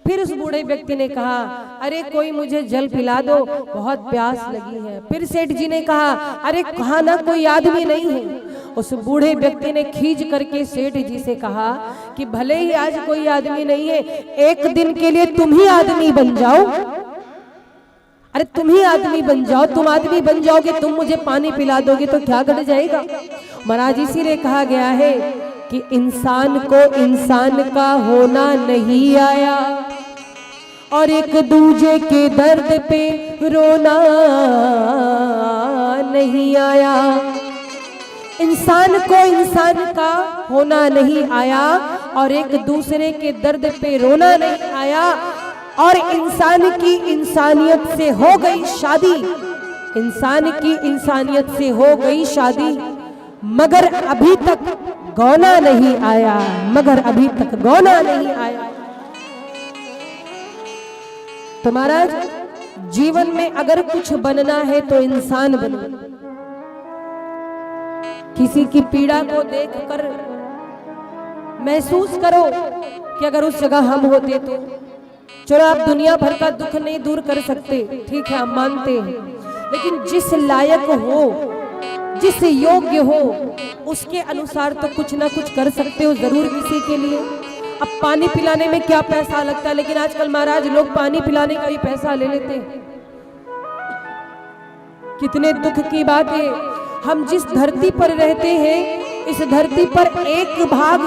फिर उस बूढ़े व्यक्ति ने कहा, अरे कोई मुझे जल पिला दो, बहुत प्यास लगी है। फिर सेठ जी ने कहा, अरे कहा ना कोई आदमी नहीं है। उस बूढ़े व्यक्ति ने खींच करके सेठ जी से कहा कि भले ही आज कोई आदमी नहीं है, एक दिन के लिए तुम ही आदमी बन जाओ। अरे तुम ही आदमी बन जाओ, तुम आदमी बन जाओगे, तुम मुझे पानी पिला दोगे तो क्या घट जाएगा। महाराज इसीलिए कहा गया है कि इंसान को इंसान का होना नहीं आया और एक दूजे के दर्द पे रोना नहीं आया। इंसान को इंसान का होना नहीं आया और एक दूसरे के दर्द पे रोना नहीं आया। और इंसान की इंसानियत से हो गई शादी, इंसान की इंसानियत से हो गई शादी, मगर अभी तक गौना नहीं आया, मगर अभी तक गौना नहीं आया। तो महाराज जीवन में अगर कुछ बनना है तो इंसान बनो। किसी की पीड़ा को देखकर महसूस करो कि अगर उस जगह हम होते तो। चलो आप दुनिया भर का दुख नहीं दूर कर सकते, ठीक है, हम मानते हैं, लेकिन जिस लायक हो, जिस योग्य हो, उसके अनुसार तो कुछ ना कुछ कर सकते हो जरूर किसी के लिए। अब पानी पिलाने में क्या पैसा लगता है, लेकिन आजकल महाराज लोग पानी पिलाने का भी पैसा ले लेते हैं। कितने दुख की बात है। हम जिस धरती पर रहते हैं, इस धरती पर एक भाग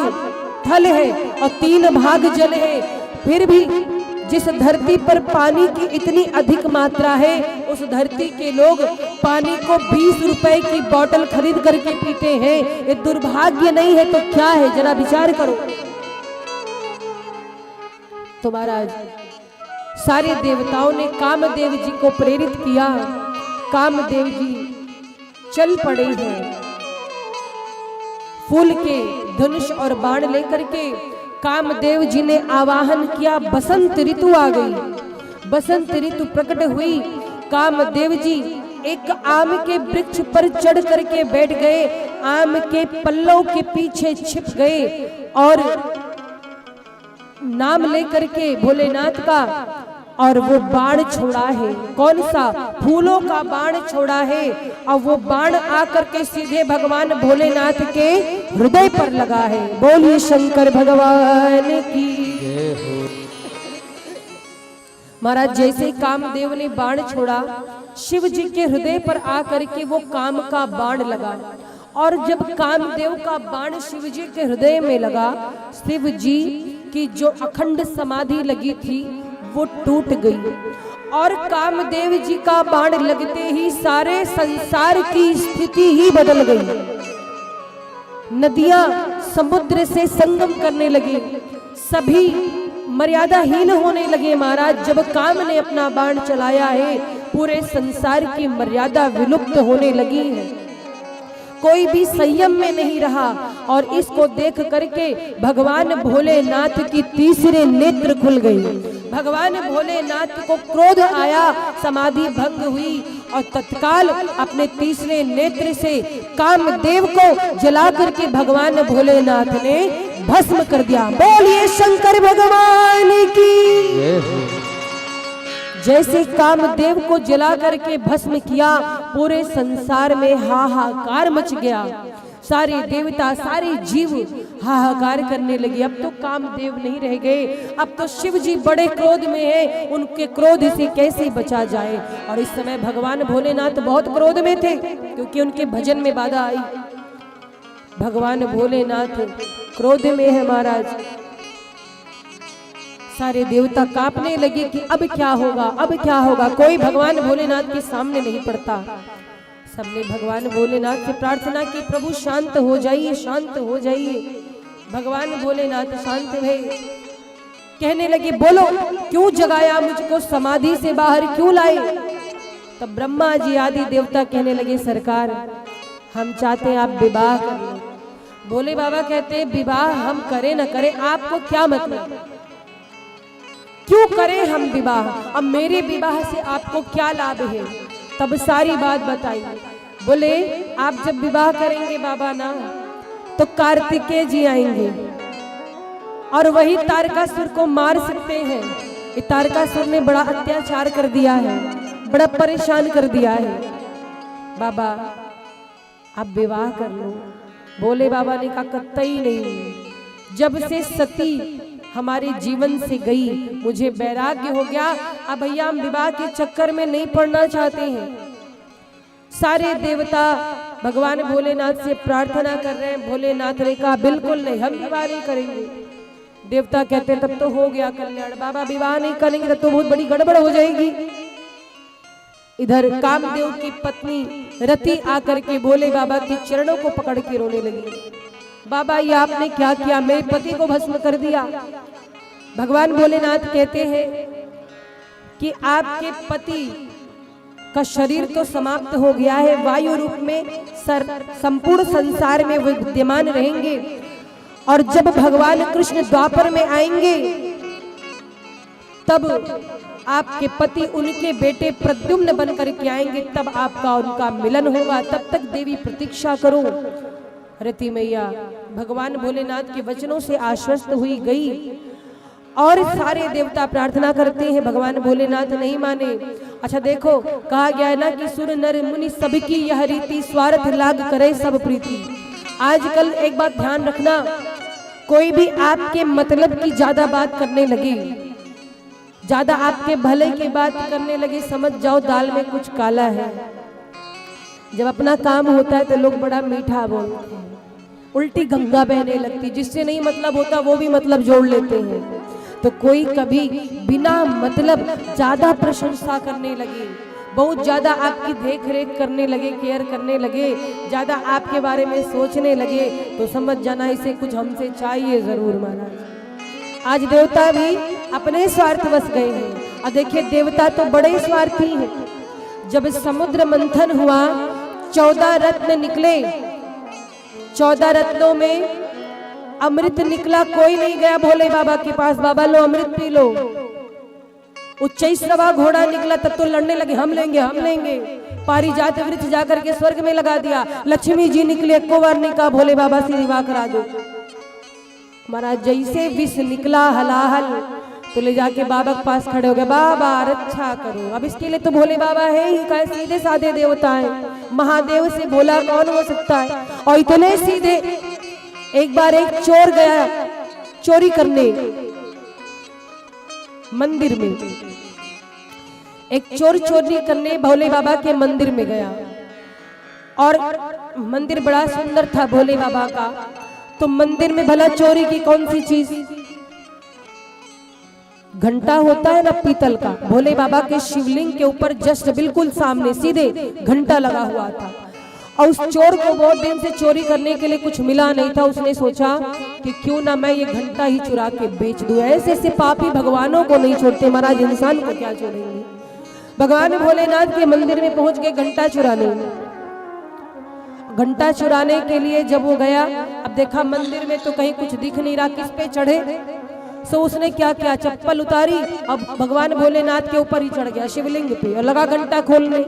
थल है और 3 भाग जल है, फिर भी जिस धरती पर पानी की इतनी अधिक मात्रा है, उस धरती के लोग पानी को 20 रुपए की बोतल खरीद करके पीते हैं। ये दुर्भाग्य नहीं है तो क्या है, जरा विचार करो। तो महाराज सारे देवताओं ने कामदेव जी को प्रेरित किया। कामदेव जी चल पड़े हैं फूल के धनुष और बाण लेकर के। कामदेव जी ने आवाहन किया, बसंत ऋतु आ गई। बसंत ऋतु प्रकट हुई। कामदेव जी एक आम के वृक्ष पर चढ़ करके बैठ गए, आम के पल्लों के पीछे छिप गए और नाम लेकर के भोलेनाथ का और वो बाण छोड़ा है। कौन सा? फूलों का बाण छोड़ा है और वो बाण आकर के सीधे भगवान भोलेनाथ के हृदय पर लगा है। बोलिए शंकर भगवान की जय हो। महाराज जैसे कामदेव ने बाण छोड़ा, शिव जी के हृदय पर आकर के वो काम का बाण लगा, और जब कामदेव का बाण शिव जी के हृदय में लगा, शिव जी की जो अखंड समाधि लगी थी वो टूट गई, और कामदेव जी का बाण लगते ही सारे संसार की स्थिति ही बदल गई। नदियां समुद्र से संगम करने लगी, सभी मर्यादाहीन होने लगे। महाराज जब काम ने अपना बाण चलाया है, पूरे संसार की मर्यादा विलुप्त होने लगी है, कोई भी संयम में नहीं रहा। और इसको देख करके भगवान भोलेनाथ की तीसरे नेत्र खुल गई। भगवान भोलेनाथ को क्रोध आया, समाधि भंग हुई, और तत्काल अपने तीसरे नेत्र से कामदेव को जला करके भगवान भोलेनाथ ने भस्म कर दिया। बोलिए शंकर भगवान की। जय हो। जैसे कामदेव को जला करके भस्म किया, पूरे संसार में हाहाकार मच गया। सारे देवता सारे जीव हाहाकार करने लगे। अब तो कामदेव नहीं रह गए, अब तो शिव जी बड़े क्रोध में हैं, उनके क्रोध से कैसे बचा जाए। और इस समय भगवान भोलेनाथ बहुत क्रोध में थे, क्योंकि उनके भजन में बाधा आई। भगवान भोलेनाथ क्रोध में है महाराज। सारे देवता कांपने लगे कि अब क्या होगा, अब क्या होगा। कोई भगवान भोलेनाथ के सामने नहीं पड़ता। सबने भगवान भोलेनाथ से प्रार्थना की, प्रभु शांत हो जाइए, शांत हो जाइए। भगवान भोलेनाथ शांत हुए, कहने लगे बोलो क्यों जगाया मुझको, समाधि से बाहर क्यों लाए। तब ब्रह्मा जी आदि देवता कहने लगे सरकार हम चाहते हैं आप विवाह कर लो। भोले बाबा कहते हैं विवाह हम करें न करें आपको क्या मतलब, क्यों करें हम विवाह, अब मेरे विवाह से आपको क्या लाभ है। तब सारी बात बताई। बोले आप जब विवाह करेंगे बाबा ना, तो कार्तिकेय जी आएंगे और वही तारकासुर को मार सकते हैं। ये तारकासुर ने बड़ा अत्याचार कर दिया है, बड़ा परेशान कर दिया है। बाबा आप विवाह कर लो। बोले बाबा ने कहा कतई नहीं, जब से सती हमारे जीवन से गई मुझे वैराग्य हो गया, अब भैया हम विवाह के चक्कर में नहीं पड़ना चाहते हैं। सारे देवता भगवान भोलेनाथ से प्रार्थना कर रहे हैं। भोलेनाथ ने कहा बिल्कुल नहीं, हम विवाह नहीं करेंगे। देवता कहते हैं तब तो हो गया कल्याण, बाबा विवाह नहीं करेंगे तब तो बहुत बड़ी गड़बड़ हो जाएगी। इधर कामदेव की पत्नी रति आकर के भोले बाबा के चरणों को पकड़ के रोने लगी। बाबा ये आपने क्या किया, मेरे पति को भस्म कर दिया। भगवान भोलेनाथ कहते हैं कि आपके पति का शरीर तो समाप्त हो गया है, वायु रूप में संपूर्ण संसार में विद्यमान रहेंगे, और जब भगवान कृष्ण द्वापर में आएंगे तब आपके पति उनके बेटे प्रद्युम्न बन करके आएंगे, तब आपका उनका मिलन होगा, तब तक देवी प्रतीक्षा करो। रति मैया भगवान भोलेनाथ के वचनों से आश्वस्त हुई गई, और सारे देवता प्रार्थना करते हैं, भगवान भोलेनाथ नहीं माने। अच्छा देखो कहा गया है ना कि सुर नर मुनि सबकी यह रीति, स्वार्थ लाग करे सब प्रीति। आजकल एक बात ध्यान रखना, कोई भी आपके मतलब की ज्यादा बात करने लगे, ज्यादा आपके भले की बात करने लगे, समझ जाओ दाल में कुछ काला है। जब अपना काम होता है तो लोग बड़ा मीठा बोलते हैं, उल्टी गंगा बहने लगती, जिससे नहीं मतलब होता वो भी मतलब जोड़ लेते हैं। तो कोई कभी बिना मतलब ज्यादा प्रशंसा करने लगे, बहुत ज्यादा आपकी देख रेख करने लगे, केयर करने लगे, ज्यादा आपके बारे में सोचने लगे, तो समझ जाना इसे कुछ हमसे चाहिए जरूर महाराज। आज देवता भी अपने स्वार्थ बस गए हैं। और देखिए देवता तो बड़े स्वार्थी हैं। जब समुद्र मंथन हुआ 14 रत्न निकले, 14 रत्नों में अमृत निकला, कोई नहीं गया भोले बाबा के पास, बाबा लो अमृत पी लो। उच्चैश्रवा घोड़ा निकला, तब तो लड़ने लगे, हम लेंगे हम लेंगे। पारिजात वृक्ष जाकर के स्वर्ग में लगा दिया। लक्ष्मी जी निकले, एको बार नहीं कहा भोले बाबा से विवाह करा दो। महाराज जैसे विष निकला हलाहल, तो ले जाके बाबा के पास खड़े हो गए, बाबा रक्षा करो। अब इसके लिए तो भोले बाबा है ही का, सीधे साधे देवता है, महादेव से भोला कौन हो सकता है। और इतने सीधे, एक बार एक चोर गया चोरी करने मंदिर में, एक चोर चोरी करने भोले बाबा के मंदिर में गया, और मंदिर बड़ा सुंदर था भोले बाबा का। तो मंदिर में भला चोरी की कौन सी चीज, घंटा होता है ना पीतल का, भोले बाबा के शिवलिंग के ऊपर जस्ट बिल्कुल सामने सीधे घंटा लगा हुआ था। और उस चोर को बहुत दिन से चोरी करने के लिए कुछ मिला नहीं था। उसने सोचा कि क्यों ना मैं ये घंटा ही चुरा के बेच दूं। ऐसे ऐसे पापी भगवानों को नहीं छोड़ते महाराज, इंसान को क्या छोड़ेंगे। भगवान भोलेनाथ के मंदिर में पहुंच गए घंटा चुराने। घंटा चुराने के लिए जब वो गया, अब देखा मंदिर में तो कहीं कुछ दिख नहीं रहा, किस पे चढ़े। सो उसने क्या किया, चप्पल उतारी, अब भगवान भोलेनाथ के ऊपर ही चढ़ गया शिवलिंग पे और लगा घंटा खोलने।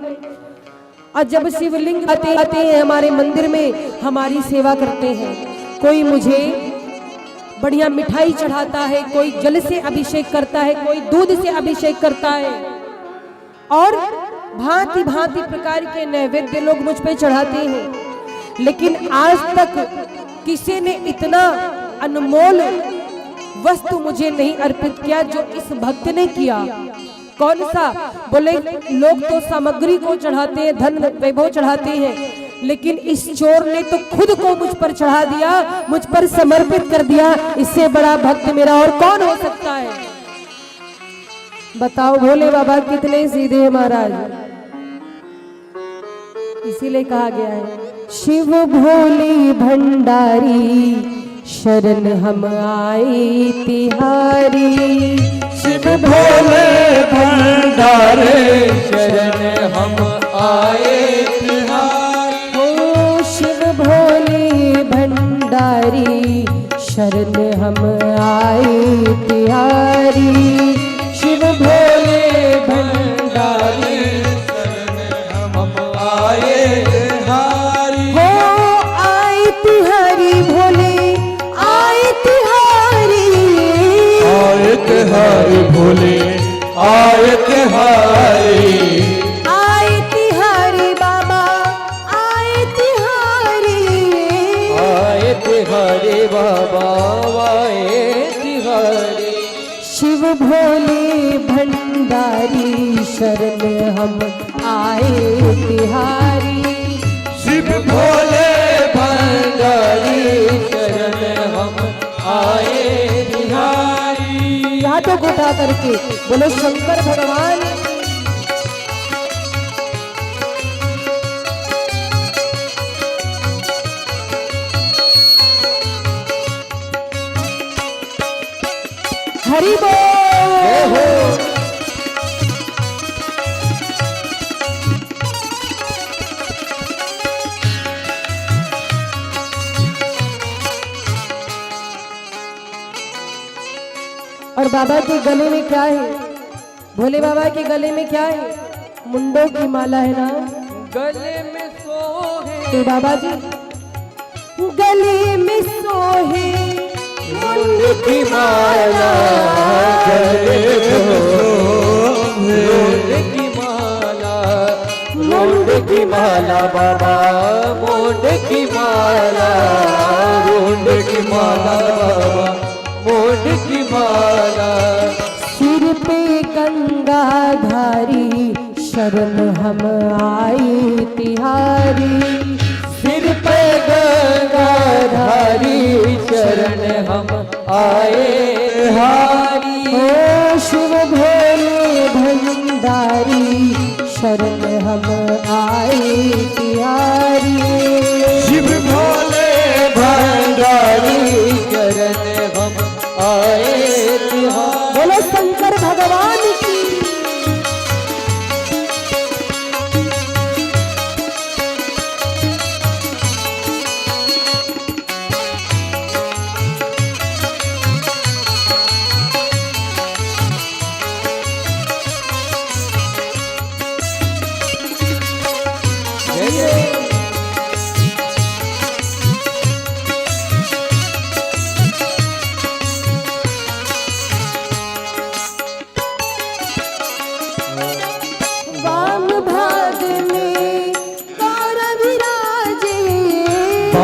और जब शिवलिंग आते हैं हमारे मंदिर में, हमारी सेवा करते हैं, कोई मुझे बढ़िया मिठाई चढ़ाता है, कोई जल से अभिषेक करता है, कोई दूध से अभिषेक करता है, और भांति भांति प्रकार के नैवेद्य लोग मुझ पे चढ़ाते हैं। लेकिन आज तक किसी ने इतना अनमोल वस्तु मुझे नहीं अर्पित किया जो इस भक्त ने किया। कौन सा, बोले लोग तो सामग्री को चढ़ाते हैं, धन वैभव चढ़ाते हैं, लेकिन इस चोर ने तो खुद को मुझ पर चढ़ा दिया, मुझ पर समर्पित कर दिया। इससे बड़ा भक्त मेरा और कौन हो सकता है। बताओ भोले बाबा कितने सीधे हैं महाराज। इसीलिए कहा गया है, शिव भोले भंडारी शरण हम आए तिहारी। शिव भोले भंडारे शरण हम आए तिहारी। ओ शिव भोले भंडारी शरण हम आए तिहारी। शिव भोले भंडारी शरण हम आए तिहारी। हो आए तिहारी भोले आए तिहारी। आए तिहारी भोले आए तिहारी। आए तिहारी बाबा आए तिहारी। आए तिहारी बाबा आए तिहारी। शिव भोले भंडारी शरण हम आए तिहारी। शिव भोले भंडारी शरण हम आए तिहारी। हाथों को उठा करके बोलो शंकर भगवान। हरि बोल। और बाबा के गले में क्या है, भोले बाबा के गले में क्या है, मुंडों की माला है ना। गले में सोहे तो बाबा जी गले में सोहे मुंड की माला। गले में सोहे मुंड की माला। मुंड की माला बाबा मुंड की माला। मुंड की माला बाबा मुंड की माला। सिर पे गंगाधारी शरण हम आए तिहारी। सिर पे गंगाधारी शरण हम आए तिहारी। ओ शिव भोले भंडारी शरण हम आए तिहारी। शिव भोले भंडारी शरण हम आए तिहारी। बोलो शंकर भगवान की।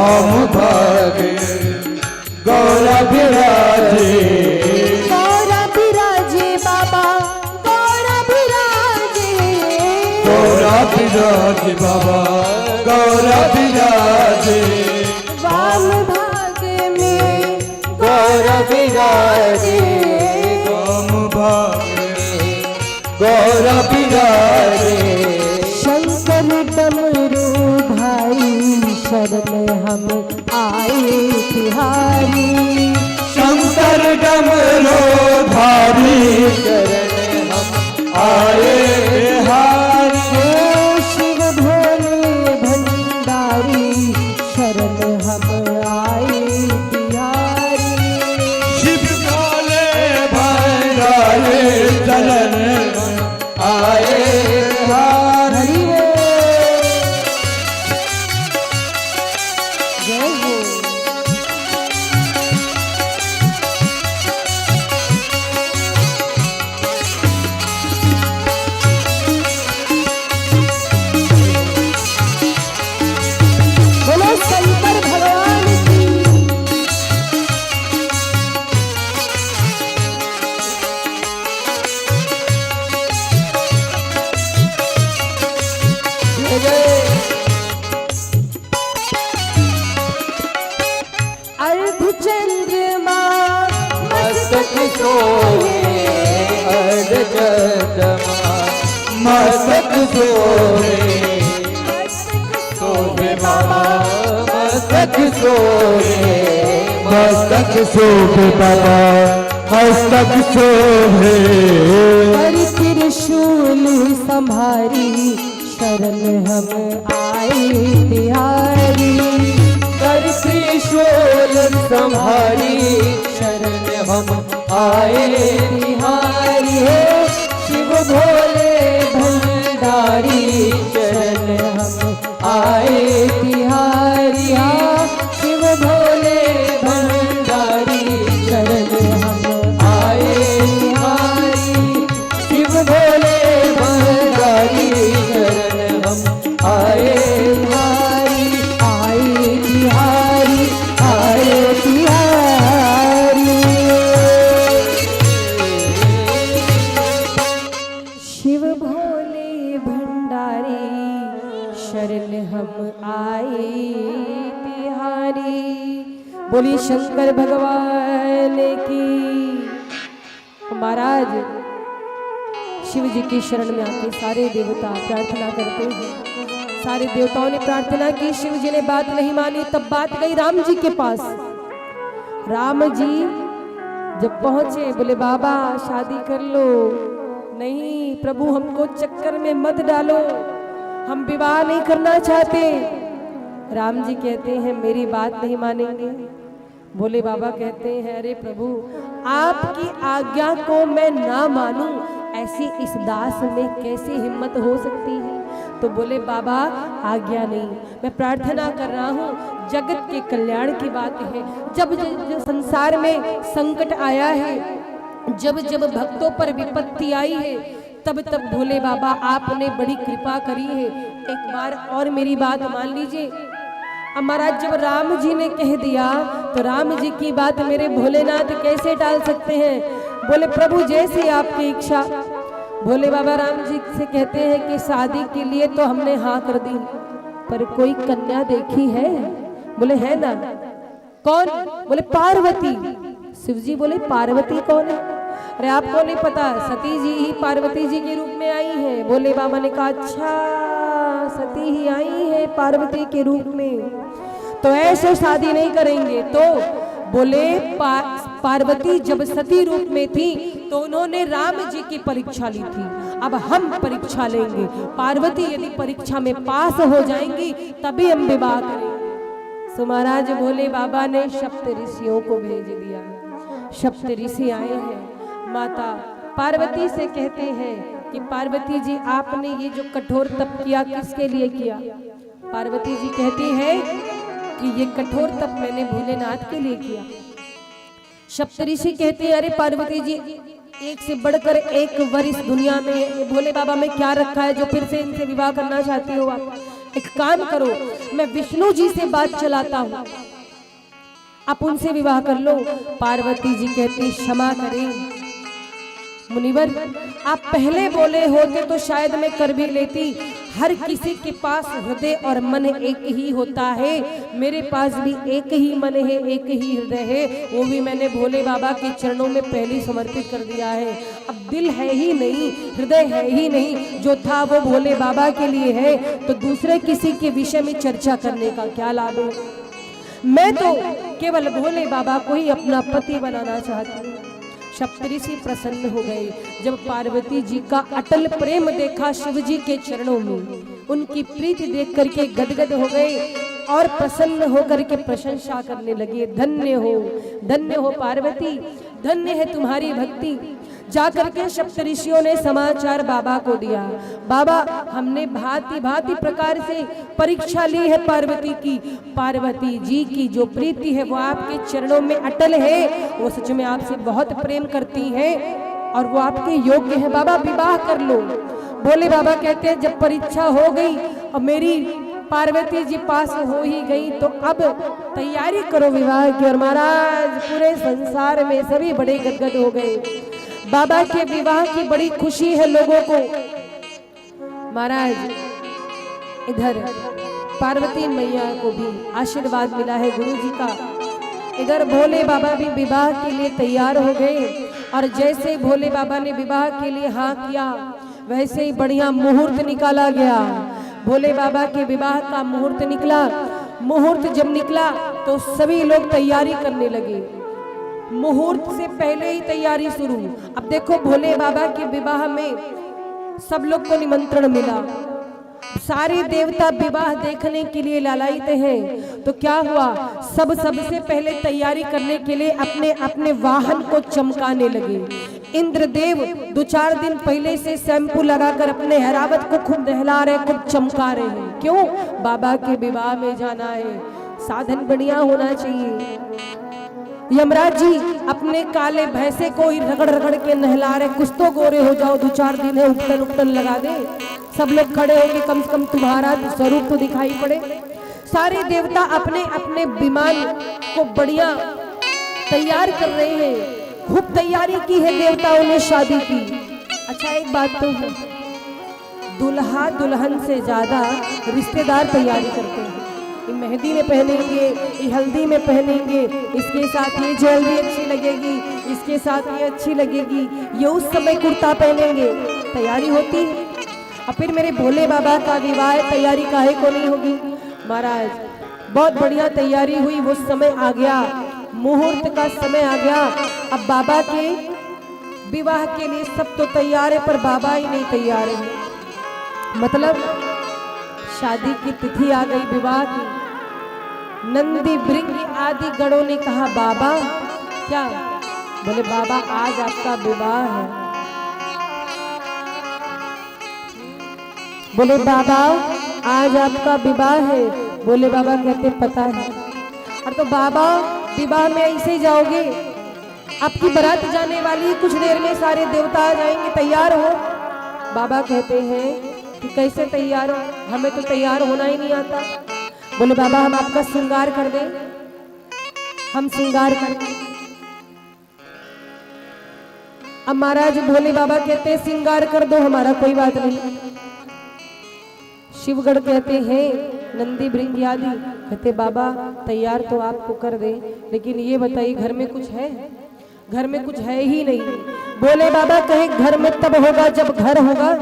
वाम भागे गौरा विराजे गौरा विराजे बाबा गौरा विराजे गौरा विराजे बाबा गौरा विराजे वाम भाग में गौरा विराजे वाम भागे गौरा विराजे शंकर डमरू भाई शरण हम आए तिहारी शंकर डमरू धारी शरण हम आए बिहारी ओ शिव भोले भंडारी शरण हम आए तिहारी शिव भोले भंडारी शरण हम आए बिहारी जय हो बोलो शंकर भगवान की अर्ध चंद्रमा मस्तक सोहे अर्ध चंद्रमा मस्तक सोहे सोहे बाबा मस्तक सोहे मस्तक सोहे बाबा मस्तक सोहे कर त्रिशूल संभारी शरण हम आए तिहारी कर त्रिशूल संभारी शरण हम आए बिहारी हे शिव भोले भंडारी शरण हम आए बिहारी हाँ शिव भोले भंडारी शरण हम आए बिहारी शिव भोले भंडारी शरण हम आए बिहारी आए बिहारी आए बिहारी शिव भोले भंडारी शरण हम आए तिहारी बोली शंकर भगवान की। महाराज शिव जी की शरण में आके सारे देवता प्रार्थना करते हैं। सारे देवताओं ने प्रार्थना की, शिव जी ने बात नहीं मानी। तब बात गई राम जी के पास। राम जी जब पहुंचे बोले बाबा शादी कर लो। नहीं प्रभु हमको चक्कर में मत डालो, हम विवाह नहीं करना चाहते। राम जी कहते हैं मेरी बात नहीं मानेंगे। बोले बाबा कहते हैं अरे प्रभु आपकी आज्ञा को मैं ना मानूं ऐसी इस दास में कैसे हिम्मत हो सकती है। तो बोले बाबा आज्ञा नहीं, मैं प्रार्थना कर रहा हूँ, जगत के कल्याण की बात है। जब संसार में संकट आया है, जब जब भक्तों पर विपत्ति आई है, तब तब भोले बाबा आपने बड़ी कृपा करी है। एक बार और मेरी बात मान लीजिए। अब महाराज जब राम जी ने कह दिया तो राम जी की बात मेरे भोलेनाथ कैसे टाल सकते हैं। बोले प्रभु जैसी आपकी इच्छा। भोले बाबा राम जी से कहते हैं कि शादी के लिए तो हमने हाँ कर दी, पर कोई कन्या देखी है? बोले है ना। कौन? बोले पार्वती। शिव जी बोले पार्वती कौन है? अरे आपको नहीं पता, सती जी ही पार्वती जी के रूप में आई है। भोले बाबा ने कहा अच्छा सती ही आई है पार्वती के रूप में, तो ऐसे शादी नहीं करेंगे। तो बोले पार्वती जब सती रूप में थी तो उन्होंने राम जी की परीक्षा ली थी, अब हम परीक्षा लेंगे। पार्वती यदि परीक्षा में पास हो जाएंगी तभी हम विवाह करेंगे। सो महाराज भोले बाबा ने सप्त ऋषियों को भेज दिया। सप्त ऋषि आए हैं, माता पार्वती से कहते हैं कि पार्वती जी आपने ये जो कठोर तप किया किसके लिए किया? पार्वती जी कहती है कि ये कठोर तप मैंने भोलेनाथ के लिए किया। सप्तऋषि कहते हैं अरे पार्वती जी एक से बढ़कर एक वर इस दुनिया में भोले बाबा में क्या रखा है जो फिर से इनसे विवाह करना चाहती हो आप? एक काम करो, मैं विष्णु जी से बात चलाता हूँ, आप उनसे विवाह कर लो। पार्वती जी कहती क्षमा करें मुनिवर, आप पहले बोले होते तो शायद मैं कर भी लेती। हर किसी के पास हृदय और मन एक ही होता है, मेरे पास भी एक ही मन है, एक ही हृदय है, वो भी मैंने भोले बाबा के चरणों में पहले समर्पित कर दिया है। अब दिल है ही नहीं, हृदय है ही नहीं, जो था वो भोले बाबा के लिए है, तो दूसरे किसी के विषय में चर्चा करने का क्या लाभ है। मैं तो केवल भोले बाबा को ही अपना पति बनाना चाहती हूँ। सप्तऋषि प्रसन्न हो गए जब पार्वती जी का अटल प्रेम देखा शिव जी के चरणों में, उनकी प्रीति देख करके गदगद हो गए और प्रसन्न होकर के प्रशंसा करने लगे। धन्य हो पार्वती, धन्य है तुम्हारी भक्ति। जाकर के सप्तऋषियों ने समाचार बाबा को दिया, बाबा हमने भांति भांति प्रकार से परीक्षा ली है पार्वती की, पार्वती जी की जो प्रीति है वो आपके चरणों में अटल है, वो सच में आपसे बहुत प्रेम करती है और वो आपके योग्य है, बाबा विवाह कर लो। भोले बाबा कहते हैं जब परीक्षा हो गई और मेरी पार्वती जी पास हो ही गई तो अब तैयारी करो विवाह की। और महाराज पूरे संसार में सभी बड़े गदगद हो गए, बाबा के विवाह की बड़ी खुशी है लोगों को। महाराज इधर पार्वती मैया को भी आशीर्वाद मिला है गुरु जी का, इधर भोले बाबा भी विवाह के लिए तैयार हो गए। और जैसे भोले बाबा ने विवाह के लिए हाँ किया वैसे ही बढ़िया मुहूर्त निकाला गया। भोले बाबा के विवाह का मुहूर्त निकला। मुहूर्त जब निकला तो सभी लोग तैयारी करने लगे, मुहूर्त से पहले ही तैयारी शुरू। अब देखो भोले बाबा के विवाह में सब लोग को निमंत्रण मिला, सारे देवता विवाह देखने के लिए लालायित हैं। तो क्या हुआ, सबसे पहले तैयारी करने के लिए अपने अपने वाहन को चमकाने लगे। इंद्रदेव 2-4 दिन पहले से शैम्पू लगाकर अपने हैरावत को खूब नहला रहे, खूब चमका रहे हैं। क्यों, बाबा के विवाह में जाना है, साधन बढ़िया होना चाहिए। यमराज जी अपने काले भैंसे को ही रगड़ रगड़ के नहला रहे, कुछ तो गोरे हो जाओ, 2-4 दिन है, उपटन लगा दे। सब लोग खड़े होंगे, कम से कम तुम्हारा स्वरूप तो दिखाई पड़े। सारे देवता अपने अपने विमान को बढ़िया तैयार कर रहे हैं, खूब तैयारी की है देवताओं ने शादी की। अच्छा एक बात तो है, दुल्हा दुल्हन से ज्यादा रिश्तेदार तैयारी करते हैं। ये मेहंदी में पहनेंगे, ये हल्दी में पहनेंगे, इसके साथ ये ज्वेलरी अच्छी लगेगी, इसके साथ ये अच्छी लगेगी, ये उस समय कुर्ता पहनेंगे, तैयारी होती है। और फिर मेरे भोले बाबा का विवाह, तैयारी काहे को नहीं होगी। महाराज बहुत बढ़िया तैयारी हुई, वो समय आ गया, मुहूर्त का समय आ गया। अब बाबा के विवाह के लिए सब तो तैयार है पर बाबा ही नहीं तैयार है। मतलब शादी की तिथि आ गई, विवाह की। नंदी भृंगी आदि गणों ने कहा बाबा क्या, बोले बाबा आज आपका विवाह है। बोले बाबा आज आपका विवाह है। बोले बाबा कहते पता है। और तो बाबा विवाह में ऐसे ही जाओगे, आपकी बारात जाने वाली, कुछ देर में सारे देवता आ जाएंगे, तैयार हो। बाबा कहते हैं कि कैसे तैयार हो, हमें तो तैयार होना ही नहीं आता। बोले बाबा हम आपका श्रृंगार कर दें, हम श्रृंगार कर दें। अब महाराज भोले बाबा कहते हैं श्रृंगार कर दो, हमारा कोई बात नहीं। शिवगढ़ कहते हैं, नंदी भृंगी आदि कहते बाबा तैयार तो आपको कर दे, लेकिन ये बताइए घर में कुछ है? घर में कुछ है ही नहीं। बोले बाबा कहे घर में तब होगा जब घर होगा,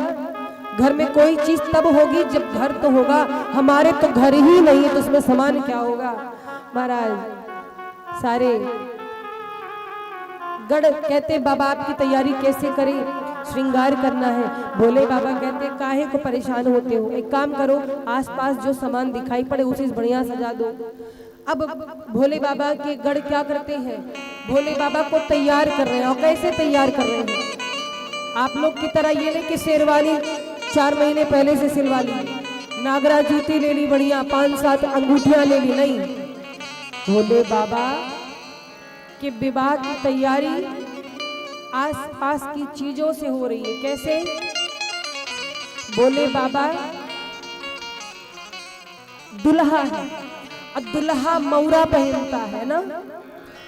घर में कोई चीज तब होगी जब घर तो होगा, हमारे तो घर ही नहीं है तो उसमें सामान क्या होगा। महाराज सारे गढ़ कहते बाबा आपकी तैयारी कैसे करें, श्रृंगार करना है। भोले बाबा कहते काहे को परेशान होते हो, एक काम करो आसपास जो सामान दिखाई पड़े उसे बढ़िया सजा दो। अब भोले बाबा के गढ़ क्या करते हैं, भोले बाबा को तैयार कर रहे हैं। और कैसे तैयार कर रहे हैं, आप लोग की तरह ये नहीं कि शेरवानी 4 महीने पहले से सिलवा ली, नागरा जूती ले ली बढ़िया, 5-7 अंगूठियां ले ली, नहीं। भोले बाबा के विवाह की तैयारी आसपास की चीजों से हो रही है। कैसे, बोले बाबा दुल्हा है, और दुल्हा मौरा पहनता है ना,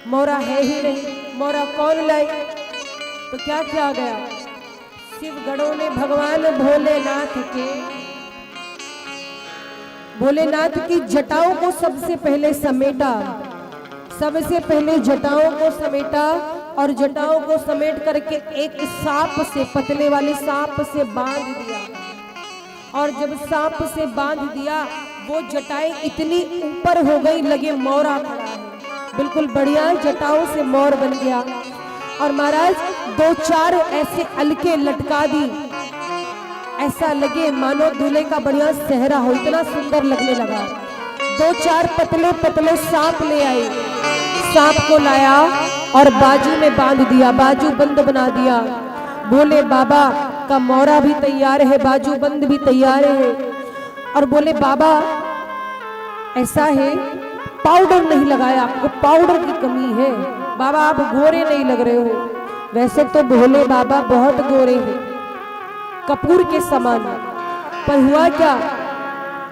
मौरा है ही नहीं, मौरा कौन लाए? तो क्या किया गया, शिवगढ़ों ने भगवान भोलेनाथ की जटाओं को सबसे पहले समेटा, सबसे पहले जटाओं को समेटा, और जटाओं को समेट करके एक सांप से, पतले वाले सांप से बांध दिया। और जब सांप से बांध दिया, वो जटाएं इतनी ऊपर हो गई, लगे मोरा खड़ा है, बिल्कुल बढ़िया जटाओं से मोर बन गया। और महाराज 2-4 ऐसे अलके लटका दी, ऐसा लगे मानो दूल्हे का बढ़िया सेहरा हो, इतना सुंदर लगने लगा। 2-4 पतले पतले सांप ले आए, सांप को लाया और बाजू में बांध दिया, बाजू बंद बना दिया। बोले बाबा का मोरा भी तैयार है, बाजू बंद भी तैयार है। और बोले बाबा ऐसा है, पाउडर नहीं लगाया, आपको पाउडर की कमी है, बाबा आप गोरे नहीं लग रहे हो। वैसे तो भोले बाबा बहुत गोरे हैं, कपूर के समान। पर हुआ क्या,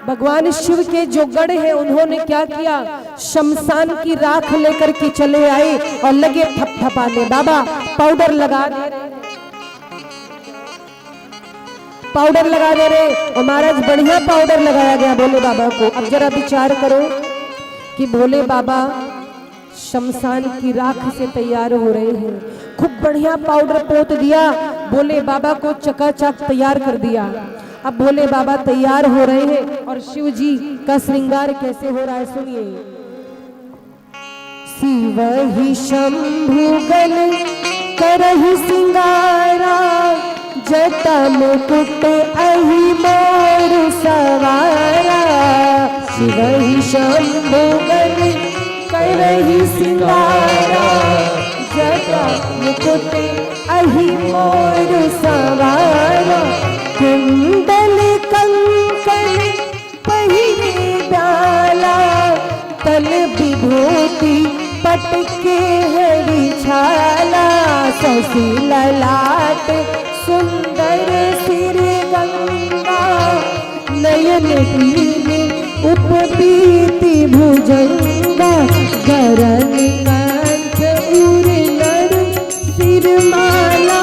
भगवान शिव के जो गढ़ है उन्होंने क्या किया, शमशान की राख लेकर के चले आए और लगे थपथपाने, बाबा पाउडर लगा दे रहे, पाउडर लगा दे रहे। और महाराज बढ़िया पाउडर लगाया गया भोले बाबा को। अब जरा विचार करो कि भोले बाबा शमशान की राख से तैयार हो रहे हैं, खूब बढ़िया पाउडर पोत दिया, भोले बाबा को चकाचक तैयार कर दिया। अब भोले बाबा तैयार हो रहे हैं और शिव जी का श्रृंगार कैसे हो रहा है सुनिए। शिव ही शंभु गल करहि सिंगारा, जटा मुकुट अहि मोर सवारा। शिव ही शंभु गल करहि सिंगारा, जटा मुकुट अहि मोर सवारा। कुंडल कंकण पहिरे ब्याला, तल विभूति पटके हरि छाला। शशि ललाट सुंदर सिर गंगा, नयन नील उपबीति भुजंगा। गरन कंठ उर नर सिरमाला,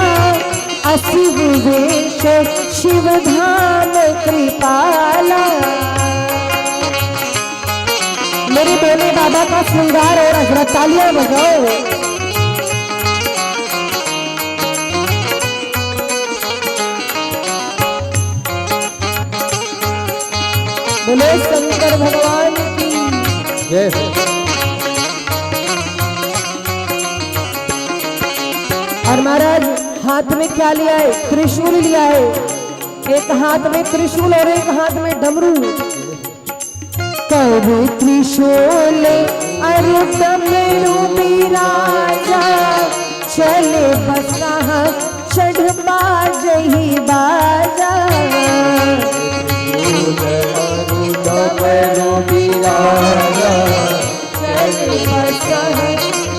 अशिव वेश शिव धाम कृपाला। मेरे भोले बाबा का श्रृंगार हो रहा, जरा तालियां बजाओ। बोले शंकर भगवान की जय हो। और महाराज हाथ में क्या लिया है, त्रिशूल लिया है, एक हाथ में त्रिशूल और एक हाथ में डमरू। कब त्रिशूल अरु डमरू बिराजा, चले बसहा चढ़ बाजहि बाजा। डमरू बिराजा, चले बसहा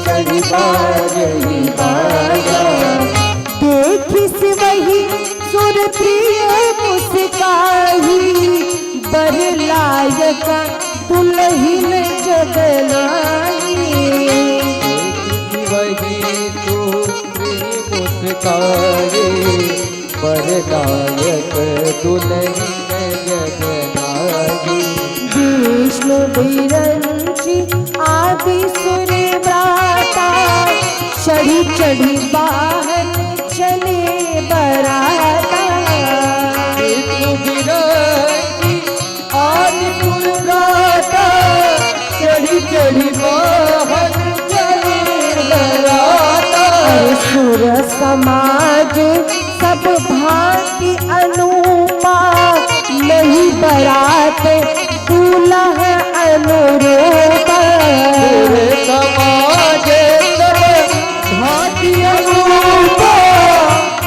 चढ़ बाजहि बाजा। देखिस वही सुर प्रिय मुस्काही, बर लायक दुल्हिन जगलाई। वही सुप्री मुस्काए, बर लायक दुल्हिन जगलाई। विष्णु विरंची आदि सुर व्राता, चढ़ी चढ़ी बाहर चले बराता। विष्णु विरंची आदि सुर व्राता, चढ़ी चढ़ी बाहर चले बराता। सुर समाज सब भांति अनूपा, नहीं बरात दूल्हा अनुरूपा। समाज सब भांति अनूपा,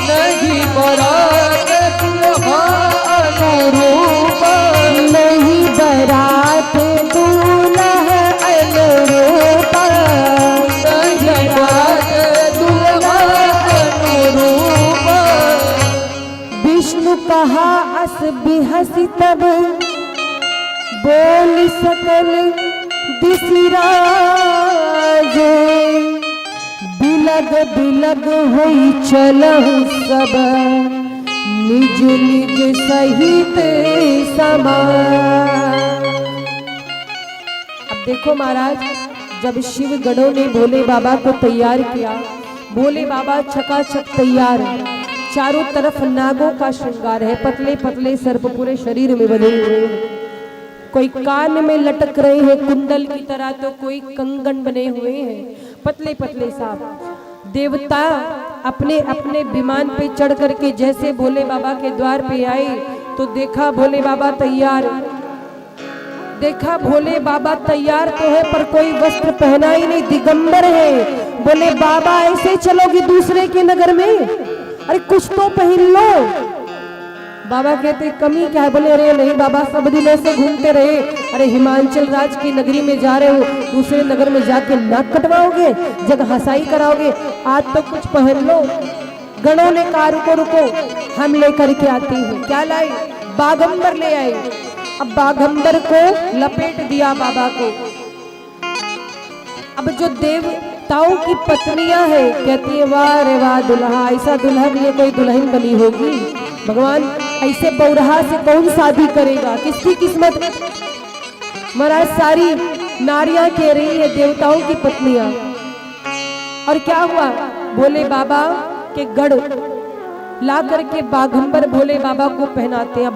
नहीं बरात दूल्हा अनुरूपा। नहीं बरात दूल्हा अनुरूपा, नहीं बरात दूल्हा अनुरूपा। विष्णु कहा अस बिहसी तब, बोल सकल दिसिराजे बिलग बिलग होई चलहु सब निज निज सहित समा। अब देखो महाराज, जब शिव गणों ने भोले बाबा को तैयार किया, भोले बाबा चकाचक तैयार, चारों तरफ नागों का श्रृंगार है, पतले पतले सर्प पूरे शरीर में बने हुए हैं, कोई कान में लटक रहे हैं कुंडल की तरह, तो कोई कंगन बने हुए हैं, पतले पतले सांप। देवता अपने अपने विमान पे चढ़ करके जैसे भोले बाबा के द्वार पे आए तो देखा भोले बाबा तैयार, देखा भोले बाबा तैयार तो है पर कोई वस्त्र पहना ही नहीं, दिगंबर है। बोले बाबा ऐसे चलोगी दूसरे के नगर में, अरे कुछ तो पहन लो। बाबा कहते कमी क्या है? बोले अरे नहीं बाबा, सब दिन ऐसे घूमते रहे, अरे हिमाचल राज की नगरी में जा रहे हो, दूसरे नगर में जाके नाक कटवाओगे, जगह हंसाई कराओगे, आज तो कुछ पहन लो। गणों ने कहा रुको रुको, हम लेकर के आते हैं। क्या लाए? बागंबर ले आए। अब बागंबर को लपेट दिया बाबा को। अब जो देवताओं की पत्नियां है कहती है वाह रे वाह दुल्हा, ऐसा दुल्हा के लिए कोई दुल्हन बनी होगी भगवान, ऐसे बौरहा से कौन शादी करेगा, किसकी किस्मत। महाराज सारी नारियां कह रही है, देवताओं की पत्नियां। और क्या हुआ? भोले बाबा के गढ़ ला करके बागंबर भोले बाबा को पहनाते हैं।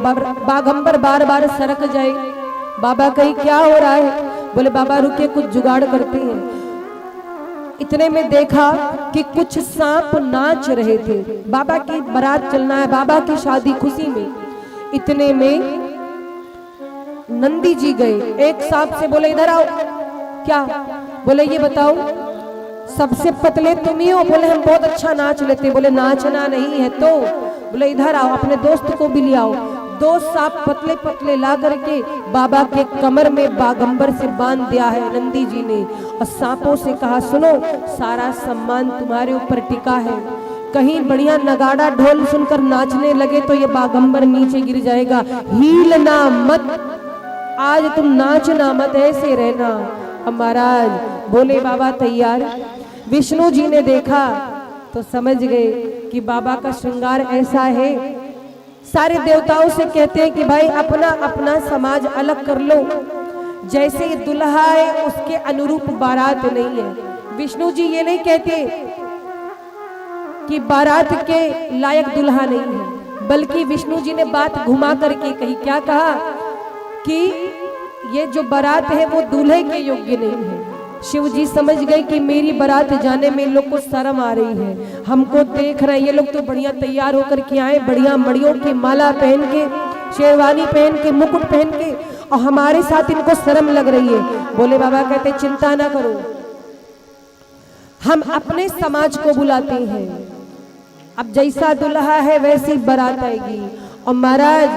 बागंबर बार बार सरक जाए, बाबा कहीं क्या हो रहा है? बोले बाबा रुके कुछ जुगाड़ करते हैं। इतने में देखा कि कुछ सांप नाच रहे थे, बाबा की बारात चलना है, बाबा की शादी खुशी में। इतने में नंदी जी गए, एक सांप से बोले इधर आओ। क्या? बोले ये बताओ सबसे पतले तुम ही हो? बोले हम बहुत अच्छा नाच लेते। बोले नाचना नहीं है तो? बोले इधर आओ, अपने दोस्त को भी ले आओ। दो सांप पतले पतले ला करके बाबा के कमर में बागंबर से बांध दिया है नंदी जी ने, और सांपों से कहा सुनो सारा सम्मान तुम्हारे ऊपर टिका है, कहीं बढ़िया नगाड़ा ढोल सुनकर नाचने लगे तो ये बागंबर नीचे गिर जाएगा, हिलना मत, आज तुम नाचना मत, ऐसे रहना। अब महाराज भोले बाबा तैयार। विष्णु जी ने देखा तो समझ गए कि बाबा का श्रृंगार ऐसा है। सारे देवताओं से कहते हैं कि भाई अपना अपना समाज अलग कर लो, जैसे ये दुल्हा है उसके अनुरूप बारात नहीं है। विष्णु जी ये नहीं कहते कि बारात के लायक दुल्हा नहीं है, बल्कि विष्णु जी ने बात घुमा करके कही। क्या कहा? कि ये जो बारात है वो दूल्हे के योग्य नहीं है। शिव जी समझ गए कि मेरी बारात जाने में इन लोग को शर्म आ रही है, हमको देख रहे हैं ये लोग तो बढ़िया तैयार होकर के आए, बढ़िया मड़ियों की माला पहन के, शेरवानी पहन के, मुकुट पहन के, और हमारे साथ इनको शर्म लग रही है। भोले बाबा कहते चिंता ना करो, हम अपने समाज को बुलाते हैं, अब जैसा दुल्हा है वैसी बारात आएगी। और महाराज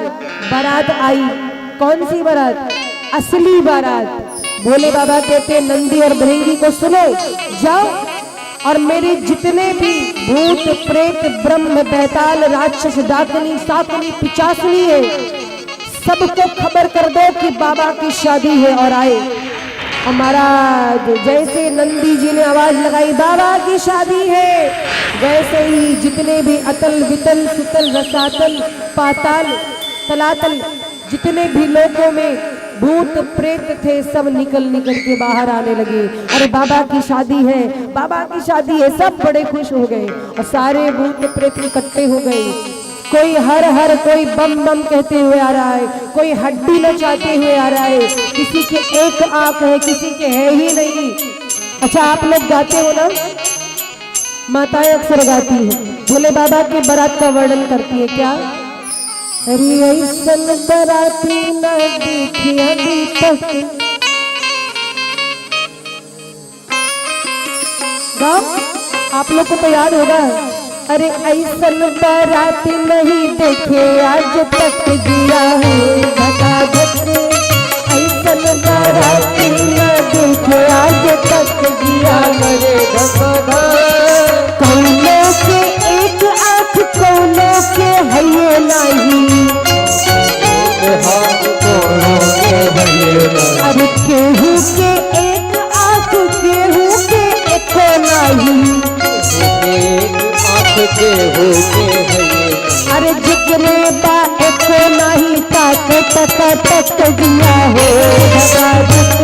बारात आई, कौन सी बारात? असली बारात। भोले बाबा कहते नंदी और भृंगी को सुनो, जाओ और मेरे जितने भी भूत प्रेत ब्रह्म बैताल राक्षस डाकनी साकनी पिचासनी है सबको खबर कर दो कि बाबा की शादी है और आए। और महाराज जैसे नंदी जी ने आवाज लगाई बाबा की शादी है, वैसे ही जितने भी अतल वितल सुतल रसातल पाताल तलातल जितने भी लोगों में भूत प्रेत थे सब निकल निकल के बाहर आने लगे। अरे बाबा की शादी है, बाबा की शादी है, सब बड़े खुश हो गए और सारे भूत प्रेत इकट्ठे हो गए। कोई हर हर, कोई बम बम कहते हुए आ रहा है, कोई हड्डी नचाते हुए आ रहा है, किसी के एक आंख है किसी के है ही नहीं। अच्छा आप लोग गाते हो ना, माताएं अक्सर गाती है, भोले बाबा के बारात का वर्णन करती है। क्या? अरे ऐसन बराती न देखी अभी तक। गाओ, आप लोग को तो याद होगा। अरे ऐसन बराती नहीं देखे आज तक जिया है धका धक, ऐसन बराती न देखे आज तक जिया मरे धका धक। कौनों के एक आँख कौनों के है नहीं, हाथ कौनों के है के हो के है अरे जिक्रे बा एको नहीं ताकत तक दिया हो धका धक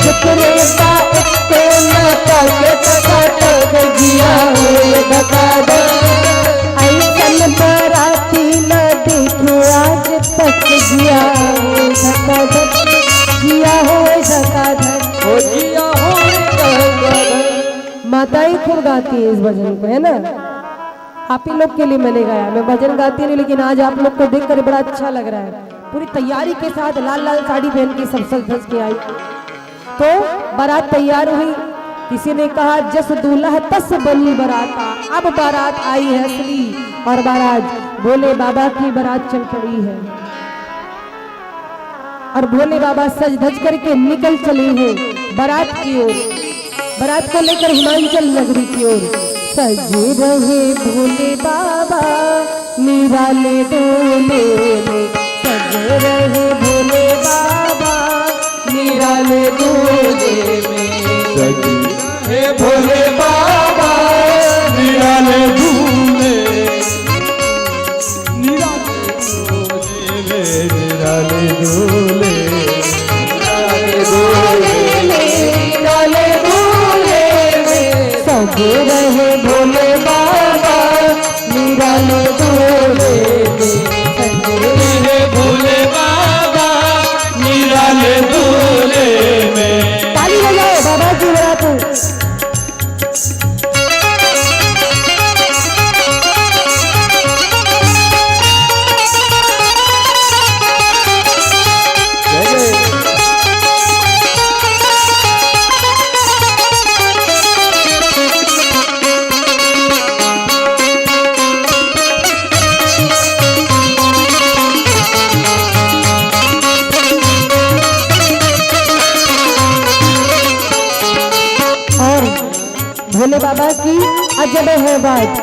जिक्रे बा एको ना ताकत तक दिया हो धका धक ऐसन बराती न देखे आज तक जिया हो धका धक जिया हो धका धक हो जिया हो धका धक। माताएं खूब गाती है इस भजन को, है ना। आप ही लोग के लिए मैंने गाया, मैं भजन गाती नहीं, लेकिन आज आप लोग को देखकर बड़ा अच्छा लग रहा है। पूरी तैयारी के साथ लाल लाल साड़ी पहन के सब सज धज के आई, तो बारात तैयार हुई। किसी ने कहा जस दूल्हा तस बनी बाराता, अब बारात आई है असली और बारात भोले बाबा की बारात चल पड़ी है। और भोले बाबा सज धज करके निकल चले हैं बारात की ओर, बारात को लेकर हिमाचल नगरी की ओर। सजे रहे भोले बाबा निराले डोले में, सजे रहे भोले बाबा निराले डोले में, सजी हे भोले बाबा निराले झूले निराले झूले निराले झूले निराले झूले निराले झूले सजे रहे भोले बाबा निराले डोले में, सजे हे भोले बाबा निराले झूले में। ताली बजाओ बाबा की बारात। भोले बाबा की अजब है बात,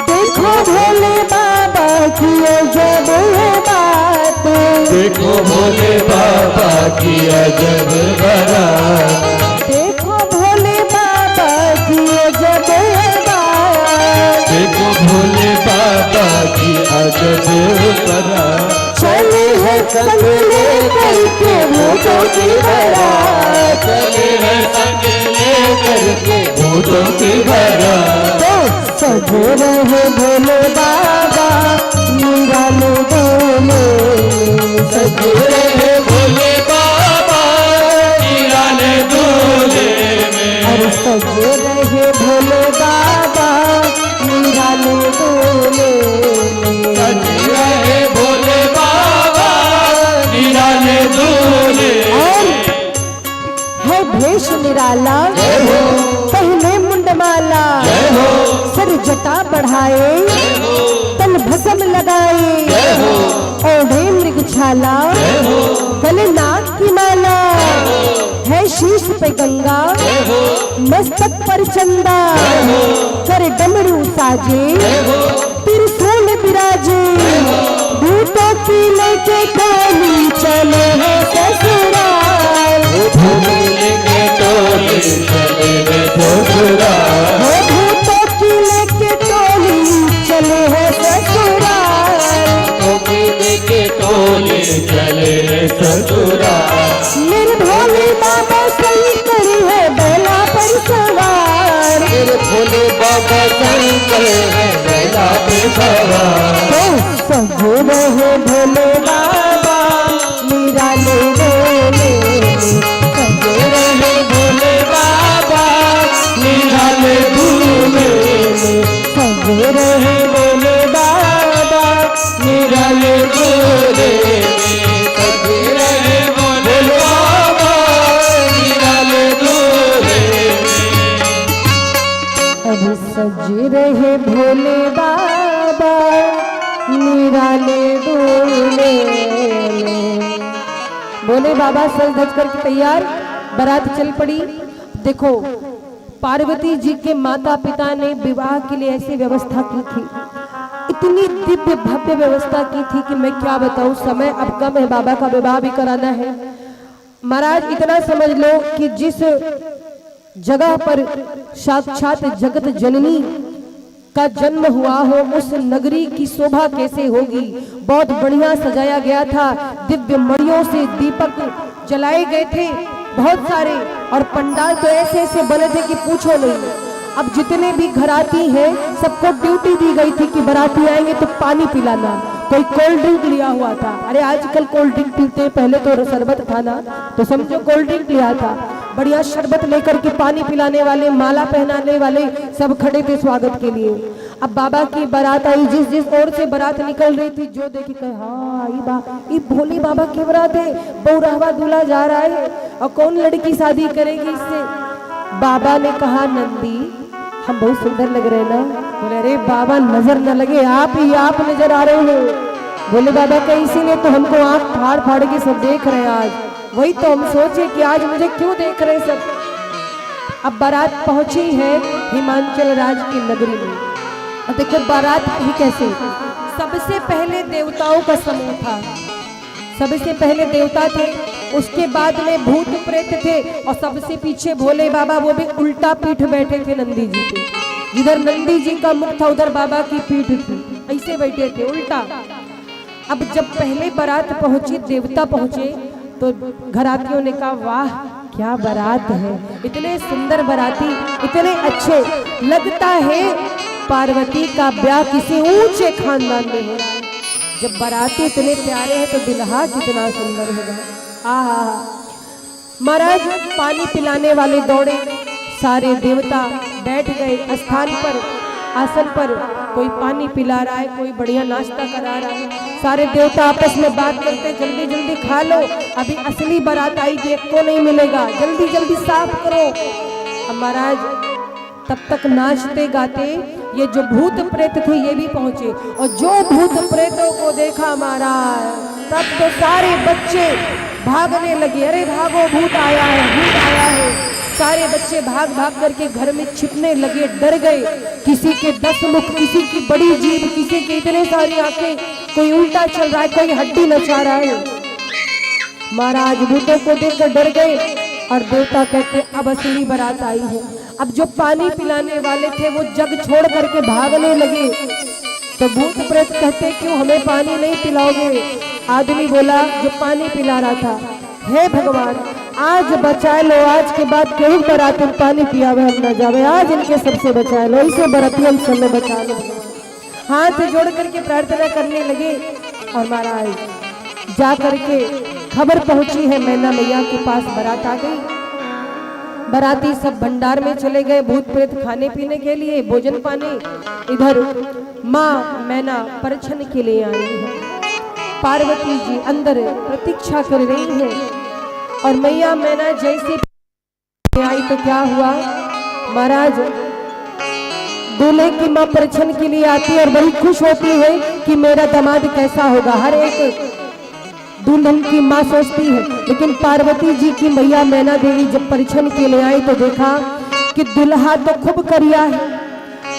देखो भोले बाबा की अजब है बात, देखो भोले बाबा की अजब बारात, देखो भोले बाबा की अजब है बात, देखो भोले बाबा की अजब बारात। चले है संग लेकर के भूतों की बारात, चले हैं संग लेकर के भूतों की बारात। तो सजे रहे भोले बाबा निराले डोले, सजे रहे भोले बाबा निराले डोले में, और सजे रहे भोले बाबा निराले डोले में, सजे रहे भोले बाबा निराले डोले। और है भेष निराला पहले मुंडमाला, सर जटा बढ़ाए तन भस्म लगाए, ओढ़े मृगछाला गले नाग की माला, है शीश पे गंगा मस्तक पर चंदा, कर डमरू साजे त्रिशूल विराजे, भूतों की लेके टोली चले है ससुराल, भोले के टोले चले हैं ससुराल, भूतों की लेके टोली चले है ससुराल, भोले के टोले चले हैं ससुराल। मेरे भोले बाबा शंकर है बैला पर सवार, मेरे भोले बाबा शंकर है बैला पे सवार। तो सजे रहे भोले बाबा निराले डोले, सजे रहे भोले बाबा निराले झूले सजे रहे भोले बाबा निराले झूले सजे रहे भोले बाबा निराले झूले। अब सजे रहे भोले बाबा निराले डोले में। भोले बाबा सज धज करके तैयार, बारात चल पड़ी। देखो पार्वती जी के माता पिता ने विवाह के लिए ऐसी व्यवस्था की थी, इतनी दिव्य भव्य व्यवस्था की थी कि मैं क्या बताऊं, समय अब कम है, बाबा का विवाह भी कराना है। महाराज इतना समझ लो कि जिस जगह पर साक्षात जगत जननी का जन्म हुआ हो, उस नगरी की शोभा कैसे होगी। बहुत बढ़िया सजाया गया था, दिव्य मणियों से दीपक जलाए गए थे बहुत सारे, और पंडाल तो ऐसे ऐसे बने थे कि पूछो नहीं। अब जितने भी घराती हैं सबको ड्यूटी दी गई थी कि बाराती आएंगे तो पानी पिलाना। कोई कोल्ड ड्रिंक लिया हुआ था, अरे आजकल कोल्ड ड्रिंक पीते हैं, पहले तो शरबत था ना, तो समझो कोल्ड ड्रिंक लिया था। बढ़िया शरबत लेकर के पानी पिलाने वाले, माला पहनाने वाले सब खड़े थे स्वागत के लिए। अब बाबा की बारात आई, जिस जिस ओर से बारात निकल रही थी, जो देखी कहे हाँ ये भोले बाबा की बारात है, बहुरावा दूल्हा जा रहा है, और कौन लड़की शादी करेगी इससे। बाबा ने कहा नंदी हम बहुत सुंदर लग रहे हैं ना। बोले अरे बाबा नजर न लगे, आप ही आप नजर आ रहे हो। बोले बाबा का इसीलिए तो हमको आंख फाड़ फाड़ के सब देख रहे हैं आज, वही तो हम सोचे कि आज मुझे क्यों देख रहे सब। अब बारात पहुंची है हिमाचल राज्य की नगरी में, और देखो बारात ही कैसे, सबसे पहले देवताओं का समूह था, सबसे पहले देवता थे, उसके बाद में भूत प्रेत थे, और सबसे पीछे भोले बाबा, वो भी उल्टा पीठ बैठे थे नंदी जी पे। जिधर नंदी जी का मुख था उधर बाबा की पीठ थी, ऐसे बैठे थे उल्टा। अब जब पहले बारात पहुंची, देवता पहुंचे, तो घरातियों ने कहा वाह क्या बारात है, इतने सुंदर बाराती, इतने अच्छे, लगता है पार्वती का ब्याह किसी ऊंचे खानदान में हो। जब बाराती इतने प्यारे हैं तो दुल्हा कितना सुंदर होगा। आहा महाराज पानी पिलाने वाले दौड़े, सारे देवता बैठ गए स्थान पर, आसन पर, कोई पानी पिला रहा है, कोई बढ़िया नाश्ता करा रहा है। सारे देवता आपस में बात करते, जल्दी जल्दी खा लो, अभी असली बारात आई देखो नहीं मिलेगा, जल्दी जल्दी साफ करो। अब महाराज तब तक नाचते गाते ये जो भूत प्रेत थे ये भी पहुंचे, और जो भूत प्रेतों को देखा महाराज तब तो सारे बच्चे भागने लगे, अरे भागो भूत आया है, भूत आया है। सारे बच्चे भाग भाग करके घर में छिपने लगे, डर गए। किसी के 10 मुख, किसी की बड़ी जीभ, किसी के इतने सारी आंखें, कोई उल्टा चल रहा है, कोई हड्डी नचा रहा है। महाराज भूतों को देखकर डर गए, और देवता कहते अब असली बारात आई है। अब जो पानी पिलाने वाले थे वो जग छोड़ करके भागने लगे, तो भूत प्रेत कहते क्यों हमें पानी नहीं पिलाओगे। आदमी बोला जो पानी पिला रहा था, हे भगवान आज बचा लो, आज के बाद कहीं बारात में पानी पिया हुआ हम न जावे, आज इनके सबसे बचा लो, इसे बरातियों सब में बचा लो। हाथ जोड़ करके प्रार्थना करने लगे, और महाराज जा करके खबर पहुंची है मैना मैया के पास, बारात आ गई। बाराती सब भंडार में चले गए, भूत प्रेत खाने पीने के लिए, भोजन पाने। इधर माँ मैना परछन के लिए आई है, पार्वती जी अंदर प्रतीक्षा कर रही है, और मैया मैना जैसे आई तो क्या हुआ महाराज, दूल्हे की माँ परछन के लिए आती है और बड़ी खुश होती है कि मेरा दामाद कैसा होगा, हर एक दुल्हन की माँ सोचती है। लेकिन पार्वती जी की मैया मैना देवी जब परिछन के लिए आई तो देखा कि दुल्हा तो खूब करिया है,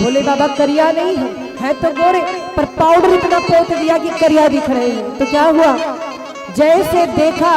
भोले बाबा करिया नहीं है तो गोरे, पर पाउडर इतना पोत दिया कि करिया दिख रहे हैं। तो क्या हुआ, जैसे देखा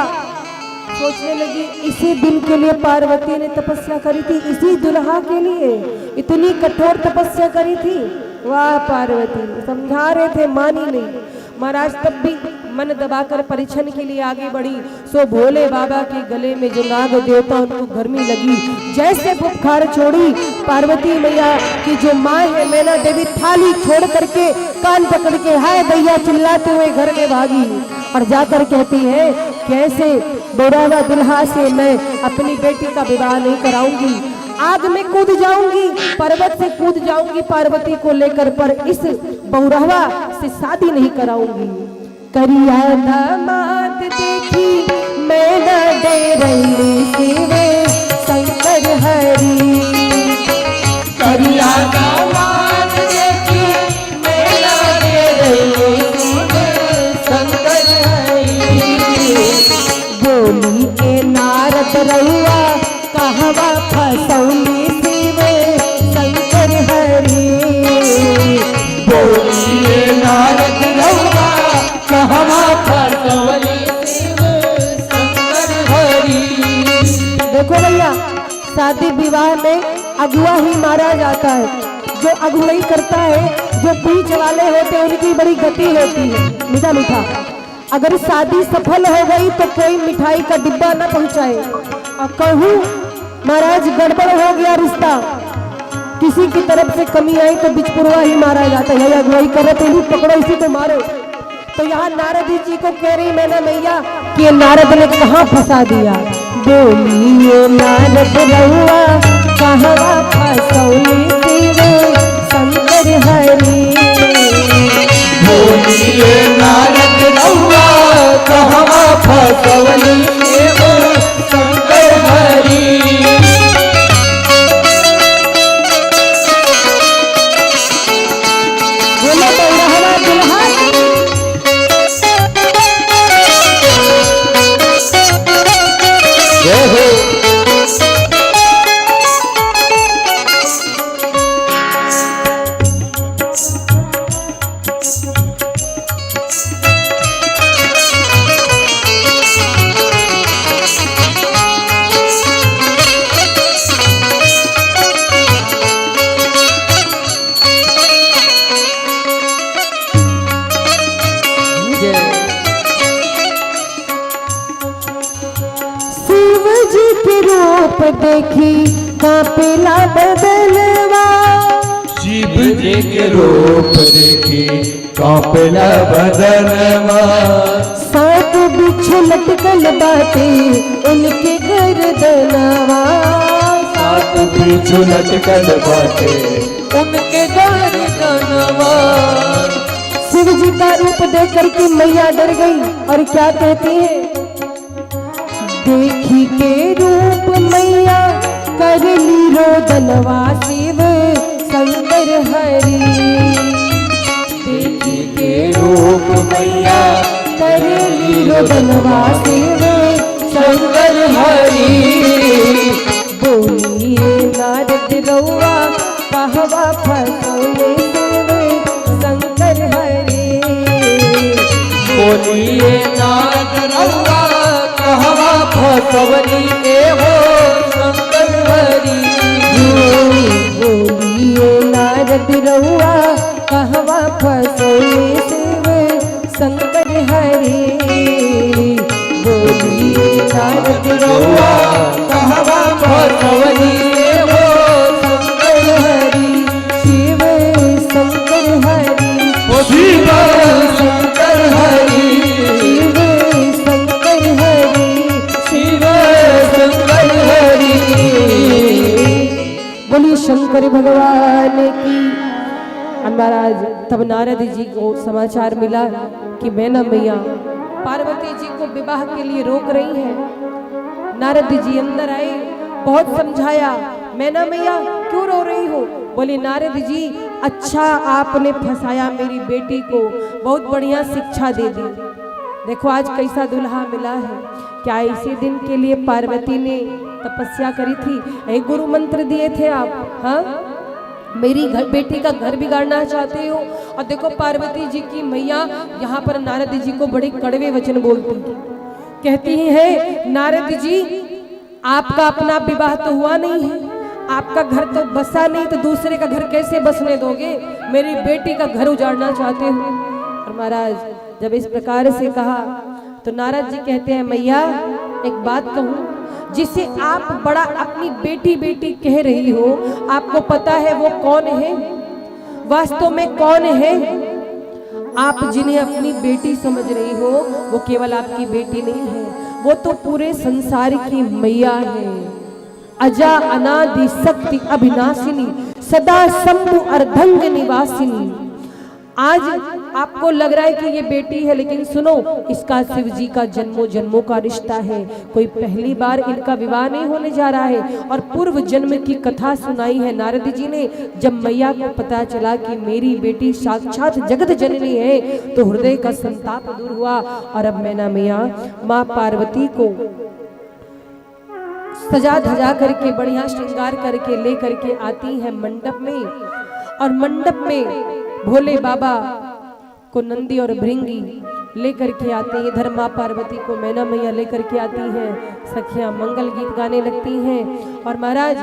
सोचने लगी इसी दिन के लिए पार्वती ने तपस्या करी थी, इसी दुल्हा के लिए इतनी कठोर तपस्या करी थी। वाह पार्वती, समझा रहे थे मानी नहीं। महाराज तब भी मन दबाकर परिछन के लिए आगे बढ़ी, सो भोले बाबा के गले में जो नाग देवता उनको गर्मी लगी, जैसे बुखार छोड़ी पार्वती मैया की जो माँ है मैना देवी थाली छोड़ करके कान पकड़ के हाय भैया चिल्लाते हुए घर में भागी, और जाकर कहती है कैसे बुरावा दुल्हा से मैं अपनी बेटी का विवाह नहीं कराऊंगी, आग में कूद जाऊंगी, पर्वत से कूद जाऊंगी पार्वती को लेकर, पर इस बहुरहवा से शादी नहीं कराऊंगी। करिया दामाद देखी मैं न दे रही शिवे शंकर हरी, करिया दामाद देखी मैं न दे रही शिवे शंकर हरी। बोली के नारद रहुआ कहवा फसौली शिवे शंकर हरी, बोलिए नारद रहुआ कहवा फसौली शिवे शंकर हरी। देखो भैया शादी विवाह में अगुआ ही मारा जाता है, जो अगुवाई करता है, जो बीच वाले होते हैं उनकी बड़ी गति होती है। मीठा मीठा अगर शादी सफल हो गई तो कोई मिठाई का डिब्बा न पहुंचाए, और कहूँ महाराज गड़बड़ हो गया रिश्ता, किसी की तरफ से कमी आई तो बिचपुरवा ही मारा जाता है। अगुवाई करे तो पकड़ो इसी को मारो। तो यहाँ नारद जी को कह रही मैना मैया कि नारद ने कहाँ फंसा दिया। बोलिए नारद रउआ कहवा फसौली शिव शंकर हरि। बोलिए नारद रउआ कहवा फसौली शिव शंकर हरि। बोलो बौरहवा दुल्हा जय हो। शिव जी के रूप देखी कांपेला बदलवा। शिव जी के रूप देखी कांपेला बदनवा। सात बिच्छू लटकल बाटे उनके गर्दनवा। सात बिच्छू लटकल बाटे उनके गर्दनवा। शिव जी का रूप देख करके मैया डर गई और क्या कहती है। देखी के रूप मैया करली रोदनवा शिव शंकर हरि। देखी के रूप मैया करली रोदनवा शिव शंकर हरि। बोलिए नारद रउआ कहवा फसौले शिव शंकर हरि। बोलिए नारद रउआ कहवा फसौली एहो शंकर हरि। बोलिए नारद रउआ कहवा फसौले शिव शंकर हरि। बोलिए नारद रउआ कहवा फसौली एहो शंकर हरि। शिव शंकर हरि। शिव शंकर हरि। शिव शंकर हरि। शिव शंकर हरि। बोलिए शंकर भगवान की। महाराज तब नारद जी को समाचार मिला कि मैना मैया पार्वती जी को विवाह के लिए रोक रही है। नारद जी अंदर आए, बहुत समझाया, मैना मैया क्यों रो रही हो। बोली नारद जी अच्छा आपने फंसाया मेरी बेटी को, बहुत बढ़िया शिक्षा दे दी। देखो आज कैसा दुल्हा मिला है। क्या इसी दिन के लिए पार्वती ने तपस्या करी थी, एक गुरु मंत्र दिए थे आप। हाँ मेरी बेटी का घर बिगाड़ना चाहते हो। और देखो पार्वती जी की मैया यहाँ पर नारद जी को बड़े कड़वे वचन बोलती, कहती है नारद जी आपका अपना विवाह तो हुआ नहीं है, आपका घर तो बसा नहीं, तो दूसरे का घर कैसे बसने दोगे। मेरी बेटी का घर उजाड़ना चाहते हो। और महाराज जब इस प्रकार से कहा तो नारद जी कहते हैं मैया एक बात कहूँ, जिसे आप बड़ा अपनी बेटी बेटी कह रही हो, आपको पता है वो कौन है, वास्तव में कौन है। आप जिन्हें अपनी बेटी समझ रही हो वो केवल आपकी बेटी नहीं है, वो तो पूरे संसार की मैया है। अजा अनादि शक्ति अभिनाशिनी सदा शंभु अर्धंग निवासिनी। आज आपको लग रहा है कि ये बेटी है, लेकिन सुनो इसका शिव जी का जन्मों जन्मों का रिश्ता है। कोई पहली बार इनका विवाह नहीं होने जा रहा है। और पूर्व जन्म की कथा सुनाई है नारद जी ने। जब मैया को पता चला कि मेरी बेटी साक्षात जगत जननी है तो हृदय का संताप दूर हुआ। और अब मैना मैया माँ पार्वती को सजा धजा करके बढ़िया श्रृंगार करके ले करके आती है मंडप में। और मंडप में भोले बाबा को नंदी और भृंगी लेकर के आते हैं। इधर माँ पार्वती को मैना मैया लेकर के आती हैं। सखियां मंगल गीत गाने लगती हैं। और महाराज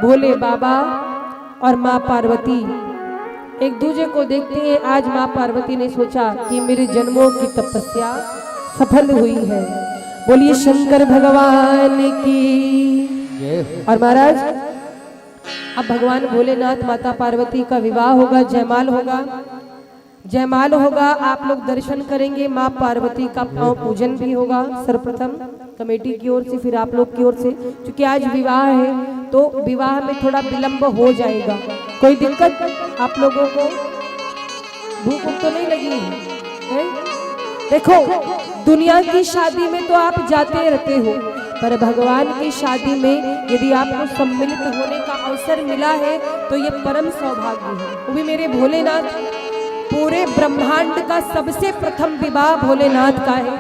भोले बाबा और माँ पार्वती एक दूजे को देखते हैं। आज माँ पार्वती ने सोचा कि मेरे जन्मों की तपस्या सफल हुई है। बोलिए शंकर भगवान की। और महाराज अब भगवान भोलेनाथ माता पार्वती का विवाह होगा, जयमाल होगा, जयमाल होगा। आप लोग दर्शन करेंगे, माँ पार्वती का पांव पूजन भी होगा सर्वप्रथम कमेटी की ओर से, फिर आप लोग की ओर से। क्योंकि आज विवाह है तो विवाह में थोड़ा विलंब हो जाएगा। कोई दिक्कत आप लोगों को? भूख तो नहीं लगी है? देखो दुनिया की शादी में तो आप जाते रहते हो, पर भगवान की शादी में यदि आपको सम्मिलित होने का अवसर मिला है तो ये परम सौभाग्य है। वो भी मेरे भोलेनाथ, पूरे ब्रह्मांड का सबसे प्रथम विवाह भोलेनाथ का है।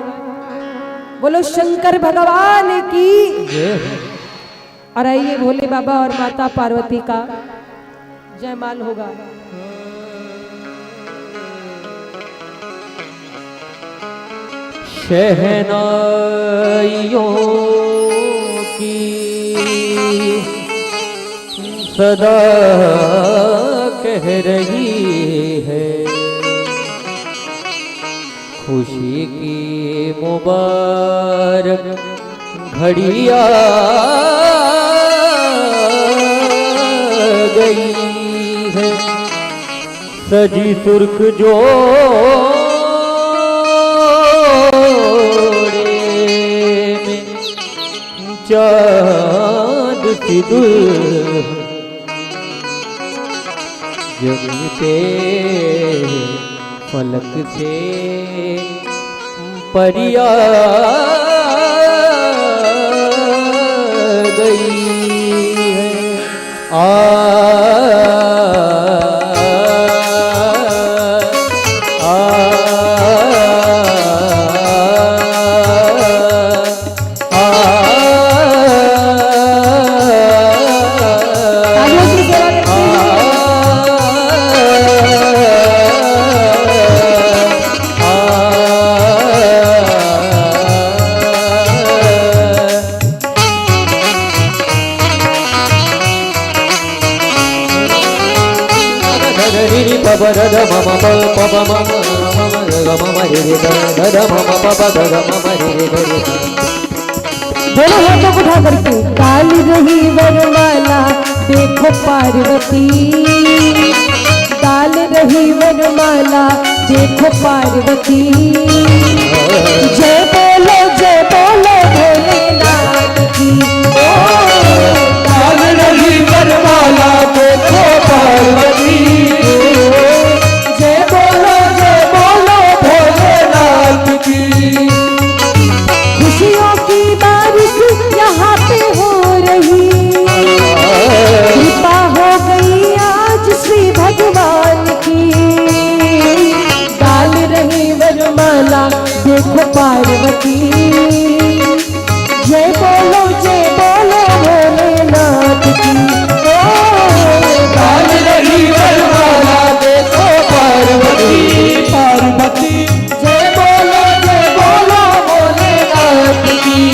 बोलो शंकर भगवान की। और आइए भोले बाबा और माता पार्वती का जयमाल होगा। शहनाइयों की सदा कह रही है, खुशी की मुबारक घड़ी आ गई है। सजी सुर्ख जोड़े में चाँद सी दुल्हन जगते फलक से परिया गई है। दोनों हाथों को उठा करके काल रही वरमाला देखो पार्वती, काल रही वरमाला देखो पार्वती। जय बोलो भोलेनाथ की। काल रही वरमाला देखो पार्वती, जय बोलो भोलेनाथ की। खुशियों की बारिश यहाँ पे हो रही, कृपा हो गई आज श्री भगवान की। डाल रही वरमाला देखो पार्वती, जय बोलो भोलेनाथ की। डाल रही वरमाला देखो पार्वती, पार्वती। जय बोलो भोलेनाथ की।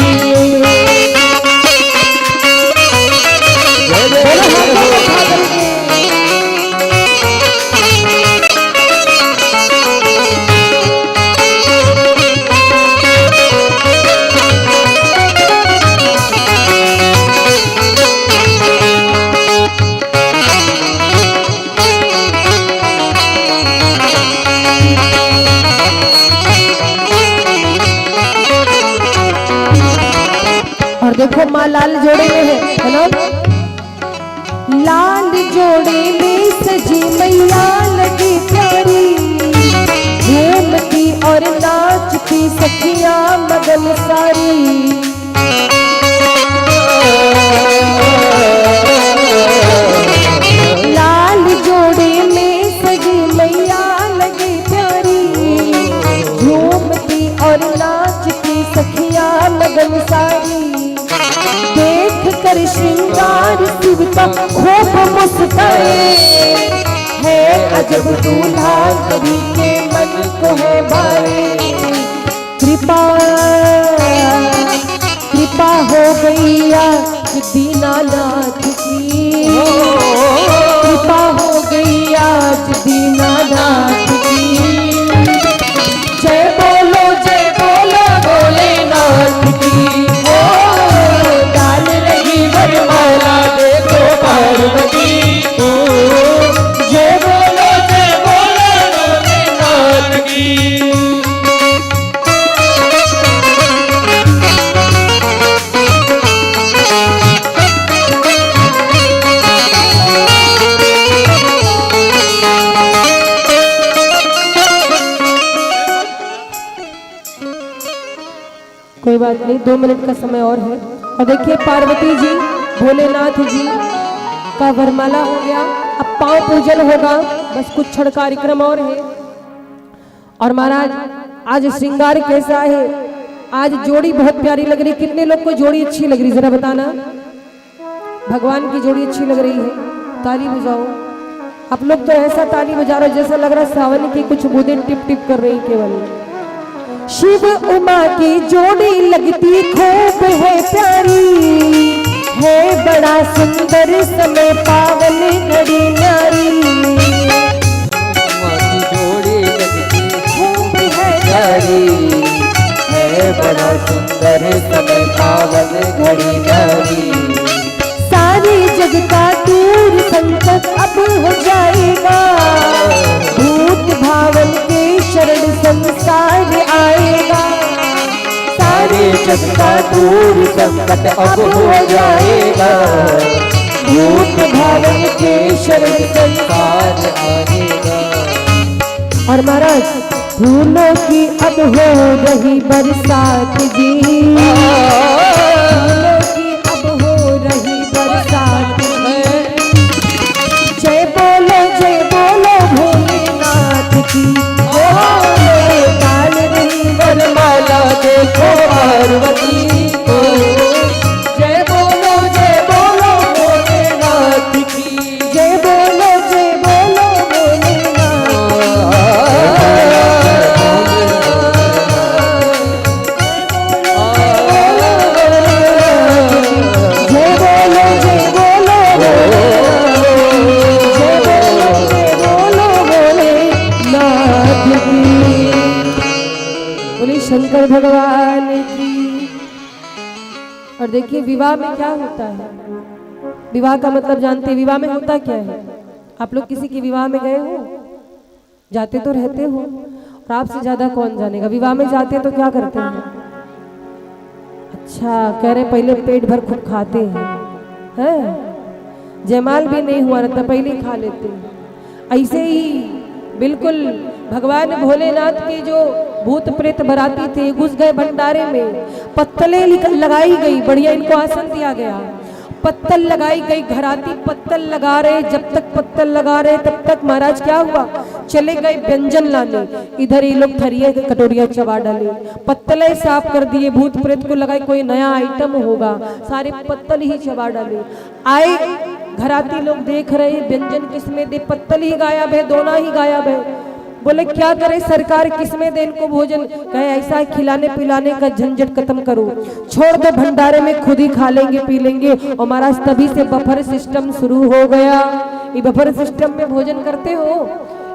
और देखो माँ लाल जोड़े में है। हेलो, लाल जोड़े में सजी मैया लगी प्यारी, घूमती और नाचती सखियां मगन सारी। लाल जोड़े में सजी मैया लगी प्यारी, घूमती और नाचती सखियां मगन सारी। देख कर श्रृंगार शिवता खूब मुस्काए, है अजब दूल्हा कभी के मन को है भाए। कृपा हो गई आज दीनानाथ की, कृपा हो गई आज कोई बात नहीं, 2 मिनट का समय और है। और देखिए पार्वती जी भोलेनाथ जी का वरमाला हो गया, अब पांव पूजन होगा, बस कुछ क्षण कार्यक्रम और है। और महाराज आज श्रृंगार कैसा है, आज जोड़ी बहुत प्यारी लग रही। कितने लोग को जोड़ी अच्छी लग रही जरा बताना, भगवान की जोड़ी अच्छी लग रही है, ताली बजाओ। आप लोग तो ऐसा ताली बजा रहे हो जैसा लग रहा है सावन की कुछ बूंदें टिप टिप कर रही केवल। शिव उमा की जोड़ी लगती खूब है प्यारी, है बड़ा सुंदर समय पावन घड़ी नारी। उमा की जोड़ी लगती खूब है प्यारी, है बड़ा सुंदर समय पावन घड़ी नारी। सारी जग का दूर संकट अब हो जाएगा, भूत भावन के शरण संसार आएगा। सारे जग का दूर संकट अब हो जाएगा, भूत भावन के शरण संसार आएगा। और महाराज फूलों की अब हो रही बरसात जी, फूलों की अब हो रही बरसात जी। जय बोलो भोलेनाथ की, काल रही वरमाला देखो पार्वती को। जय बोलो भोलेनाथ की, जय बोलो भोलेनाथ। शंकर भगवान की। और देखिए विवाह में क्या होता है, विवाह का मतलब जानते हैं, विवाह में होता क्या है। आप लोग किसी के विवाह में गए हो, जाते तो रहते हो, और आपसे ज्यादा कौन जानेगा। विवाह में जाते हैं तो क्या करते हैं, अच्छा कह रहे पहले पेट भर खूब खाते हैं, जयमाल भी नहीं हुआ रहता पहले ही खा लेते हैं। ऐसे ही बिल्कुल भगवान भोलेनाथ के जो भूत प्रेत बराती थे घुस गए भंडारे में, पत्तलें लगाई गई, बढ़िया इनको आसन दिया गया, पत्तल लगाई गई, घराती पत्तल लगा रहे। जब तक पत्तल लगा रहे तब तक महाराज क्या हुआ, चले गए व्यंजन लाने, इधर ये लोग थरिया कटोरिया चबा डाले, पत्तलें साफ कर दिए, भूत प्रेत को लगाए कोई नया आइटम होगा, सारे पत्तल ही चबा डाले। आए घराती लोग देख रहे व्यंजन किसमें दे, पत्तल ही गायब है, दोना ही गायब है। बोले क्या करे सरकार, किसमें दे इनको भोजन, कहे ऐसा खिलाने पिलाने का झंझट खत्म करो, छोड़ दो भंडारे में खुद ही खा लेंगे पी लेंगे। और महाराज तभी से बफर सिस्टम शुरू हो गया। ये बफर सिस्टम में भोजन करते हो,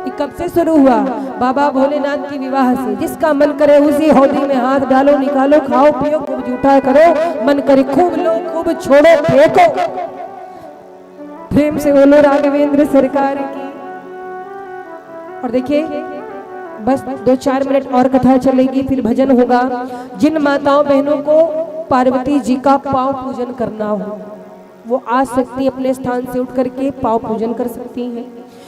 ये कब से शुरू हुआ, बाबा भोलेनाथ की विवाह से। जिसका मन करे उसी हौदी में हाथ डालो, निकालो, खाओ पियो, खूब जूठा करो, मन करे खूब लो, खूब छोड़ो, फेंको। प्रेम से बोलो राघवेंद्र सरकार की। और देखिए बस 2-4 मिनट और कथा चलेगी, फिर भजन होगा। जिन माताओं बहनों को पार्वती जी का पांव पूजन करना हो वो आ सकती, अपने स्थान से उठ करके पांव पूजन कर सकती हैं,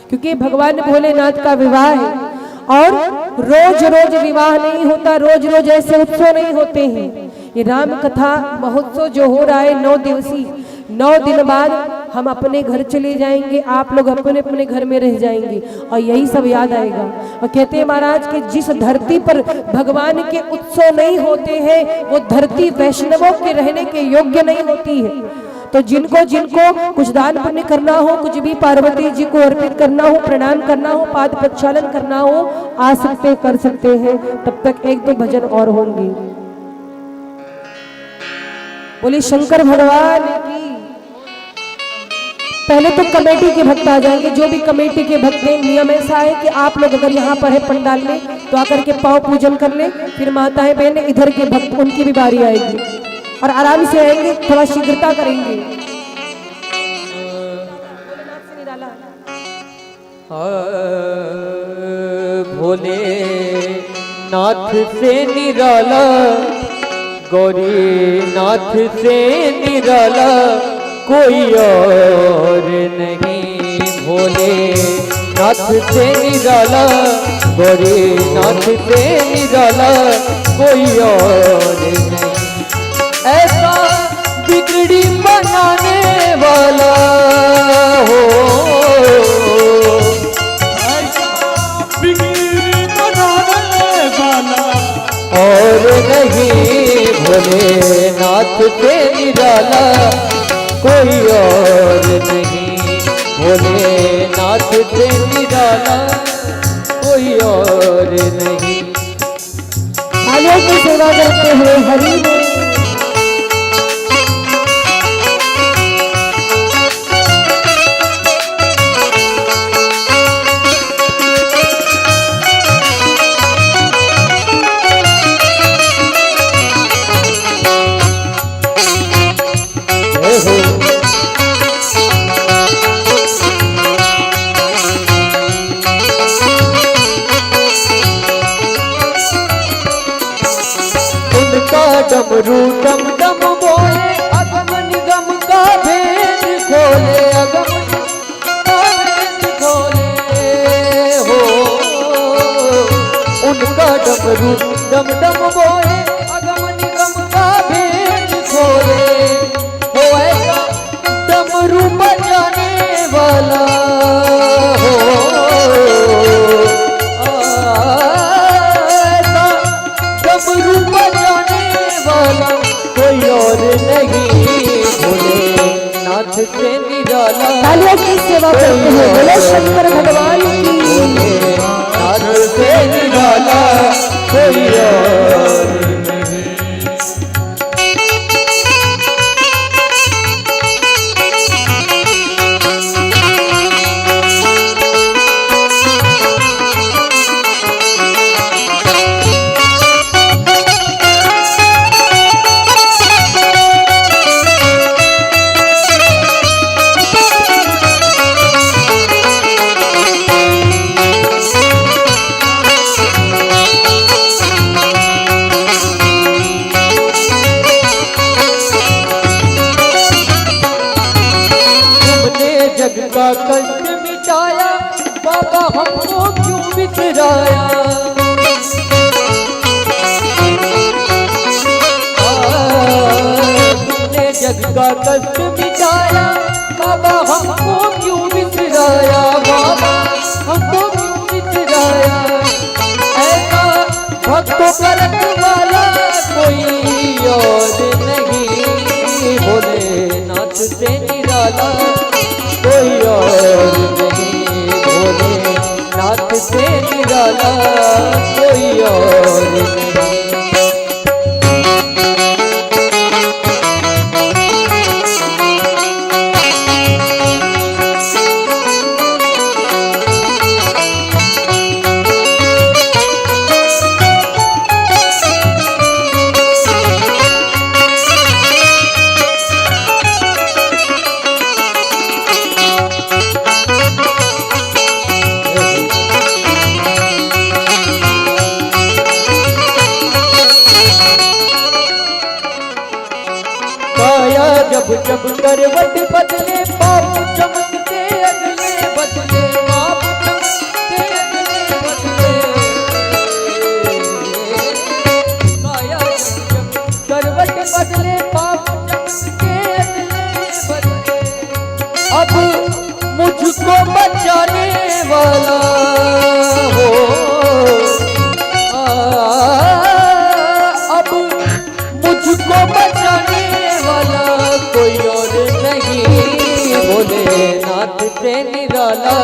क्योंकि भगवान भोलेनाथ का विवाह है। और रोज रोज विवाह नहीं होता, रोज रोज ऐसे उत्सव नहीं होते हैं। ये राम कथा महोत्सव जो हो रहा है 9 दिवसीय, 9 दिन बाद हम अपने घर चले जाएंगे, आप लोग अपने अपने घर में रह जाएंगे, और यही सब याद आएगा। और कहते हैं महाराज कि जिस धरती पर भगवान के उत्सव नहीं होते हैं वो धरती वैष्णवों के रहने के योग्य नहीं होती है। तो जिनको जिनको कुछ दान पुण्य करना हो, कुछ भी पार्वती जी को अर्पित करना हो, प्रणाम करना हो, पाद प्रक्षालन करना हो, आ सकते कर सकते हैं। तब तक 1-2 भजन और होंगे। बोले शंकर भगवान की। पहले तो कमेटी के भक्त आ जाएंगे, जो भी कमेटी के भक्त हैं। नियम ऐसा है कि आप लोग अगर यहाँ पर है पंडाल में तो आकर के पांव पूजन कर ले, फिर माताएं बहनें इधर के भक्त उनकी भी बारी आएगी और आराम से आएंगे, थोड़ा शीघ्रता करेंगे। भोले नाथ से निराला, गौरी नाथ से निराला कोई और नहीं। भोले नाथ से निराला, गौरी नाथ से निराला कोई और नहीं। ऐसा बिगड़ी बनाने वाला हो, बिगड़ी बनाने वाला और नहीं भोलेनाथ से निराला कोई और नहीं, भोलेनाथ से निराला कोई और नहीं। तालियों की सेवा करते हुए हरि डमरू डम डम बोले अगम निगम का भेद खोले, अगम का भेद खोले हो, उनका डमरू डम डम बोले अगम निगम का भेद खोले, हो ऐसा डमरू बजाने वाला हो, ऐसा डमरू बजाने वाला कोई और नहीं, भोलेनाथ से निराला। तालियों की सेवा करते हुए बोले शंकर भगवान की। भोलेनाथ से निराला कोई और नहीं। जग का कष्ट मिटाया बाबा हमको क्यों बिसराया, तुमने जग का कष्ट मिटाया बाबा हमको क्यों बिसराया, बाबा हमको क्यों बिसराया, ऐसा भक्तों का रखवाला कोई और नहीं, भोलेनाथ से निराला कोई और नहीं, भोलेनाथ से निराला कोई और नहीं। जब जब करवट बदले पाप चमकते अगले बदले, पाप चमकते अगले बदले, काया जब जब करवट बदले पाप चमकते अगले बदले, अब मुझको बचाने वाला हो, अब मुझको बचाने वाला कोई और नहीं, भोलेनाथ से निराला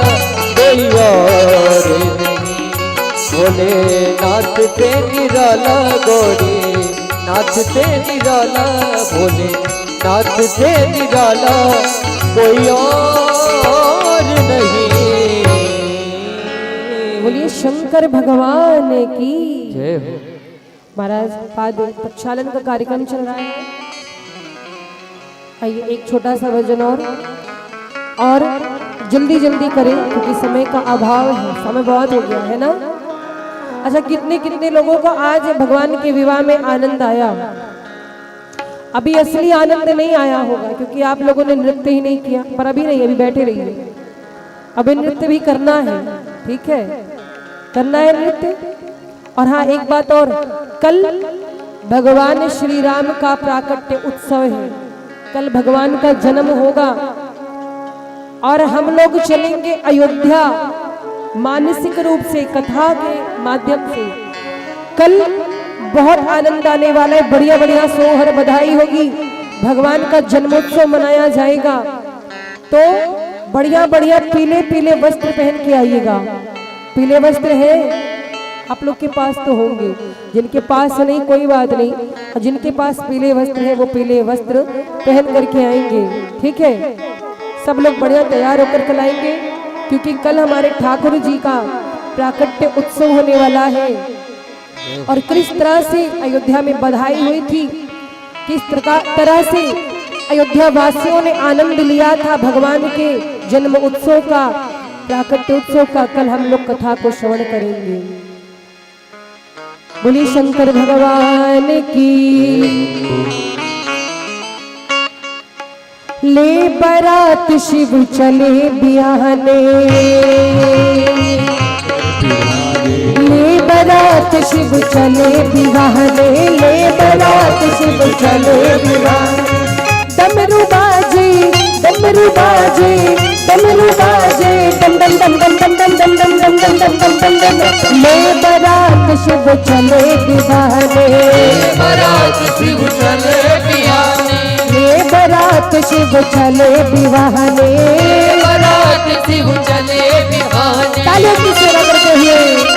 कोई और नहीं, भोलेनाथ से निराला गौरीनाथ से निराला, भोलेनाथ से निराला कोई और नहीं। बोलिए शंकर भगवान की जय हो। महाराज पाद प्रक्षालन का कार्यक्रम चल रहा है। आइए एक छोटा सा भजन और जल्दी जल्दी करें क्योंकि समय का अभाव है, समय बहुत हो गया है ना। अच्छा, कितने कितने लोगों को आज भगवान के विवाह में आनंद आया? अभी असली आनंद नहीं आया होगा क्योंकि आप लोगों ने नृत्य ही नहीं किया, पर अभी नहीं, अभी बैठे रहिए, अभी नृत्य भी करना है, ठीक है, करना है नृत्य। और हाँ, एक बात और, कल भगवान श्री राम का प्राकट्य उत्सव है। कल भगवान का जन्म होगा और हम लोग चलेंगे अयोध्या मानसिक रूप से कथा के माध्यम से। कल बहुत आनंद आने वाला है, बढ़िया बढ़िया सोहर बधाई होगी, भगवान का जन्मोत्सव मनाया जाएगा। तो बढ़िया बढ़िया पीले पीले वस्त्र पहन के आइएगा। पीले वस्त्र है आप लोग के पास तो होंगे, जिनके पास नहीं कोई बात नहीं, और जिनके पास पीले वस्त्र है वो पीले वस्त्र पहन करके आएंगे, ठीक है। सब लोग बढ़िया तैयार होकर कल आएंगे, क्योंकि कल हमारे ठाकुर जी का प्राकट्य उत्सव होने वाला है। और किस तरह से अयोध्या में बधाई हुई थी, किस तरह से अयोध्या वासियों ने आनंद लिया था भगवान के जन्म उत्सव का, प्राकट्य उत्सव का, कल हम लोग कथा को श्रवण करेंगे। बोली शंकर भगवान की। ले बारात शिव चले बियाहने, ले बारात शिव चले बियाहने, ले बारात शिव चले बियाहने। डमरू बाजे डमरू बाजे डमरू बाजे, डम डम डम डम डम डम डम डम डम डम डम डम डम डम। ले बारात शिव चले बियाहने, ले बारात शिव चले बियाहने, ले बारात शिव चले बियाहने, ले बारात शिव चले बियाहने। तालियों की सेवा करते हुए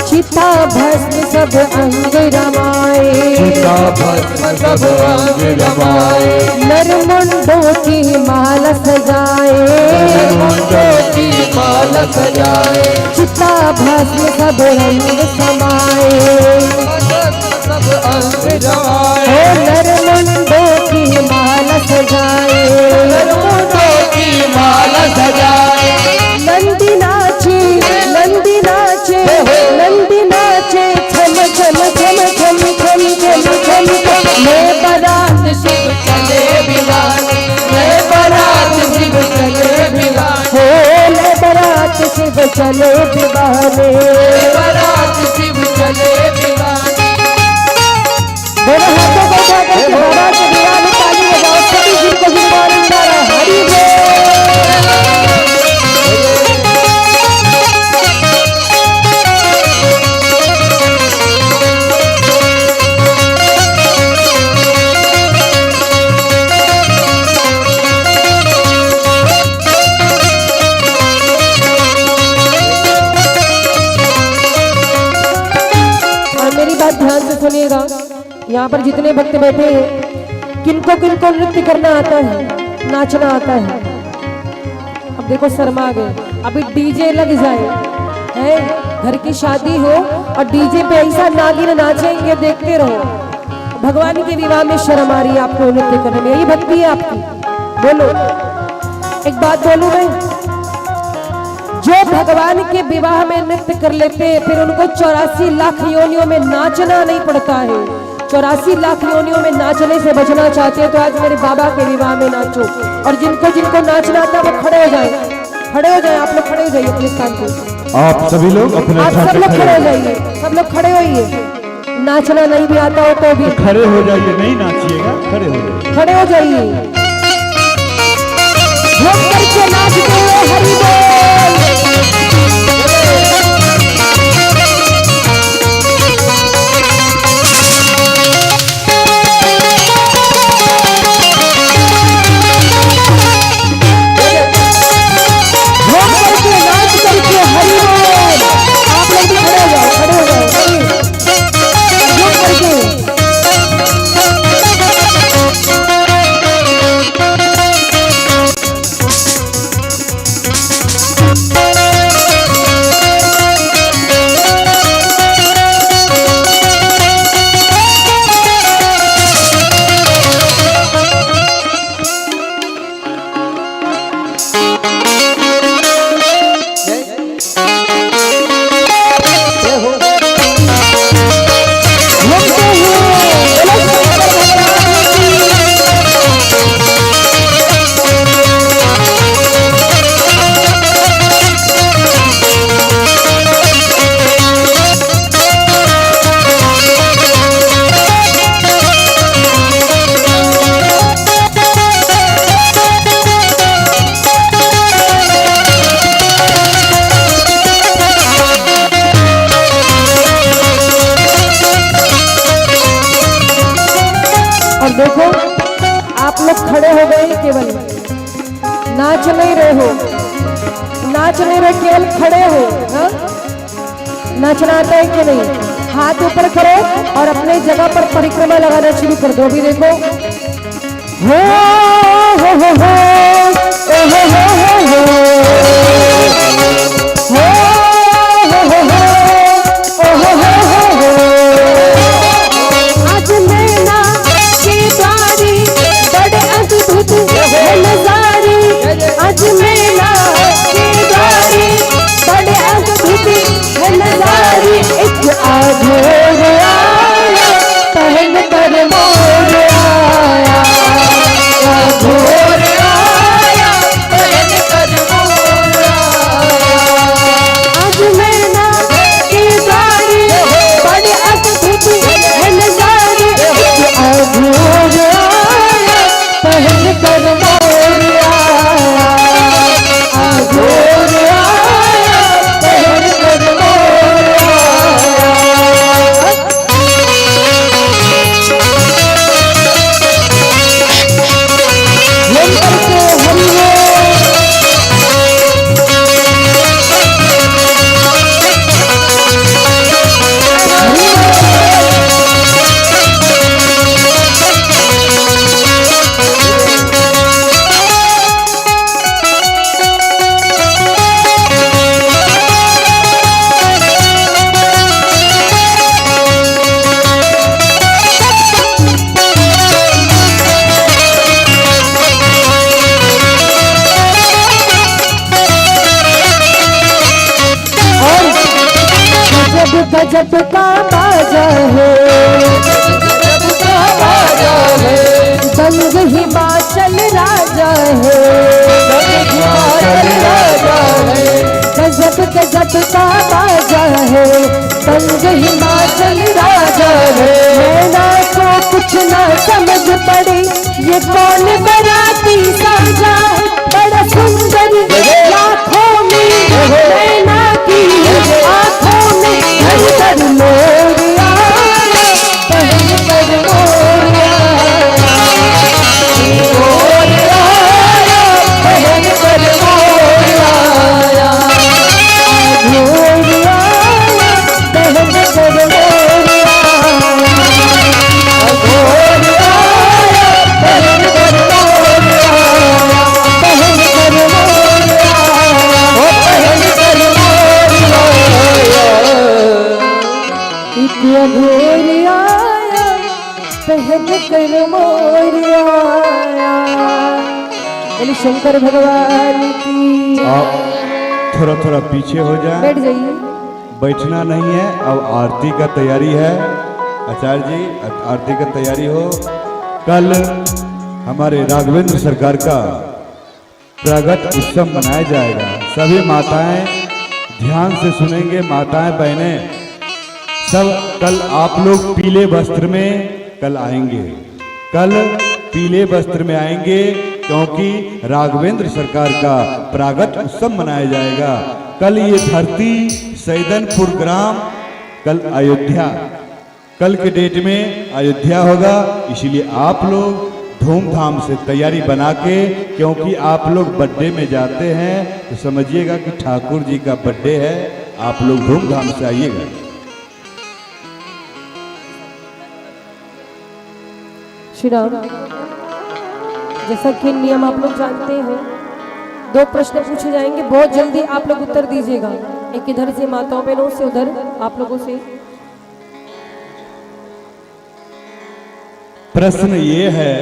चिता भस्म सब अंग रमाए, चिता भस्म सब अंग रमाए। नरमुंडों की माला सजाए, नरमुंडों की माला सजाए। चिता भस्म सब रंग समाए, सब अंग रमाए। नरमुंडों की माला सजाए, नरमुंडों की माला सजाए। नंदी नाचे नंदी नाचे नंदी नाचे, छम छम छम छम छम छम छम छम। मैं बारात शिव चले बियाहने, मैं बारात शिव चले बियाहने, हो ले बारात शिव चले बियाहने, बारात शिव चले बियाहने। दोनों हाथों को उठा करके बारात के बियाह में ताली बजाओ, सभी जिनको जिम्मेदारी हरि बोल। ध्यान से सुनिएगा, यहाँ पर जितने भक्त बैठे हैं, किनको किनको नृत्य करना आता है, नाचना आता है। अब देखो शर्मा गए, अभी डीजे लग जाए, है घर की शादी हो और डीजे पे ऐसा नागिन नाचेंगे, देखते रहो। भगवान के विवाह में शर्म आ रही है आपको नृत्य करने में, यही भक्ति है आपकी। बोलो एक बात बोलूं मैं, जो भगवान के विवाह में नृत्य कर लेते हैं, फिर उनको 84 लाख योनियों में नाचना नहीं पड़ता है। 84 लाख योनियों में नाचने से बचना चाहते हैं तो आज मेरे बाबा के विवाह में नाचो। और जिनको जिनको नाचना आता है वो खड़े हो जाए, खड़े हो जाए। आप लोग खड़े हो जाइए अपने स्थान पे, आप सभी लोग अपने आप सब लोग खड़े हो जाइए, सब लोग खड़े होइए। नाचना नहीं भी आता हो तो भी खड़े हो जाइए, नहीं नाचिएगा, खड़े हो जाइए, खड़े हो जाइए। झूम करके नाचते हुए हरि बोल। देखो आप लोग खड़े हो गए केवल, नाच नहीं रहे हो, नाच नहीं रहे, केवल खड़े हो। हाँ? नाचना आता है कि नहीं? हाथ ऊपर करो और अपने जगह पर परिक्रमा लगाना शुरू कर दो। अभी देखो हो हो हो हो आज नैना की द्वारी बड़े अद्भुत है नजारी, आज नैना की द्वारी बड़े अद्भुत है नजारी। एक आधोर आया पहन कर मोर आया, आधोर आया पहन कर मोर आया। आज नैना की द्वारी बड़े अद्भुत है नजारी, एक आधोर आया पहन कर मोर आया, आधोर आया पहन कर मोर आया। गजब का बाजा है, संग हिमाचल राजा है, गजब गजब का बाजा है, संग हिमाचल राजा है। नैना को कुछ ना समझ पड़ी ये कौन बराती साजा है, बड़ा सुंदर लाखों में नैना की आंखों में घर कर मोर आया पहन कर मोर आया, मोर आया पहन कर मोर आया, मोर आया पहन कर मोर आया, मोर आया पहन कर मोर आया, पहन कर मोर आया, ओ पहन कर मोर आया। एक अघोर आया पहन कर मोर आया। बोले शंकर भगवान की। आप थोड़ा थोड़ा पीछे हो जाए, बैठ जाइए। बैठना नहीं है। अब आरती का तैयारी है। आचार्य जी आरती का तैयारी हो। कल हमारे राघवेंद्र सरकार का प्रगट उत्सव मनाया जाएगा। सभी माताएं ध्यान से सुनेंगे, माताएं बहनें सब कल आप लोग पीले वस्त्र में कल आएंगे, कल पीले वस्त्र में आएंगे क्योंकि राघवेंद्र सरकार का प्रागट उत्सव मनाया जाएगा। कल ये धरती सैदनपुर ग्राम कल अयोध्या, कल के डेट में अयोध्या होगा। इसलिए आप लोग धूमधाम से तैयारी बना के, क्योंकि आप लोग बर्थडे में जाते हैं तो समझिएगा कि ठाकुर जी का बर्थडे है। आप लोग धूमधाम से आइएगा। श्री राम, जैसा कि नियम आप लोग जानते हैं, 2 प्रश्न पूछे जाएंगे, बहुत जल्दी आप लोग उत्तर दीजिएगा। एक इधर से माताओं बहनों से, उधर आप लोगों से। प्रश्न ये है,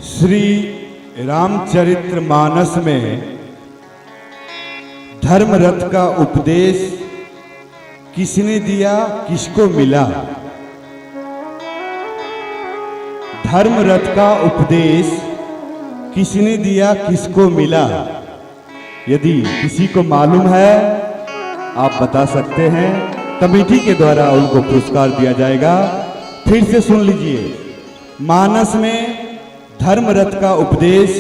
श्री रामचरितमानस में धर्म रथ का उपदेश किसने दिया, किसको मिला? धर्म रथ का उपदेश किसने दिया, किसको मिला? यदि किसी को मालूम है आप बता सकते हैं, कमेटी के द्वारा उनको पुरस्कार दिया जाएगा। फिर से सुन लीजिए, मानस में धर्म रथ का उपदेश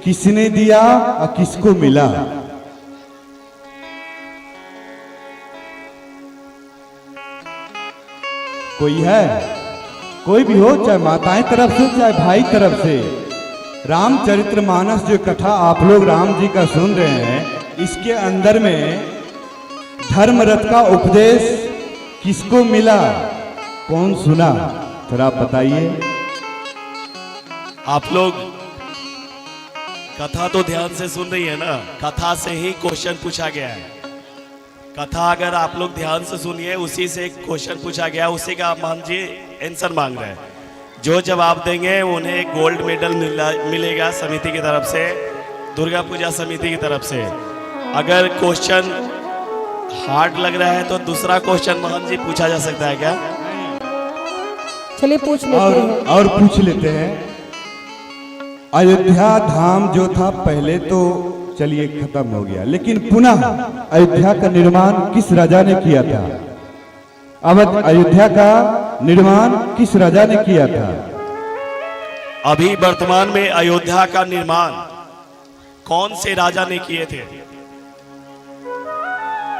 किसने दिया और किसको मिला? कोई है? कोई भी हो, चाहे माताएं तरफ से चाहे भाई तरफ से, रामचरितमानस जो कथा आप लोग राम जी का सुन रहे हैं, इसके अंदर में धर्म रथ का उपदेश किसको मिला, कौन सुना, थोड़ा आप बताइए। आप लोग कथा तो ध्यान से सुन रही है ना, कथा से ही क्वेश्चन पूछा गया है। कथा अगर आप लोग ध्यान से सुनिए, उसी से एक क्वेश्चन पूछा गया, उसी का आप मान जी आंसर मांग रहे हैं। जो जवाब देंगे उन्हें गोल्ड मेडल मिलेगा समिति की तरफ से, दुर्गा पूजा समिति की तरफ से। अगर क्वेश्चन हार्ड लग रहा है तो दूसरा क्वेश्चन मोहन जी पूछा जा सकता है क्या? चलिए पूछ लेते हैं। और पूछ लेते हैं। अयोध्या धाम जो था पहले तो चलिए खत्म हो गया, लेकिन पुनः अयोध्या का निर्माण किस राजा ने किया था? अयोध्या का निर्माण किस राजा ने किया था? अभी वर्तमान में अयोध्या का निर्माण कौन से राजा ने किए थे?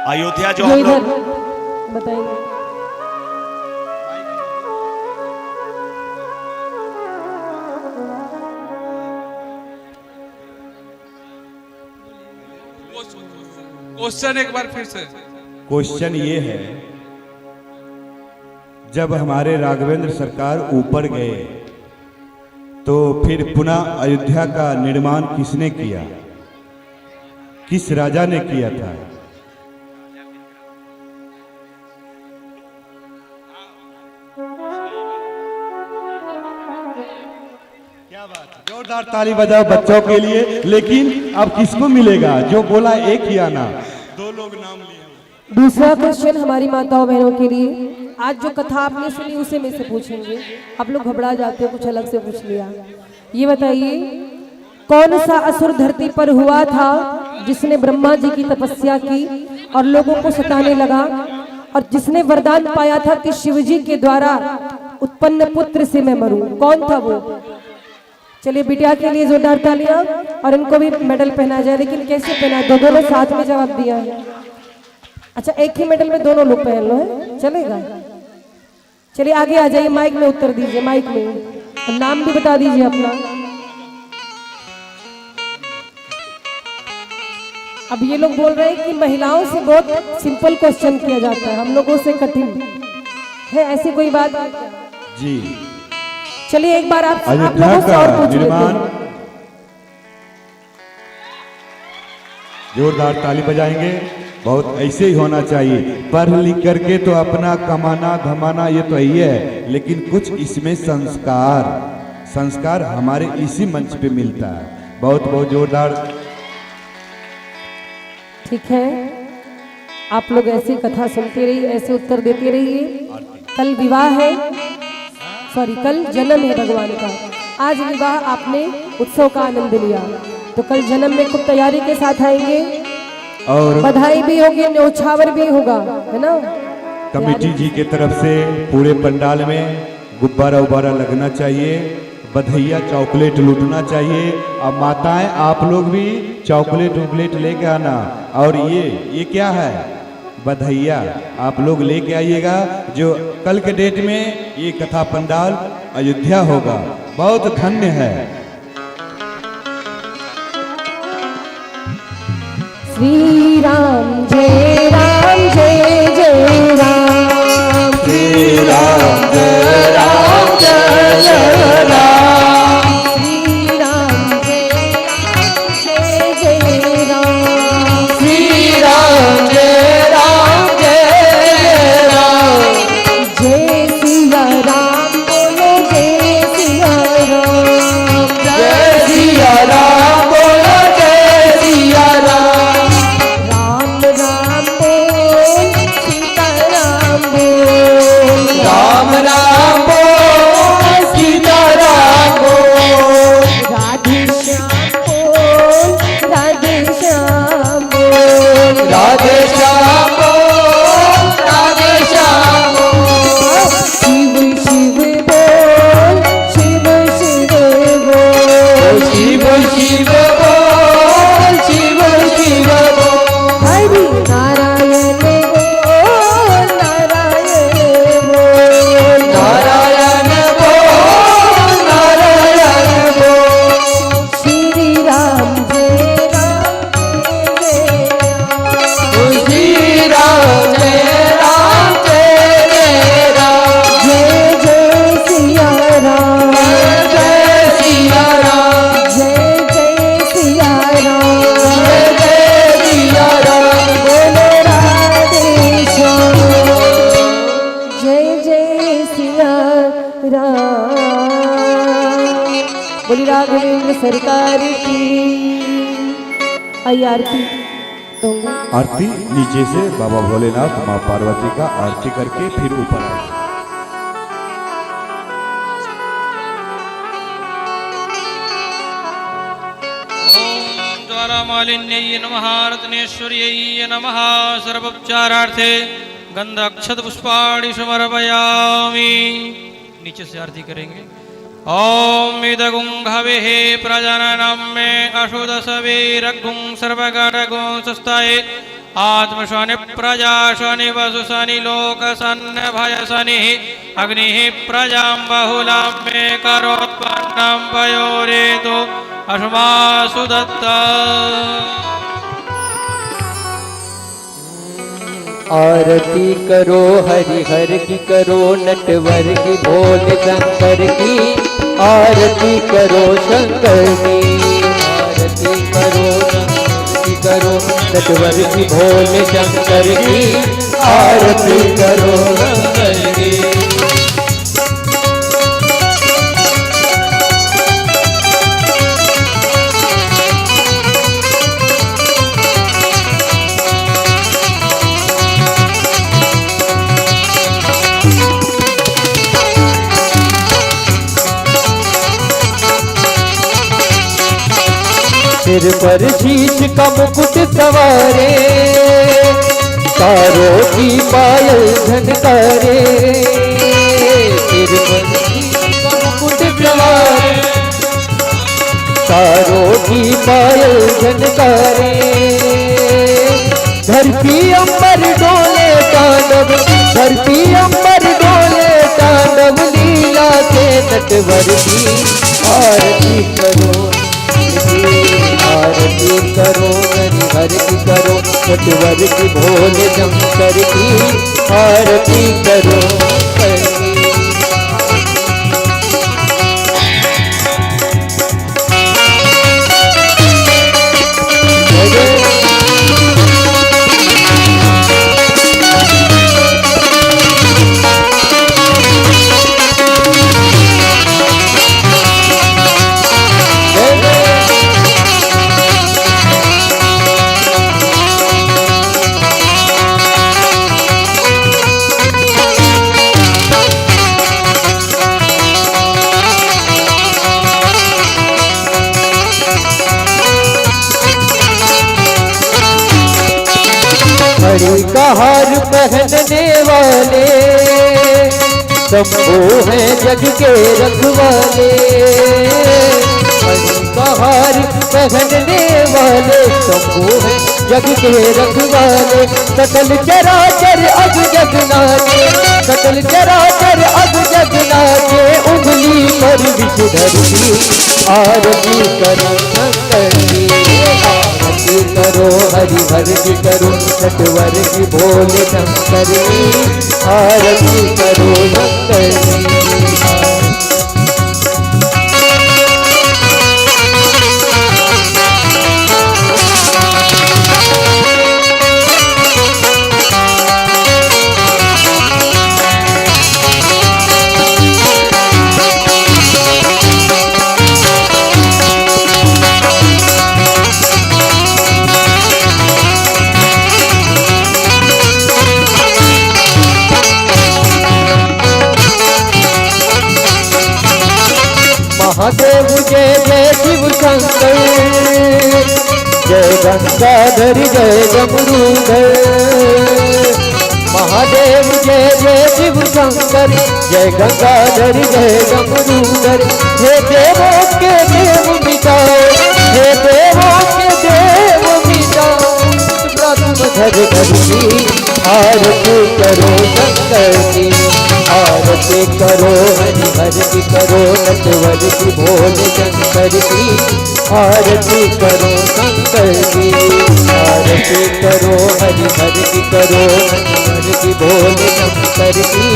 अयोध्या जो हम लोग बताएंगे। क्वेश्चन एक बार फिर से। क्वेश्चन ये है, जब हमारे राघवेंद्र सरकार ऊपर गए तो फिर पुनः अयोध्या का निर्माण किसने किया, किस राजा ने किया था? क्या बात है, जोरदार ताली बजाओ बच्चों के लिए। लेकिन अब किसको मिलेगा? जो बोला एक ही आना, दो लोग नाम लिए। दूसरा क्वेश्चन हमारी माताओं बहनों के लिए। आज जो कथा आपने सुनी उसे में से पूछेंगे। आप लोग घबरा जाते हो, कुछ अलग से पूछ लिया। ये बताइए, कौन सा असुर धरती पर हुआ था जिसने ब्रह्मा जी की तपस्या की और लोगों को सताने लगा, और जिसने वरदान पाया था कि शिव जी के द्वारा उत्पन्न पुत्र से मैं मरूं? कौन था वो? चलिए बिटिया के लिए जोरदार तालियां, और इनको भी मेडल पहना जाए। लेकिन कैसे पहना? दोनों ने साथ में जवाब दिया है। अच्छा, एक ही मेडल में दोनों लोग पहन लो, है चलेगा? चलिए आगे आ जाइए, माइक में उत्तर दीजिए, माइक में, और नाम भी बता दीजिए अपना। अब ये लोग बोल रहे हैं कि महिलाओं से बहुत सिंपल क्वेश्चन किया जाता है, हम लोगों से कठिन है, ऐसी कोई बात जी? चलिए एक बार आप लोगों अयोध्या से और का पूछ लेते निर्माण, हैं। जोरदार ताली बजाएंगे। बहुत ऐसे ही होना चाहिए। पढ़ लिख करके तो अपना कमाना धमाना ये तो ही है, लेकिन कुछ इसमें संस्कार हमारे इसी मंच पे मिलता है। बहुत बहुत जोरदार। ठीक है, आप लोग ऐसी कथा सुनते रहिए, ऐसे उत्तर देते रहिए। कल विवाह है, सॉरी कल जन्म है भगवान का। आज विवाह आपने उत्सव का आनंद लिया, तो कल जन्म में खूब तैयारी के साथ आएंगे, और बधाई भी होगी, न्योछावर भी होगा, है ना? कमेटी जी के तरफ से पूरे पंडाल में गुब्बारा उब्बारा लगना चाहिए, बधाइया चॉकलेट लूटना चाहिए। अब माताएं आप लोग भी चॉकलेट उकलेट लेके आना। और ये क्या है? बधाइया आप लोग लेके आइएगा। जो कल के डेट में ये कथा पंडाल अयोध्या होगा। बहुत धन्य है। श्री राम जय जय राम, श्री राम जय राम जय जय राम, श्री राम जय जय राम, श्री राम जय राम जय राम, जय सिया राम बोलो, जय सिया राम, जय सिया राम बोलो, जय सिया राम, राम राम बोल सीता राम राम। बोली राघवेंद्र सरकार की। आई आरती दूंगा। आरती नीचे से बाबा भोलेनाथ माँ पार्वती का आरती करके फिर ऊपर आए। ओम ज्वालामालिन्यै नमः रत्नेश्वर्यै नमः सर्वोपचारार्थे गंध अक्षत पुष्पाणि समर्पयामि। नीचे से आरती करेंगे। ओम इदगुं हविः प्रजननं मे अशुदसवीरगुं सर्वगणगुं सुस्ताये आत्मशनि प्रजाशनि वसुशनि लोकसन्नभयशनिः अग्निः प्रजां बहुलां मे करोत्पन्नं पयोरेतु अश्मासु दत्ता। आरती करो हरि हर की करो नटवर की भोले शंकर की। आरती करो शंकर की। आरती करो शंकर की करो नटवर की भोले शंकर की। आरती करो शंकर की। सिर पर शीश का मुकुट सवारे तारों की पायल झनकारे। सिर पर शीश का मुकुट सवारे तारों की पायल झनकारे। धरती अंबर डोले तांडव धरती अंबर डोले तांडव लीला के नटवर की। आरती करो आरती करो हरि हर की करो नटवर की भोले शंकर की। आरती करो हरि का हार पहनने वाले शंभू हैं जग के रखवाले। हरि का हार पहनने वाले शंभू हैं जग के रखवाले। सकल चराचर अब जग नाचे सकल चराचर अब जग नाचे। उंगली पर विषधर की आरती करो शंकर की। आरती करो हरि हर की करो नटवर की भोले शंकर की। आरती करो शंकर की। महादेव जय जय शिव शंकर जय गंगाधर जय जमरूधर। महादेव जय जय शिव शंकर जय गंगाधर जय जमरूधर। हे देवों के देव मिटाओ हे देवों के देव मिटाओ। धर धर की आरती करो शंकर की। आरती करो हरि हर की करो नटवर की भोले शंकर की। आरती करो शंकर की। आरती करो हरि हर की करो नटवर की भोले शंकर की।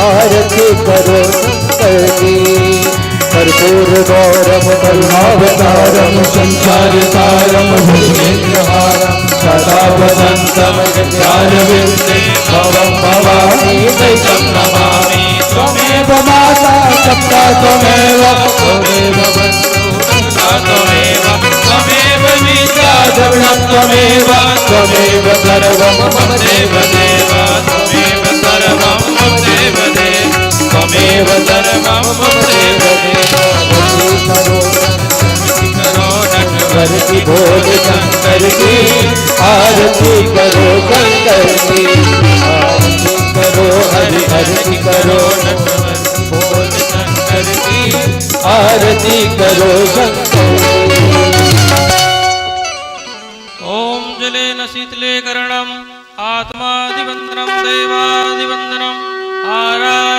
आरती करो शंकर की। कर्पूर गौरम करुणावतारम संसारसारम भुजगेन्द्रहारम सदा वसंतम ध्यानविन्दे भवं भवानी दैतं नमामि त्वमेव माता कर्ता त्वमेव त्वमेव बन्धु त्वमेव त्वमेव विद्या द्रविणं त्वमेव त्वमेव सर्वं मम देव देव त्वमेव सर्वं मम देव देव त्वमेव सर्वं मम देव देव नटवर की भोल शंकर की आरती करो शंकर की आरती करो हरि आरती करो नटवर की भोल शंकर की आरती करो शंकर ओम जलेन शीतले करणम आत्मादिवंदनम देवादिवंदनम आरा